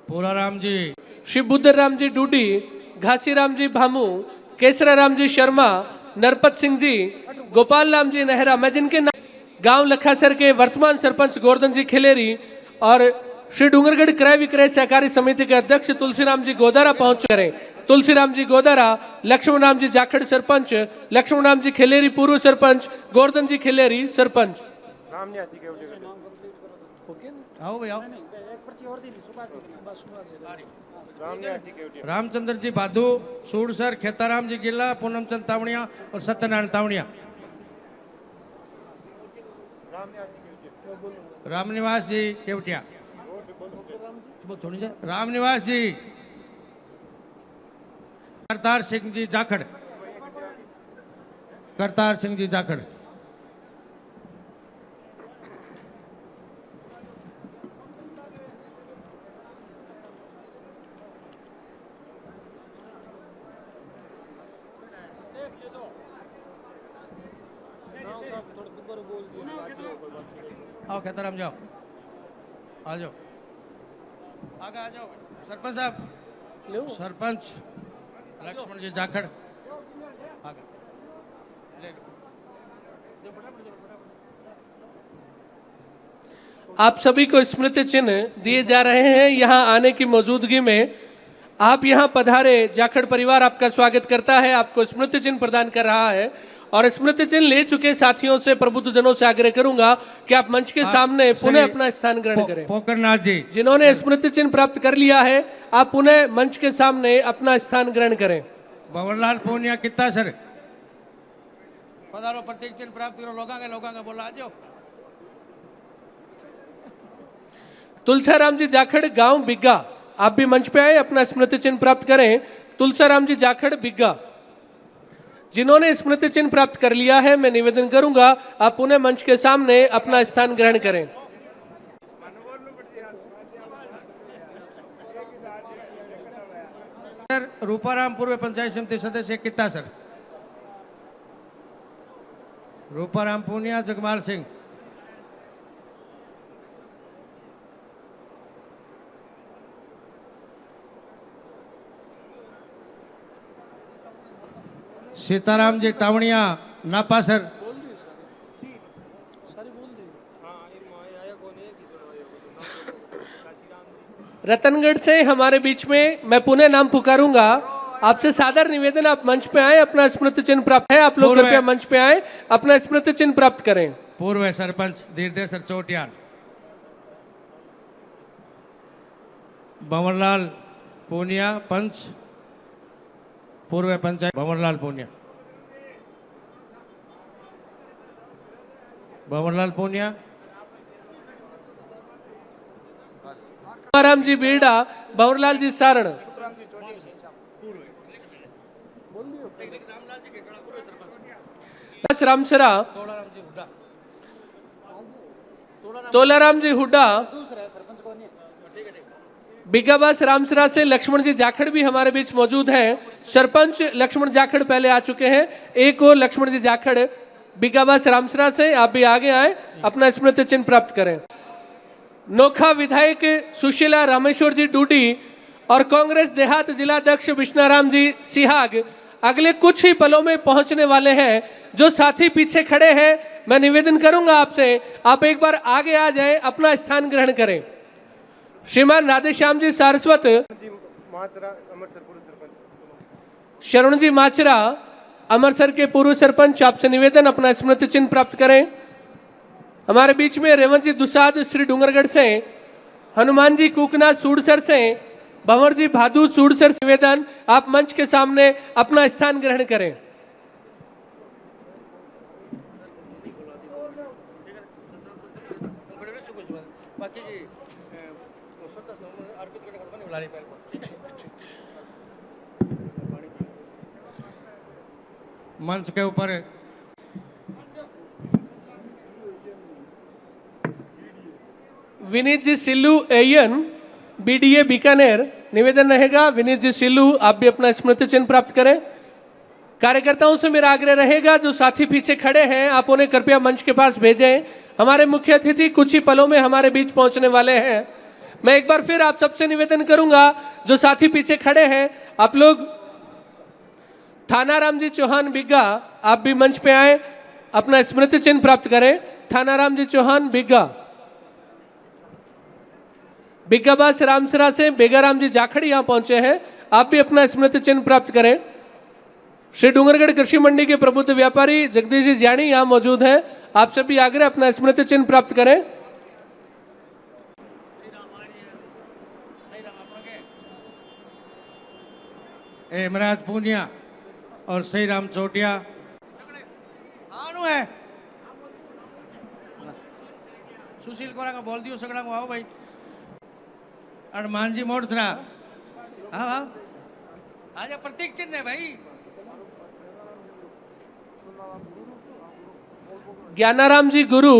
पूराराम जी, श्री बुद्धराम जी डूडी, घासीराम जी भामू, केसराराम जी शर्मा, नरपत सिंह जी, गोपाल राम जी नेहरा, मैं जिनके नाम गांव लखासर के वर्तमान सरपंच गोवर्धन जी खिलेरी और श्री डूंगरगढ़ क्रय विक्रय सहकारी समिति के अध्यक्ष तुलसीराम जी गोदारा पहुंच करें। तुलसीराम जी गोदारा, लक्ष्मण राम जी जाखड़ सरपंच, लक्ष्मण राम जी खिलेरी पूर्व सरपंच, गोवर्धन जी खिलेरी सरपंच। आओ भाई आओ। रामचंद्र जी बाधू, सूरसर, खेताराम जी गिल्ला, पूनमचंद तावड़िया और सत्यनारायण तावड़िया। रामनिवास जी केवटिया, रामनिवास जी, करतार सिंह जी जाखड़, करतार सिंह जी जाखड़, आओ खेताराम जाओ, आ जाओ, आगे आ जाओ। सरपंच साहब, सरपंच लक्ष्मण जी जाखड़, आगे ले लो। आप सभी को स्मृति चिन्ह दिए जा रहे हैं। यहाँ आने की मौजूदगी में आप यहाँ पधारे, जाखड़ परिवार आपका स्वागत करता है, आपको स्मृति चिन्ह प्रदान कर रहा है। और स्मृति चिन्ह ले चुके साथियों से, प्रबुद्धजनों से आग्रह करूंगा कि आप मंच के सामने पुनः अपना स्थान ग्रहण करें। पोकरनाथ जी, जिन्होंने स्मृति चिन्ह प्राप्त कर लिया है, आप पुनः मंच के सामने अपना स्थान ग्रहण करें। भंवरलाल पूनिया कितना सर पधारो, प्रतीक चिन्ह प्राप्त करो, लोगा के बोला आ जाओ। तुलसाराम जी जाखड़ गांव बिग्गा, आप भी मंच पे आए, अपना स्मृति चिन्ह प्राप्त करें। तुलसाराम जी जाखड़ बिग्गा, जिन्होंने स्मृति चिन्ह प्राप्त कर लिया है, मैं निवेदन करूंगा आप पुनः मंच के सामने अपना स्थान ग्रहण करें। सर रूपाराम पूर्व पंचायत समिति सदस्य कितना सर, रूपाराम पूनिया, जगमाल सिंह, सीताराम जी तावड़िया नापा सर, रतनगढ़ से हमारे बीच में मैं पुनः नाम पुकारूंगा, आपसे सादर निवेदन आप मंच पे आए, अपना स्मृति चिन्ह प्राप्त है, आप लोग कृपया मंच पे आए, अपना स्मृति चिन्ह प्राप्त करें। पूर्व सरपंच धीरदेसर चोटियाल, भंवरलाल पूनिया पंच, पूर्व पंचायत भंवरलाल पूनिया। भंवरलाल पूनिया, राम जी बीड़ा, भंवरलाल जी सारण, रामसरा, तोलाराम जी हुड्डा, बिगाबास रामसरा से लक्ष्मण जी जाखड़ भी हमारे बीच मौजूद हैं। सरपंच लक्ष्मण जाखड़ पहले आ चुके हैं। एक और लक्ष्मण जी जाखड़ बिगाबास रामसरा से, आप भी आगे आए, अपना स्मृति चिन्ह प्राप्त करें। नोखा विधायक सुशीला रामेश्वर जी डूडी और कांग्रेस देहात जिलाध्यक्ष विष्णाराम जी सिहाग अगले कुछ ही पलों में पहुंचने वाले हैं। जो साथी पीछे खड़े हैं, मैं निवेदन करूंगा आपसे, आप एक बार आगे आ जाएं, अपना स्थान ग्रहण करें। श्रीमान राधेश्याम जी सारस्वत, शरण जी माचरा अमरसर के पूर्व सरपंच, आपसे निवेदन, अपना स्मृति चिन्ह प्राप्त करें। हमारे बीच में रेवंत जी दुसाद श्री डूंगरगढ़ से, हनुमान जी कुकना सूरसर से, भंवर जी भादू सूरसर से निवेदन, आप मंच के सामने अपना स्थान ग्रहण करें। मंच के ऊपर विनीत जी सिल्लू एयन, बीडीए बीकानेर, निवेदन रहेगा। विनीत जी सिल्लू, आप भी अपना स्मृति चिन्ह प्राप्त करें। कार्यकर्ताओं से मेरा आग्रह रहेगा, जो साथी पीछे खड़े हैं, आप उन्हें कृपया मंच के पास भेजें। हमारे मुख्य अतिथि कुछ ही पलों में हमारे बीच पहुंचने वाले हैं। मैं एक बार फिर आप सबसे निवेदन करूंगा, जो साथी पीछे खड़े हैं, आप लोग, थानाराम जी चौहान बिग्गा, आप भी मंच पे आए, अपना स्मृति चिन्ह प्राप्त करें। थानाराम जी चौहान बिग्गा, बिग्गाबास रामसरा से बेगाराम जी जाखड़ यहाँ पहुंचे हैं, आप भी अपना स्मृति चिन्ह प्राप्त करें। श्री डूंगरगढ़ कृषि मंडी के प्रबुद्ध व्यापारी जगदीश जी जानी यहाँ मौजूद हैं, आप सभी आग्रह अपना स्मृति चिन्ह प्राप्त करें। हेमराज पूनिया और सही राम चोटिया है। सुशील कोरा का बोल दियो सगड़ा को, आओ भाई। हनुमान जी मोड़सरा, हाँ हाँ, आजा, प्रतीक चिन्ह है भाई। ज्ञानाराम जी गुरु,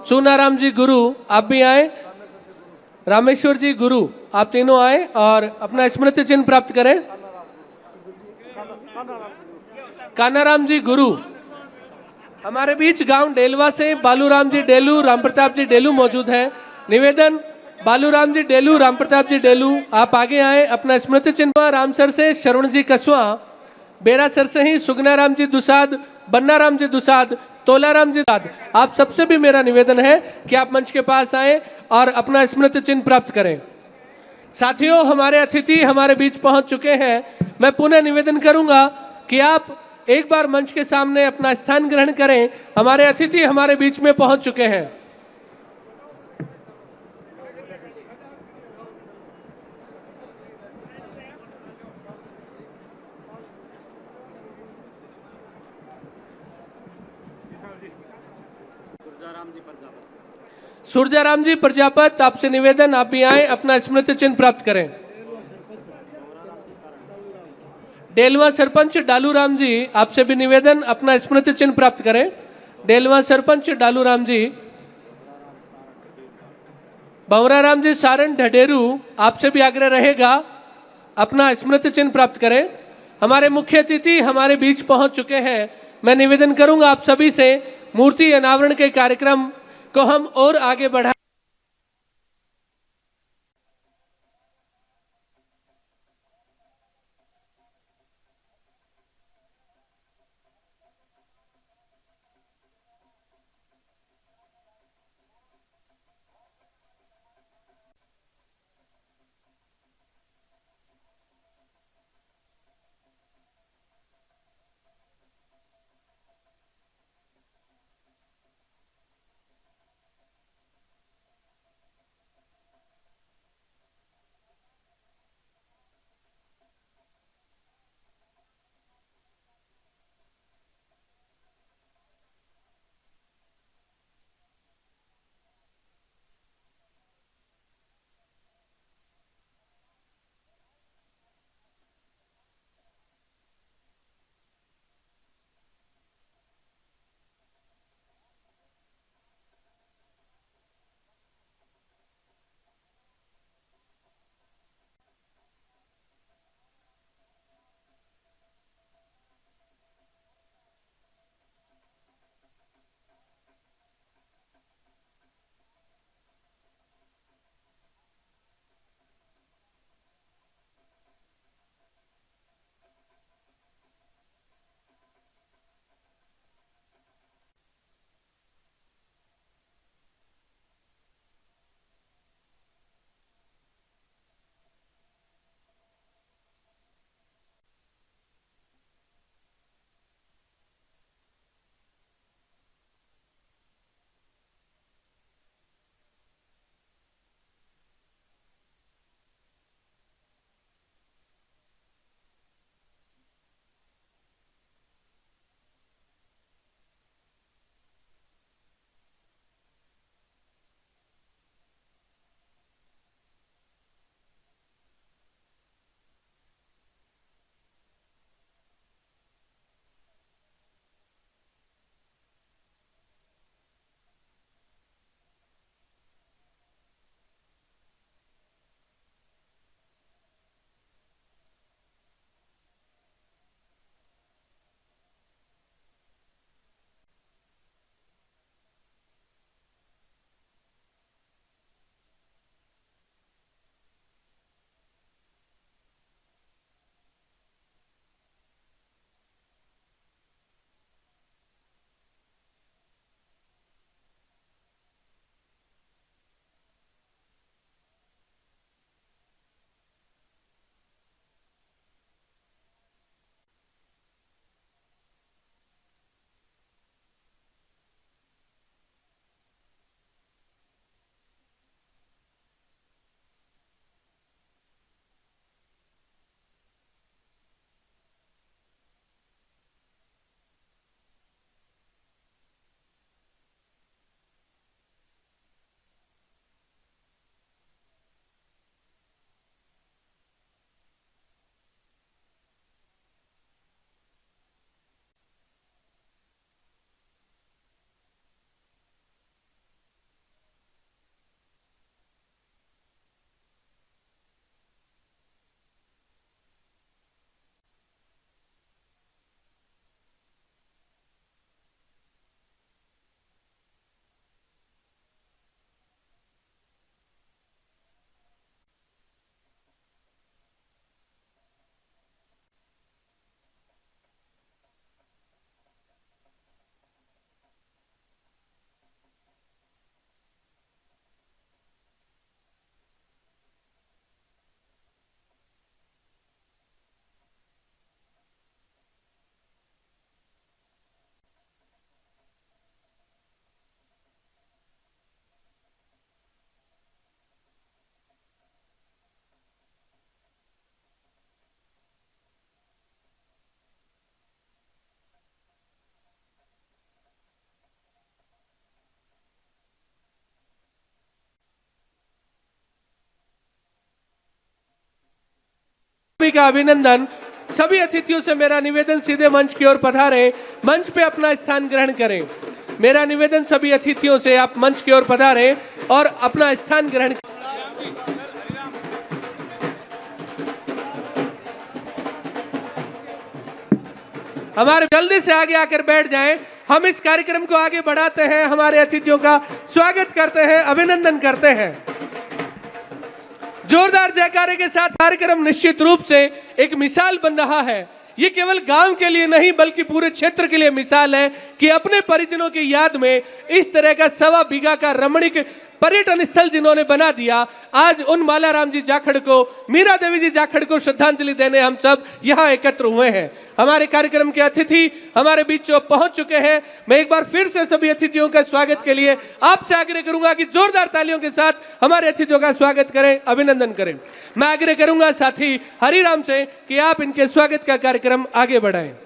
चूनाराम जी गुरु, आप भी आए। रामेश्वर जी गुरु, आप तीनों आए और अपना स्मृति चिन्ह प्राप्त करें। कानाराम जी गुरु, हमारे बीच गांव डेलवा से बालूराम जी डेलू, राम प्रताप जी डेलू मौजूद हैं। निवेदन, बालूराम जी डेलू, राम प्रताप जी डेलू, आप आगे आए, अपना स्मृति चिन्ह। रामसर से शरण जी कसवा, बेरासर से ही सुगनाराम जी दुसाद, बन्नाराम जी दुसाद, तोलाराम जी दुसाद, आप सबसे भी मेरा निवेदन है कि आप मंच के पास आए और अपना स्मृति चिन्ह प्राप्त करें। साथियों, हमारे अतिथि हमारे बीच पहुंच चुके हैं। मैं पुनः निवेदन करूंगा कि आप एक बार मंच के सामने अपना स्थान ग्रहण करें। हमारे अतिथि हमारे बीच में पहुंच चुके हैं। सूरजाराम जी प्रजापत, आपसे निवेदन, आप भी आए, अपना स्मृति चिन्ह प्राप्त करें। डेलवा सरपंच डालूराम जी, आपसे भी निवेदन, अपना स्मृति चिन्ह प्राप्त करें। डेलवा सरपंच डालूराम जी। भंवराराम जी सारण ढडेरू, आपसे भी आग्रह रहेगा, अपना स्मृति चिन्ह प्राप्त करें। हमारे मुख्य अतिथि हमारे बीच पहुंच चुके हैं। मैं निवेदन करूंगा आप सभी से, मूर्ति अनावरण के कार्यक्रम को हम और आगे बढ़ा सभी का अभिनंदन। सभी अतिथियों से मेरा निवेदन, सीधे मंच की ओर पधारें, मंच पे अपना स्थान ग्रहण करें। मेरा निवेदन सभी अतिथियों से, आप मंच की ओर पधारें और अपना स्थान ग्रहण करें। हमारे जल्दी से आगे आकर बैठ जाएं। हम इस कार्यक्रम को आगे बढ़ाते हैं, हमारे अतिथियों का स्वागत करते हैं, अभिनंदन करते हैं। जोरदार जयकारे के साथ कार्यक्रम निश्चित रूप से एक मिसाल बन रहा है। ये केवल गांव के लिए नहीं बल्कि पूरे क्षेत्र के लिए मिसाल है कि अपने परिजनों की याद में इस तरह का 1.25 बीघा का रमणीक पर्यटन स्थल जिन्होंने बना दिया, आज उन मालाराम जी जाखड़ को, मीरा देवी जी जाखड़ को श्रद्धांजलि देने हम सब यहाँ एकत्र हुए हैं। हमारे कार्यक्रम के अतिथि हमारे बीच पहुंच चुके हैं। मैं एक बार फिर से सभी अतिथियों का स्वागत के लिए आपसे आग्रह करूंगा कि जोरदार तालियों के साथ हमारे अतिथियों का स्वागत करें, अभिनंदन करें। मैं आग्रह करूंगा साथी हरिराम से कि आप इनके स्वागत का कार्यक्रम आगे बढ़ाएं।